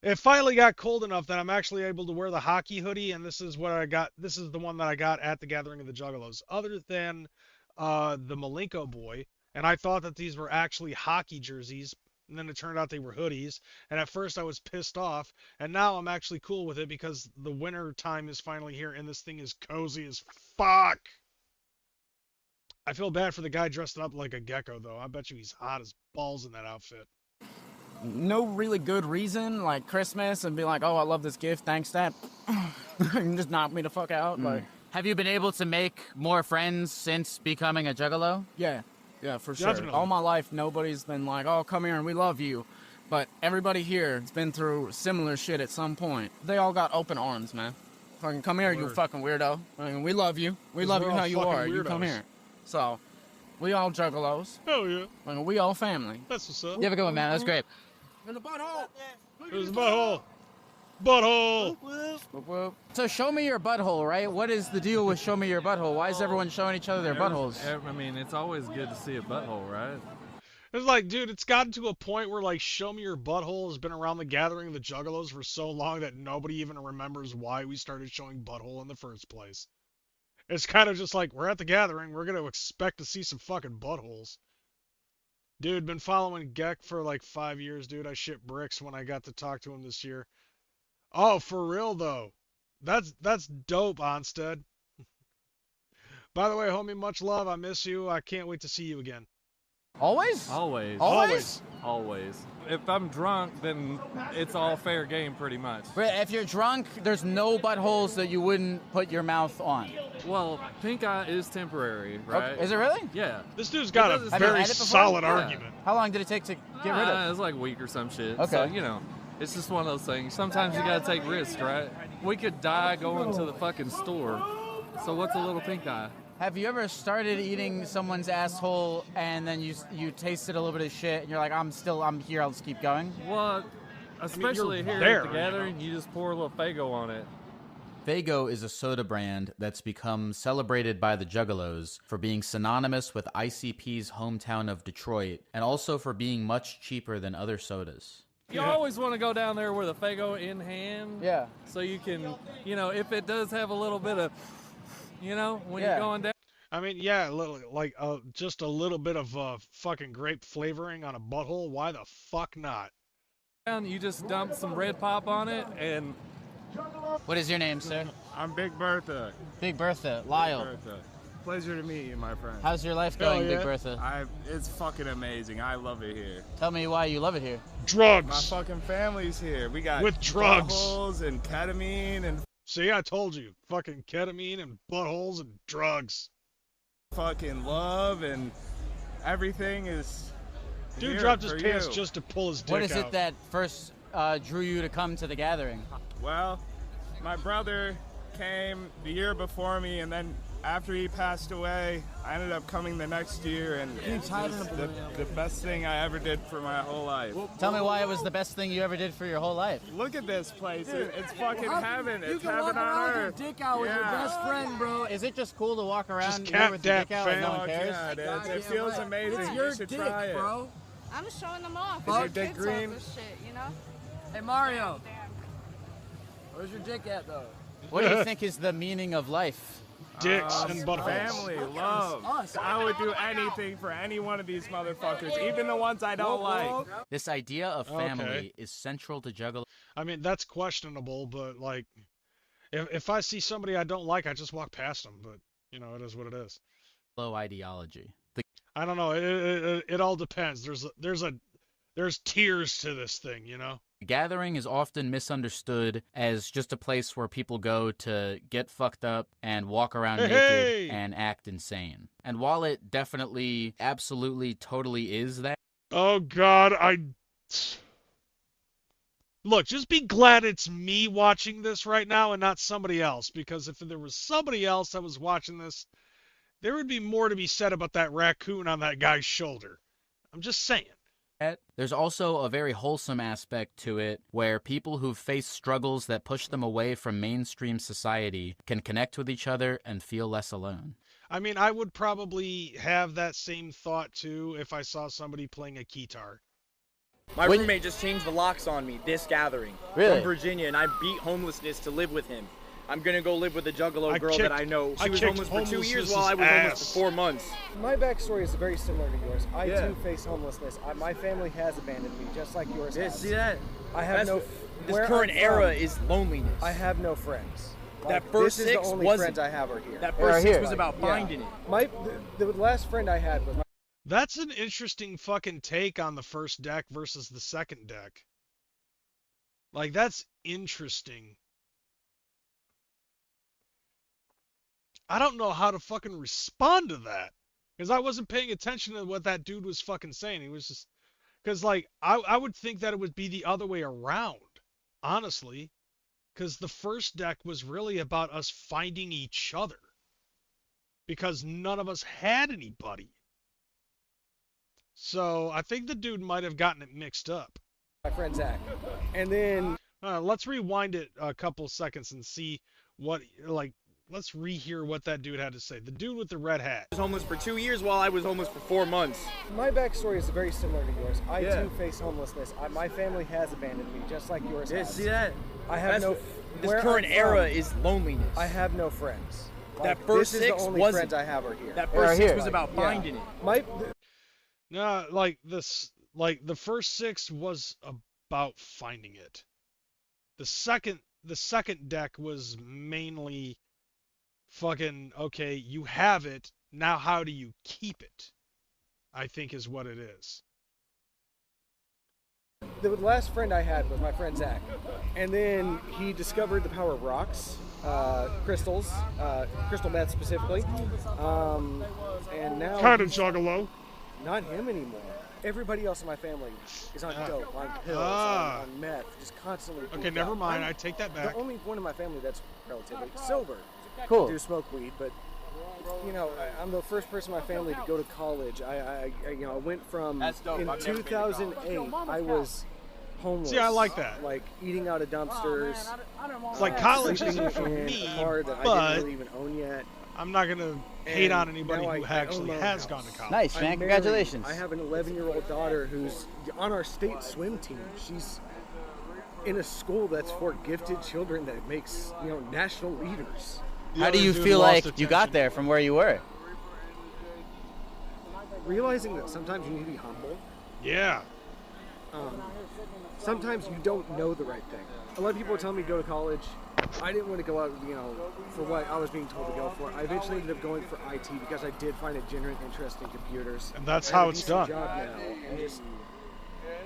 it finally got cold enough that I'm actually able to wear the hockey hoodie, and this is what I got. This is the one that I got at the gathering of the Juggalos. Other than the Malenko boy, and I thought that these were actually hockey jerseys, and then it turned out they were hoodies. And at first I was pissed off, and now I'm actually cool with it because the winter time is finally here, and this thing is cozy as fuck. I feel bad for the guy dressed up like a gecko, though. I bet you he's hot as balls in that outfit. No really good reason, like Christmas, and be like, oh, I love this gift, thanks, Dad. And just knock me the fuck out. Like, Have you been able to make more friends since becoming a Juggalo? yeah, for sure. Definitely. All my life, nobody's been like, oh, come here and we love you. But everybody here has been through similar shit at some point. They all got open arms, man. Fucking come here, you Word. fucking weirdo. I mean, we love you. We 'Cause love we're you all how you fucking are. You come weirdos. here. So, we all juggalos. Hell yeah. I mean, we all family. That's what's up. You have a good one, man. That was great. In the butthole. It was a butthole. Butthole. Whoop, whoop. So show me your butthole, right? What is the deal with show me your butthole? Why is everyone showing each other their buttholes? I mean, it's always good to see a butthole, right? It's like, dude, it's gotten to a point where, like, show me your butthole has been around the gathering of the Juggalos for so long that nobody even remembers why we started showing butthole in the first place. It's kind of just like, we're at the gathering, we're going to expect to see some fucking buttholes. Dude, been following Gek for like 5 years, dude. I shit bricks when I got to talk to him this year. Oh, for real, though. That's dope, Onstead. By the way, homie, much love. I miss you. I can't wait to see you again. Always? Always. Always? Always. If I'm drunk, then it's all fair game pretty much. But if you're drunk, there's no buttholes that you wouldn't put your mouth on. Well, pink eye is temporary, right? Okay. Is it really? Yeah. This dude's got a Have you very had it before? solid Yeah. argument. How long did it take to get rid of? It's like a week or some shit. Okay. So, you know, it's just one of those things. Sometimes you gotta take risks, right? We could die going to the fucking store. So what's a little pink eye? Have you ever started eating someone's asshole and then you tasted a little bit of shit and you're like, I'm here, I'll just keep going? Well, especially you're here there, at the gathering, you just pour a little Faygo on it. Faygo is a soda brand that's become celebrated by the Juggalos for being synonymous with ICP's hometown of Detroit and also for being much cheaper than other sodas. You always want to go down there with a Faygo in hand. Yeah. So you can, you know, if it does have a little bit of, you know, when Yeah. you're going down. I mean, yeah, like just a little bit of fucking grape flavoring on a butthole. Why the fuck not? You just dump some red pop on it, and What is your name, sir? I'm Big Bertha. Big Bertha, Lyle. Bertha. Pleasure to meet you, my friend. How's your life Hell going, yeah. Big Bertha? It's fucking amazing. I love it here. Tell me why you love it here. My Drugs. fucking family's here. We got With drugs. buttholes and ketamine and See, I told you. Fucking ketamine and buttholes and drugs. fucking love and everything is. Dude here dropped his for pants you. just to pull his dick What is out. it that first drew you to come to the gathering? Well, my brother came the year before me, and then after he passed away, I ended up coming the next year, and it's just the best thing I ever did for my whole life. Tell me why it was the best thing you ever did for your whole life. Look at this place. It's fucking heaven. It's heaven on earth. Dick out with your best friend, bro. Is it just cool to walk around Just here with your cap dick out that and no fam. one cares? Yeah, it feels amazing. It's your You should dick, try it. bro. I'm just showing them off. Is your It's dick kids green? off this shit, you know? Hey, Mario. Where's your dick at, though? What do you think is the meaning of life? Dicks and buttholes. Family, love. I would do anything for any one of these motherfuckers, even the ones I don't like. This idea of family Okay. is central to Juggalo I mean, that's questionable, but like, if I see somebody I don't like, I just walk past them. But you know, it is what it is. ideology. The I don't know. It all depends. There's tiers to this thing, you know. The Gathering is often misunderstood as just a place where people go to get fucked up and walk around naked and act insane. And while it definitely, absolutely, totally is that. Oh, God, Look, just be glad it's me watching this right now and not somebody else, because if there was somebody else that was watching this, there would be more to be said about that raccoon on that guy's shoulder. I'm just saying. There's also a very wholesome aspect to it where people who've faced struggles that push them away from mainstream society can connect with each other and feel less alone. I mean, I would probably have that same thought too if I saw somebody playing a guitar. My roommate just changed the locks on me this gathering. Really? From Virginia, and I beat homelessness to live with him. I'm gonna go live with a juggalo girl that I know. She was homeless for 2 years while I was homeless for 4 months. My backstory is very similar to yours. I too face homelessness. My family has abandoned me, just like yours has. See that? I have This current era is loneliness. I have no friends. That first this is six the only wasn't. friends I have are here. That first six was about finding it. The last friend I had was That's an interesting fucking take on the first deck versus the second deck. Like, that's interesting. I don't know how to fucking respond to that. Because I wasn't paying attention to what that dude was fucking saying. He was just... Because, like, I would think that it would be the other way around. Honestly. Because the first deck was really about us finding each other. Because none of us had anybody. So, I think the dude might have gotten it mixed up. my friend Zach. And then... let's rewind it a couple seconds and see what, like, let's rehear what that dude had to say. The dude with the red hat. I was homeless for 2 years while I was homeless for 4 months. My backstory is very similar to yours. I too face homelessness. My family has abandoned me, just like yours has. See that? I have This current era is loneliness. I have no friends. That first this is six the only wasn't. friends I have are here. That first six was about finding it. No, like this, like the first six was about finding it. The second deck was mainly fucking, okay, you have it, now how do you keep it? I think is what it is. The last friend I had was my friend Zach. And then he discovered the power of rocks, crystals, crystal meth specifically. And now... Kind of juggalo. Not him anymore. Everybody else in my family is on dope, on pills, on meth, just constantly. Okay, never mind. I take that back. The only one in my family that's relatively sober. Cool. I do smoke weed, but you know, I'm the first person in my family to go to college. I went from in 2008. I was homeless. See, I like that. Like eating out of dumpsters. Like college isn't for in me, a car that I but didn't really even own yet. I'm not gonna hate on anybody who actually has gone to college. Nice, man. Congratulations. I have an 11-year-old daughter who's on our state swim team. She's in a school that's for gifted children that makes, you know, national leaders. How do you feel like you got there from where you were? Realizing that sometimes you need to be humble. Yeah. Sometimes you don't know the right thing. A lot of people were telling me to go to college. I didn't want to go out, you know, for what I was being told to go for. I eventually ended up going for IT because I did find a genuine interest in computers. And that's how it's done. Job now, and just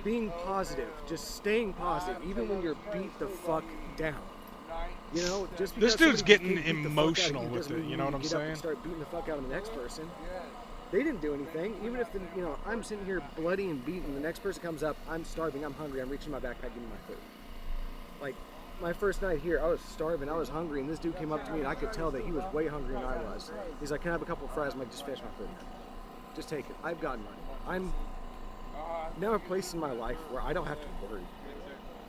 being positive, just staying positive, even when you're beat the fuck down. You know, just this dude's getting emotional with with it. You know what I'm saying? Start beating the fuck out of the next person. They didn't do anything. Even if I'm sitting here bloody and beaten, the next person comes up, I'm starving, I'm hungry, I'm reaching my backpack, give me my food. Like, my first night here, I was starving, I was hungry, and this dude came up to me, and I could tell that he was way hungrier than I was. He's like, can I have a couple of fries? I'm like, just finish my food. Just take it. I've got money. I'm now a place in my life where I don't have to worry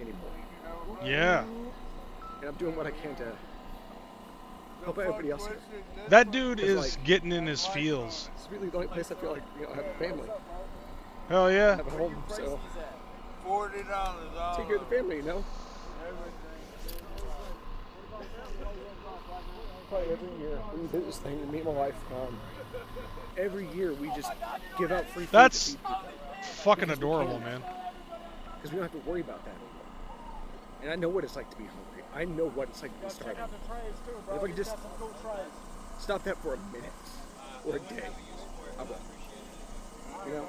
anymore. Yeah. And I'm doing what I can to help everybody else here. That dude is like, getting in his feels. It's really the only place I feel like, you know, I have a family. Hell yeah. I have a home, so take care of the family, you know? Probably every year we do this thing, me and my wife, every year we just give out free food. That's to people. fucking adorable, man. Because we don't have to worry about that anymore. And I know what it's like to be hungry. I know what it's like to be starving. And if I could just stop that for a minute or a day, I will. You know?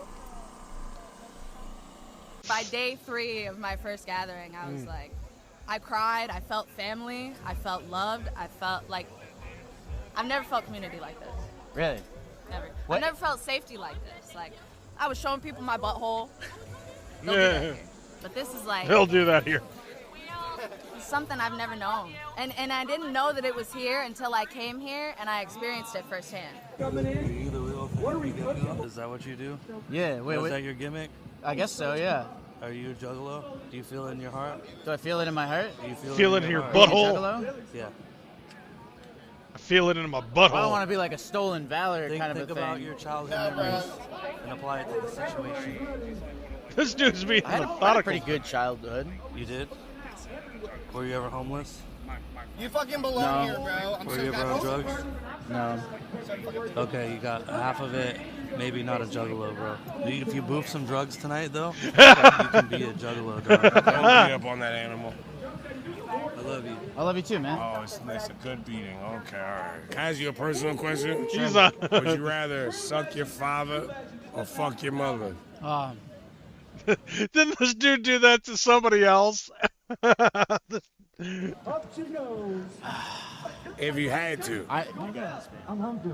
By day 3 of my first gathering, I was like, I cried, I felt family, I felt loved, I felt like, I've never felt community like this. Really? Never. What? I've never felt safety like this. Like, I was showing people my butthole. They'll do that here. But this is like... They'll do that here. Something I've never known. And I didn't know that it was here until I came here and I experienced it firsthand. Is that what you do? Yeah, wait. Is that your gimmick? I guess so, yeah. Are you a juggalo? Do you feel it in your heart? Do I feel it in my heart? Do you Feel it in your heart? butthole? Juggalo? Yeah. I feel it in my butthole. I don't want to be like a stolen valor kind of a thing. Think about your childhood memories and apply it to the situation. This dude's being I had methodical. a pretty good childhood. You did? Were you ever homeless? You fucking belong here, bro. Were you ever on drugs? No. Okay, you got half of it. Maybe not a juggalo, bro. If you boof some drugs tonight, though, you can be a juggalo, dog. Don't beat up on that animal. I love you. I love you too, man. Oh, it's a good beating. Okay, all right. Can I ask you a personal question? He's Would you rather suck your father or fuck your mother? Didn't this dude do that to somebody else? Up she goes. If you had to. I'm hungry.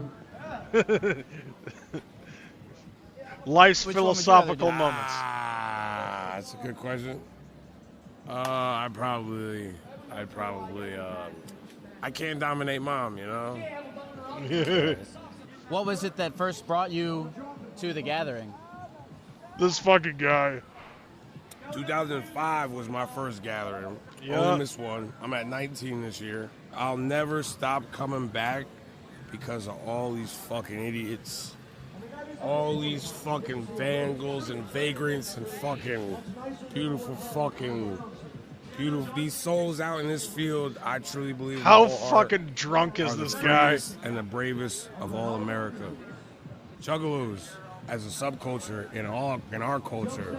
Life's Which one would you philosophical rather do? moments. That's a good question. I'd probably, I can't dominate mom, you know? What was it that first brought you to the gathering? This fucking guy. 2005 was my first gathering. Yeah. Only missed one. I'm at 19 this year. I'll never stop coming back because of all these fucking idiots. All these fucking vandals and vagrants and fucking beautiful, these souls out in this field, I truly believe. with How all heart, fucking drunk is are the this guy? freest and the bravest of all America. Juggalos, as a subculture in our culture,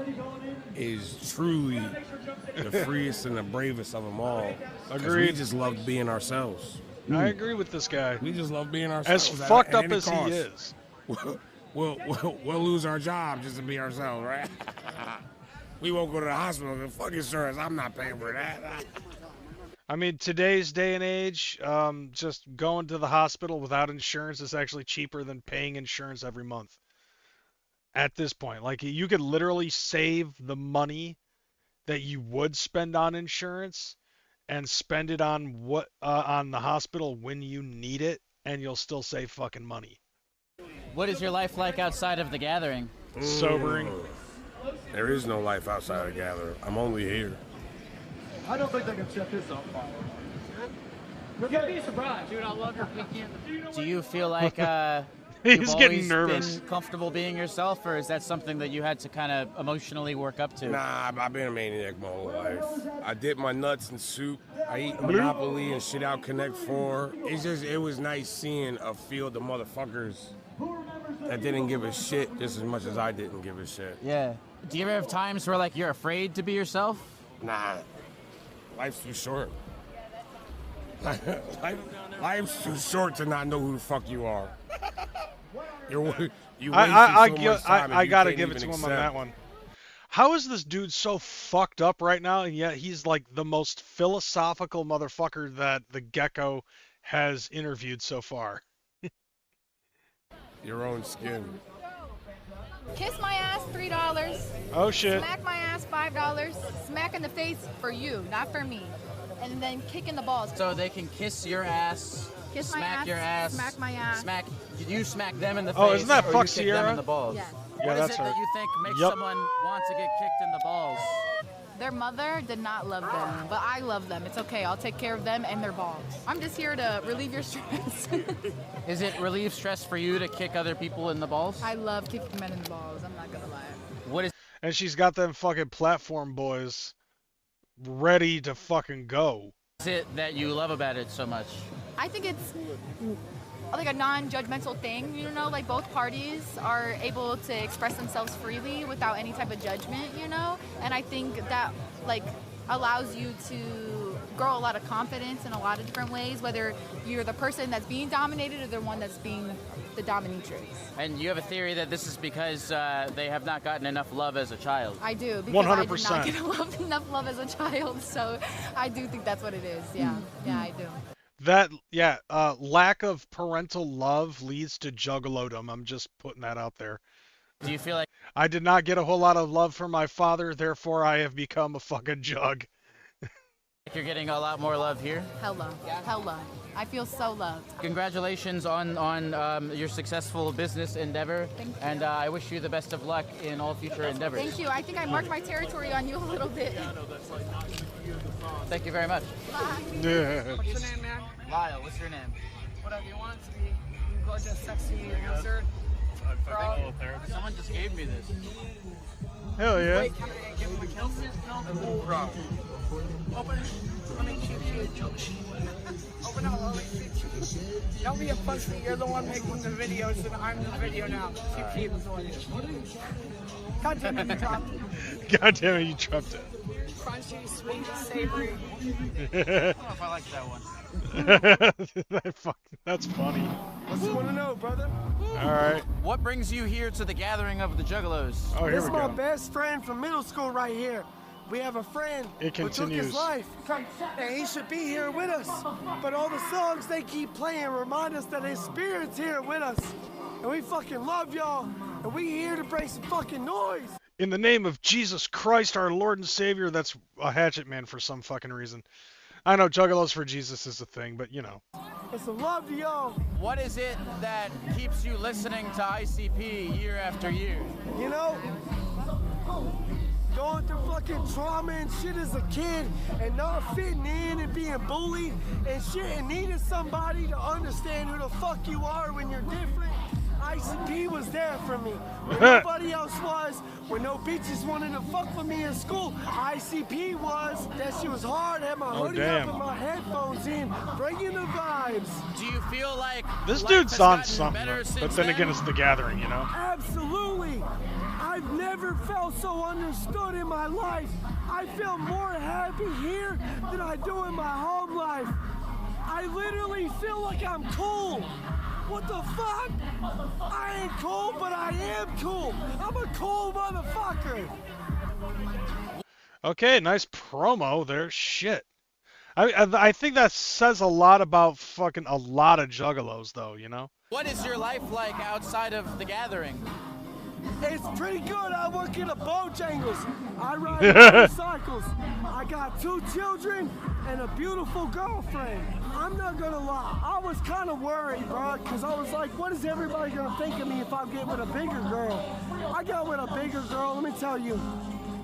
is truly the freest and the bravest of them all. 'Cause Agreed. We just love being ourselves. I agree with this guy. We just love being ourselves. As at fucked up any as he cost. is. We'll lose our job just to be ourselves, right? We won't go to the hospital. Fuck insurance. I'm not paying for that. I mean, today's day and age, just going to the hospital without insurance is actually cheaper than paying insurance every month. At this point, like, you could literally save the money that you would spend on insurance and spend it on on the hospital when you need it, and you'll still save fucking money. What is your life like outside of the gathering? Sobering. There is no life outside of gathering. I'm only here. I don't think they can set this up. You'll be surprised, dude. I love your weekend. Do you feel like He's you've getting always nervous. been comfortable being yourself, or is that something that you had to kind of emotionally work up to? Nah, I've been a maniac my whole life. I dip my nuts in soup. I eat Monopoly and shit out Connect 4. It was nice seeing a field of motherfuckers that didn't give a shit just as much as I didn't give a shit. Yeah. Do you ever have times where, like, you're afraid to be yourself? Nah. Life's too short. Life's too short to not know who the fuck you are. I gotta give it to him on that one. How is this dude so fucked up right now, and yet he's like the most philosophical motherfucker that the Gecko has interviewed so far? Your own skin. Kiss my ass, $3. Oh shit. Smack my ass, $5. Smack in the face for you, not for me. And then kick in the balls. So they can kiss your ass, Kiss my smack ass, your ass, smack my ass. Did you smack them in the face? Oh, isn't that or Fuck you kick them Sierra? in the balls? Yes. Yeah, What is that's it her. that you think makes Yep. someone want to get kicked in the balls? Their mother did not love them, but I love them. It's okay. I'll take care of them and their balls. I'm just here to relieve your stress. Is it relieve stress for you to kick other people in the balls? I love kicking men in the balls. I'm not gonna lie. What is? And she's got them fucking platform boys ready to fucking go. Is it that you love about it so much? I think it's like a non-judgmental thing, you know, like both parties are able to express themselves freely without any type of judgment, you know, and I think that like allows you to grow a lot of confidence in a lot of different ways, whether you're the person that's being dominated or the one that's being the dominatrix. And you have a theory that this is because they have not gotten enough love as a child. I do, because 100%. I did not get enough love as a child, so I do think that's what it is. Yeah, I do. That, yeah, lack of parental love leads to juggalodom. I'm just putting that out there. Do you feel like I did not get a whole lot of love from my father, therefore I have become a fucking jug. you're getting a lot more love here? Hella. I feel so loved. Congratulations on your successful business endeavor. Thank you. And I wish you the best of luck in all future endeavors. Thank you. I think I marked my territory on you a little bit. Thank you very much. Bye. Yeah. What's your name, man? Lyle, what's your name? Whatever you want it to be. You gorgeous, sexy, answered. Someone just gave me this. Hell yeah. Wait, can I give him a kiss? No. Open it. Let me cheat. Open up, let me cheat. Don't be a pussy. You're the one making the video, so I'm the video now. Cheap is all it is. God damn it, you dropped it. God damn it, you dropped it. Crunchy, sweet, savory. I don't know if I like that one. That's funny. What you want to know, brother? All right. What brings you here to the gathering of the Juggalos? Oh, here This we is my go. best friend from middle school right here. We have a friend It who took continues. his life, and he should be here with us. But all the songs they keep playing remind us that his spirit's here with us. And we fucking love y'all, and we here to bring some fucking noise. In the name of Jesus Christ, our Lord and Savior, that's a hatchet man for some fucking reason. I know Juggalos for Jesus is a thing, but you know. It's a love to y'all. What is it that keeps you listening to ICP year after year? You know, going through fucking trauma and shit as a kid and not fitting in and being bullied and shit and needing somebody to understand who the fuck you are when you're different. ICP was there for me. When nobody else was, when no bitches wanted to fuck with me in school, ICP was. That shit was hard. I had my hoodie up and my headphones in, bringing the vibes. Do you feel like This life dude's has on gotten something, better but since then again, it's the gathering, you know? Absolutely. I've never felt so understood in my life. I feel more happy here than I do in my home life. I literally feel like I'm cool. What the fuck? I ain't cool, but I am cool. I'm a cool motherfucker. Okay, nice promo there. Shit. I think that says a lot about fucking a lot of Juggalos, though, you know? What is your life like outside of the gathering? It's pretty good. I work in a Bojangles. I ride motorcycles. I got 2 children and a beautiful girlfriend. I'm not gonna lie. I was kind of worried, bro, because I was like, what is everybody gonna think of me if I get with a bigger girl? I got with a bigger girl, let me tell you.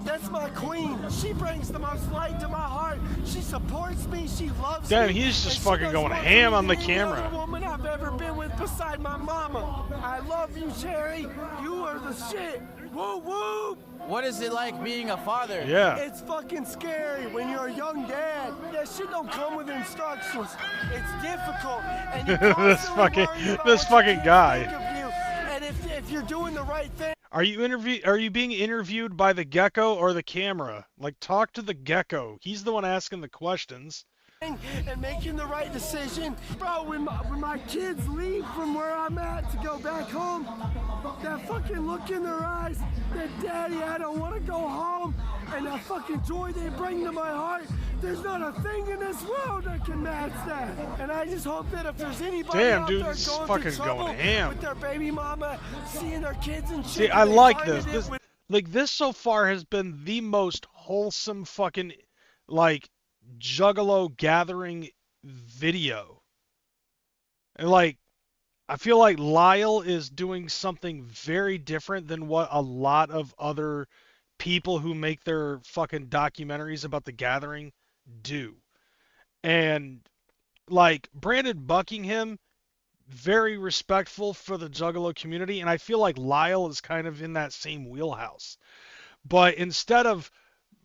That's my queen. She brings the most light to my heart. She supports me. She loves me. Damn, he's just and she fucking does going more for ham me on the than any other camera. woman I've ever been with beside my mama. I love you, Cherry. You are the shit. Woo woo. What is it like being a father? Yeah. It's fucking scary when you're a young dad. That shit don't come with instructions. It's difficult. And you're This constantly fucking worried about this what your fucking kids guy. think of you. And if you're doing the right thing. Are you being interviewed by the gecko or the camera? Like, talk to the gecko. He's the one asking the questions. And making the right decision. Bro, when my kids leave from where I'm at to go back home, that fucking look in their eyes, that daddy, I don't want to go home, and that fucking joy they bring to my heart, there's not a thing in this world that can match that. And I just hope that if there's anybody Damn, out dude, there this is going fucking through trouble going ham. with their baby mama, seeing their kids and shit, See, that I they like find this. it with Like, this so far has been the most wholesome fucking, like, Juggalo gathering video. And, like, I feel like Lyle is doing something very different than what a lot of other people who make their fucking documentaries about the gathering do. And, like, Brandon Buckingham, very respectful for the Juggalo community, and I feel like Lyle is kind of in that same wheelhouse. But instead of,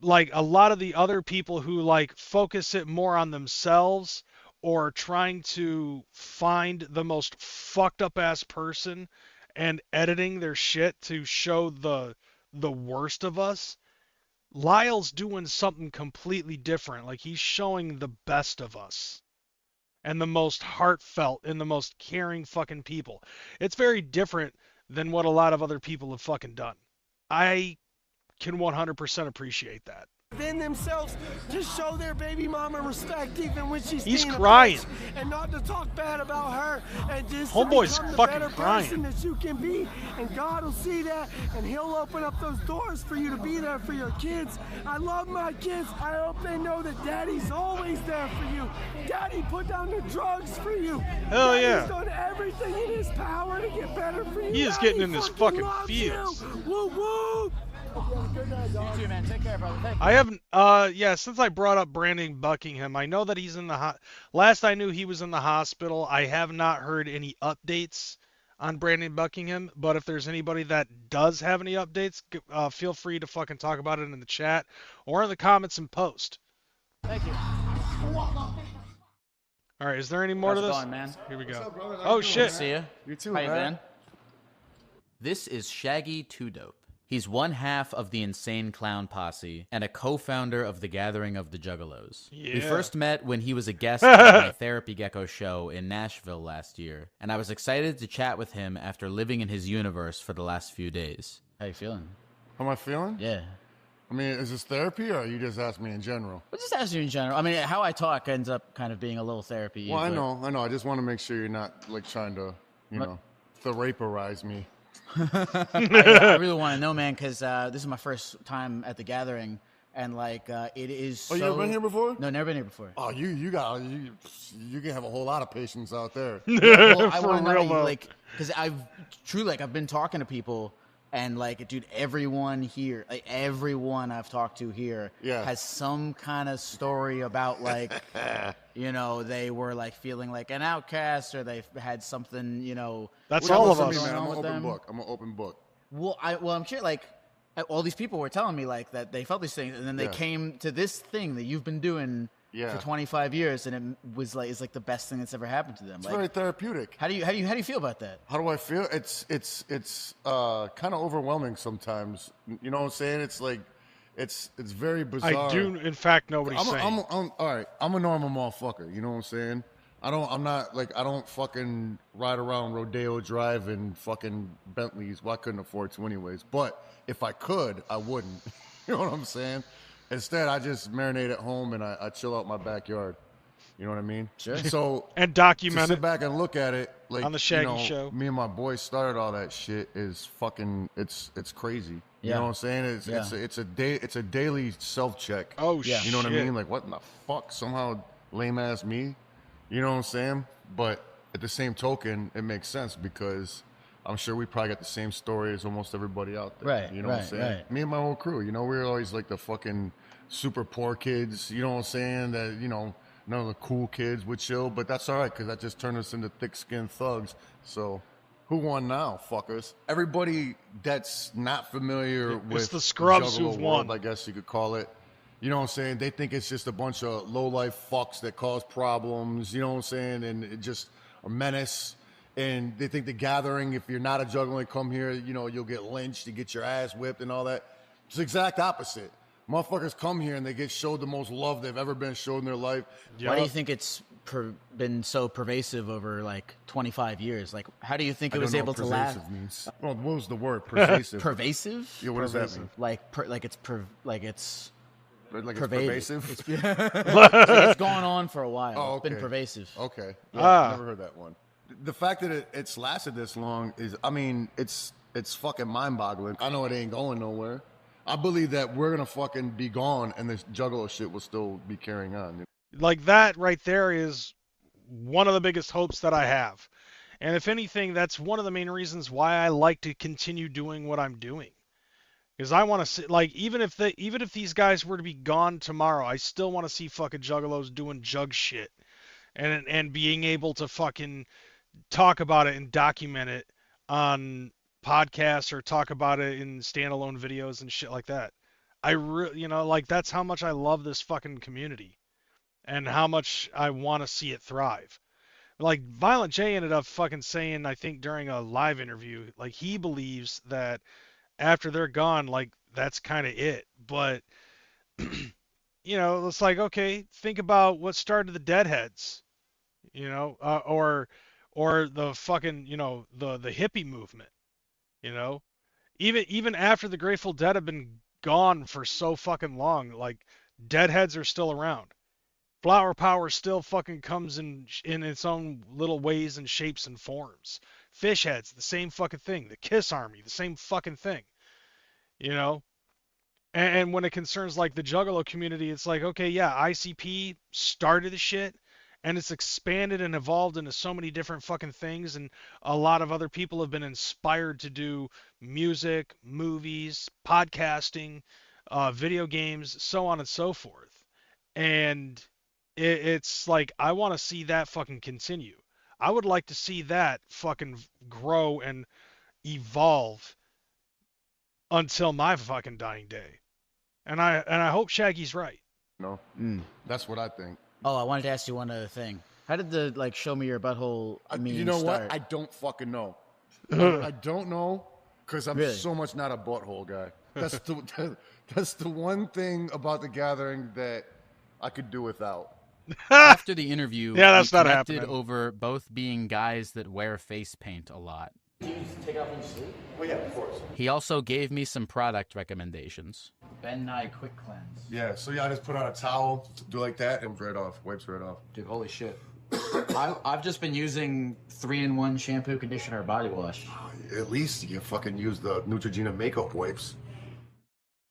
like, a lot of the other people who, like, focus it more on themselves or trying to find the most fucked up ass person and editing their shit to show the worst of us, Lyle's doing something completely different. Like, he's showing the best of us. and the most heartfelt and the most caring fucking people. It's very different than what a lot of other people have fucking done. I can 100% appreciate that. Within themselves to show their baby mama respect even when she's He's being a crying. bitch, and not to talk bad about her, and just Homeboy's to become the fucking better crying. person that you can be, and God will see that, and he'll open up those doors for you to be there for your kids. I love my kids. I hope they know that daddy's always there for you. Daddy put down the drugs for you. Hell Daddy's yeah. done everything in his power to get better for you. He is Daddy getting in his fucking loves feels. you. Woo woo. You too, man. Take care, brother. Thank you. I haven't, yeah, since I brought up Brandon Buckingham, I know that he's in the, last I knew he was in the hospital. I have not heard any updates on Brandon Buckingham, but if there's anybody that does have any updates, feel free to fucking talk about it in the chat or in the comments and post. Thank you. All right, is there any more How's to it this? going, man? Here we go. What's up, brother? How Oh you doing, shit. man? See ya. You too, How you man. Been? This is Shaggy Two Dope. He's one half of the Insane Clown Posse and a co-founder of the Gathering of the Juggalos. We Yeah. first met when he was a guest at my Therapy Gecko show in Nashville last year, and I was excited to chat with him after living in his universe for the last few days. How you feeling? How am I feeling? Yeah. I mean, is this therapy or you just ask me in general? Well, just ask you in general. I mean, how I talk ends up kind of being a little therapy. Well, I know. I just want to make sure you're not like trying to, theraperize me. I really want to know, man, because this is my first time at the gathering, and like it is. Oh, you never been here before? No, never been here before. Oh, you can have a whole lot of patience out there. Well, I want to know, like, because I've been talking to people, and like, dude, everyone here, like everyone I've talked to here, has some kind of story about like, they were like feeling like an outcast, or they had something, That's all of us. Man, I'm an with open them. book. I'm an open book. Well, I'm sure like all these people were telling me like that they felt these things, and then they came to this thing that you've been doing for 25 years, and it was like it's like the best thing that's ever happened to them. It's Like, very therapeutic. how do you feel about that? How do I feel? It's kind of overwhelming sometimes. You know what I'm saying? It's like it's very bizarre. I do, in fact, know what he's saying. I'm all right. I'm a normal motherfucker. You know what I'm saying? I don't fucking ride around Rodeo Drive in fucking Bentleys. Well, I couldn't afford to anyways. But if I could, I wouldn't. You know what I'm saying? Instead, I just marinate at home and I chill out my backyard. You know what I mean? Sure. So and document to sit it back and look at it like on the Shaggy Show. Me and my boys started all that shit is fucking it's crazy. You Yeah. know what I'm saying? It's a daily self check. Oh You know what I shit. mean? Like what in the fuck? Somehow lame ass me. You know what I'm saying? But at the same token, it makes sense because I'm sure we probably got the same story as almost everybody out there. Right, You know what I'm right, saying? right. Me and my whole crew, we're always like the fucking super poor kids. You know what I'm saying? That, none of the cool kids would chill, but that's all right because that just turned us into thick-skinned thugs. So who won now, fuckers? Everybody that's not familiar with the scrubs Juggalo who've world, won. I guess you could call it. You know what I'm saying? They think it's just a bunch of low-life fucks that cause problems, you know what I'm saying? And it just a menace. And they think the gathering, if you're not a juggler and come here, you'll get lynched, you get your ass whipped and all that. It's the exact opposite. Motherfuckers come here and they get showed the most love they've ever been showed in their life. Why do you think it's been so pervasive over like 25 years? Like, how do you think it was able to last? Means. Well, what was the word? Pervasive. Pervasive? Yeah, what does that mean? Like it's Like pervaded. it's pervasive? It's going on for a while. Oh, It's been pervasive. Okay. Yeah. Never heard that one. The fact that it's lasted this long is, it's fucking mind-boggling. I know it ain't going nowhere. I believe that we're gonna fucking be gone and this Juggalo shit will still be carrying on. Like that right there is one of the biggest hopes that I have. And if anything, that's one of the main reasons why I like to continue doing what I'm doing. Because I want to see, like, even if these guys were to be gone tomorrow, I still want to see fucking Juggalos doing jug shit, and being able to fucking talk about it and document it on podcasts or talk about it in standalone videos and shit like that. Like that's how much I love this fucking community, and how much I want to see it thrive. Like Violent J ended up fucking saying, I think during a live interview, like he believes that after they're gone, like that's kind of it. But it's like, okay, think about what started the Deadheads. you know, or the fucking, you know, the hippie movement, you know, even after the Grateful Dead have been gone for so fucking long, like Deadheads are still around. Flower power still fucking comes in its own little ways and shapes and forms. Fish heads, the same fucking thing. The Kiss Army, the same fucking thing. You know? And when it concerns like the Juggalo community, it's like, okay, yeah, ICP started the shit, and it's expanded and evolved into so many different fucking things, and a lot of other people have been inspired to do music, movies, podcasting, video games, so on and so forth. And it's like, I want to see that fucking continue. I would like to see that fucking grow and evolve until my fucking dying day. And I hope Shaggy's right. No, that's what I think. Oh, I wanted to ask you one other thing. How did the like show me your butthole meme You know start? what? I don't fucking know. I don't know because I'm Really? so much not a butthole guy. That's the one thing about the gathering that I could do without. After the interview, Yeah, that's we not connected happening. over both being guys that wear face paint a lot. Do you take off when you sleep? Oh yeah, of course. He also gave me some product recommendations. Ben Nye Quick Cleanse. Yeah, so yeah, I just put on a towel, do like that, and right off, wipes right off. Dude, holy shit. I've just been using 3-in-1 shampoo, conditioner, body wash. At least you fucking use the Neutrogena makeup wipes.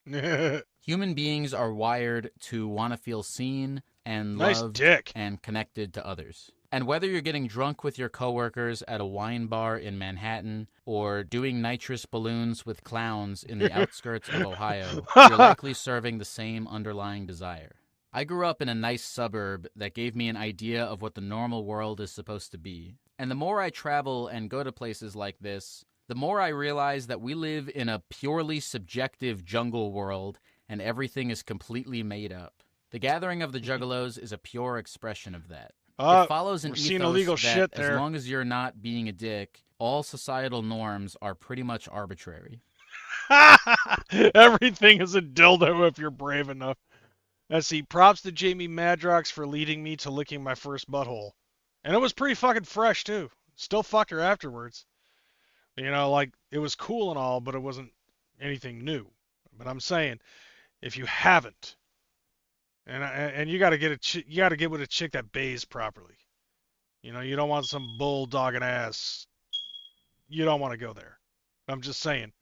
Human beings are wired to want to feel seen and Nice loved dick. and connected to others. And whether you're getting drunk with your coworkers at a wine bar in Manhattan or doing nitrous balloons with clowns in the outskirts of Ohio, you're likely serving the same underlying desire. I grew up in a nice suburb that gave me an idea of what the normal world is supposed to be. And the more I travel and go to places like this, the more I realize that we live in a purely subjective jungle world and everything is completely made up. The gathering of the Juggalos is a pure expression of that. It follows an we're seeing ethos illegal that shit as there. long as you're not being a dick, all societal norms are pretty much arbitrary. Everything is a dildo if you're brave enough. Let's see. Props to Jamie Madrox for leading me to licking my first butthole. And it was pretty fucking fresh, too. Still fucked her afterwards. You know, like, it was cool and all, but it wasn't anything new. But I'm saying, if you haven't, and you gotta you gotta get with a chick that bays properly. You know, you don't want some bulldogging ass. You don't want to go there. I'm just saying,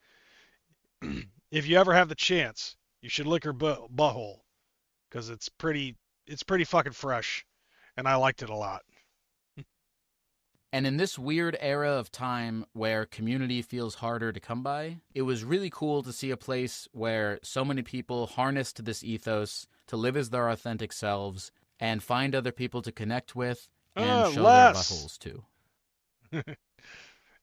if you ever have the chance, you should lick her butthole, because it's pretty fucking fresh, and I liked it a lot. And in this weird era of time where community feels harder to come by, it was really cool to see a place where so many people harnessed this ethos to live as their authentic selves and find other people to connect with and show their buttholes to.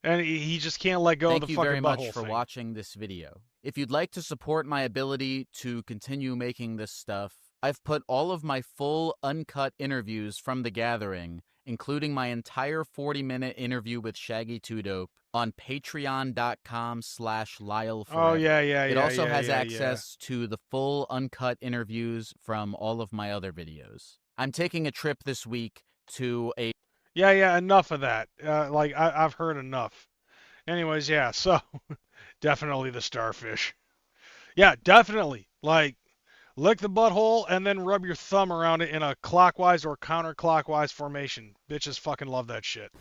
And he just can't let go of the fucking butthole Thank you very much for thing. watching this video. If you'd like to support my ability to continue making this stuff, I've put all of my full uncut interviews from The Gathering, including my entire 40-minute interview with Shaggy 2Dope, on patreon.com/Lyle Oh, yeah. It also yeah, has yeah, access to the full uncut interviews from all of my other videos. I'm taking a trip this week to a... Yeah, enough of that. Like, I've heard enough. Anyways, yeah, so, definitely the starfish. Yeah, definitely. Like, lick the butthole and then rub your thumb around it in a clockwise or counterclockwise formation. Bitches fucking love that shit.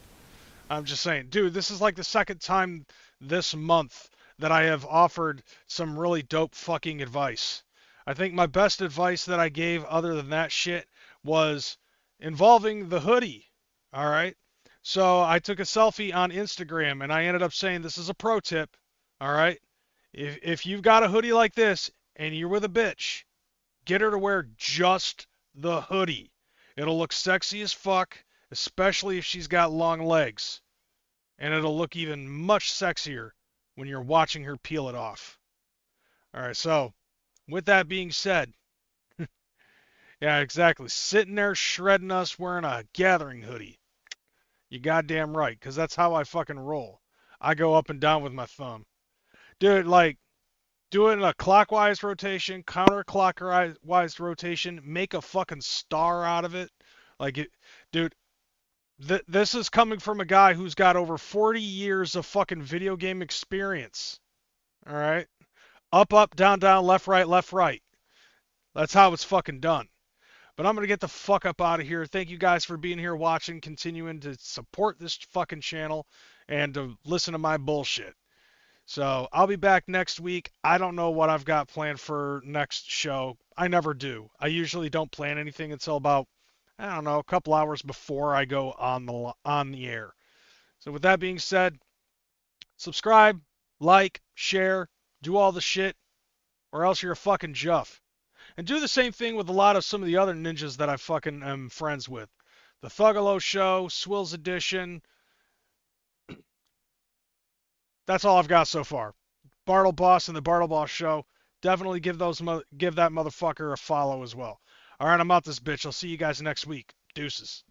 I'm just saying. Dude, this is like the second time this month that I have offered some really dope fucking advice. I think my best advice that I gave other than that shit was involving the hoodie. All right? So I took a selfie on Instagram and I ended up saying this is a pro tip. All right? If you've got a hoodie like this and you're with a bitch, get her to wear just the hoodie. It'll look sexy as fuck, especially if she's got long legs. And it'll look even much sexier when you're watching her peel it off. All right, so with that being said, yeah, exactly. Sitting there shredding us wearing a gathering hoodie. You goddamn right, because that's how I fucking roll. I go up and down with my thumb. Dude, like, do it in a clockwise rotation, counterclockwise rotation, make a fucking star out of it. Like, dude, This is coming from a guy who's got over 40 years of fucking video game experience. All right? Up, up, down, down, left, right, left, right. That's how it's fucking done. But I'm going to get the fuck up out of here. Thank you guys for being here watching, continuing to support this fucking channel, and to listen to my bullshit. So I'll be back next week. I don't know what I've got planned for next show. I never do. I usually don't plan anything until about, I don't know, a couple hours before I go on the air. So with that being said, subscribe, like, share, do all the shit, or else you're a fucking juff. And do the same thing with a lot of some of the other ninjas that I fucking am friends with. The Thuggalo Show, Swills Edition. That's all I've got so far. Bartle Boss and the Bartle Boss Show. Definitely give that motherfucker a follow as well. All right, I'm out this bitch. I'll see you guys next week. Deuces.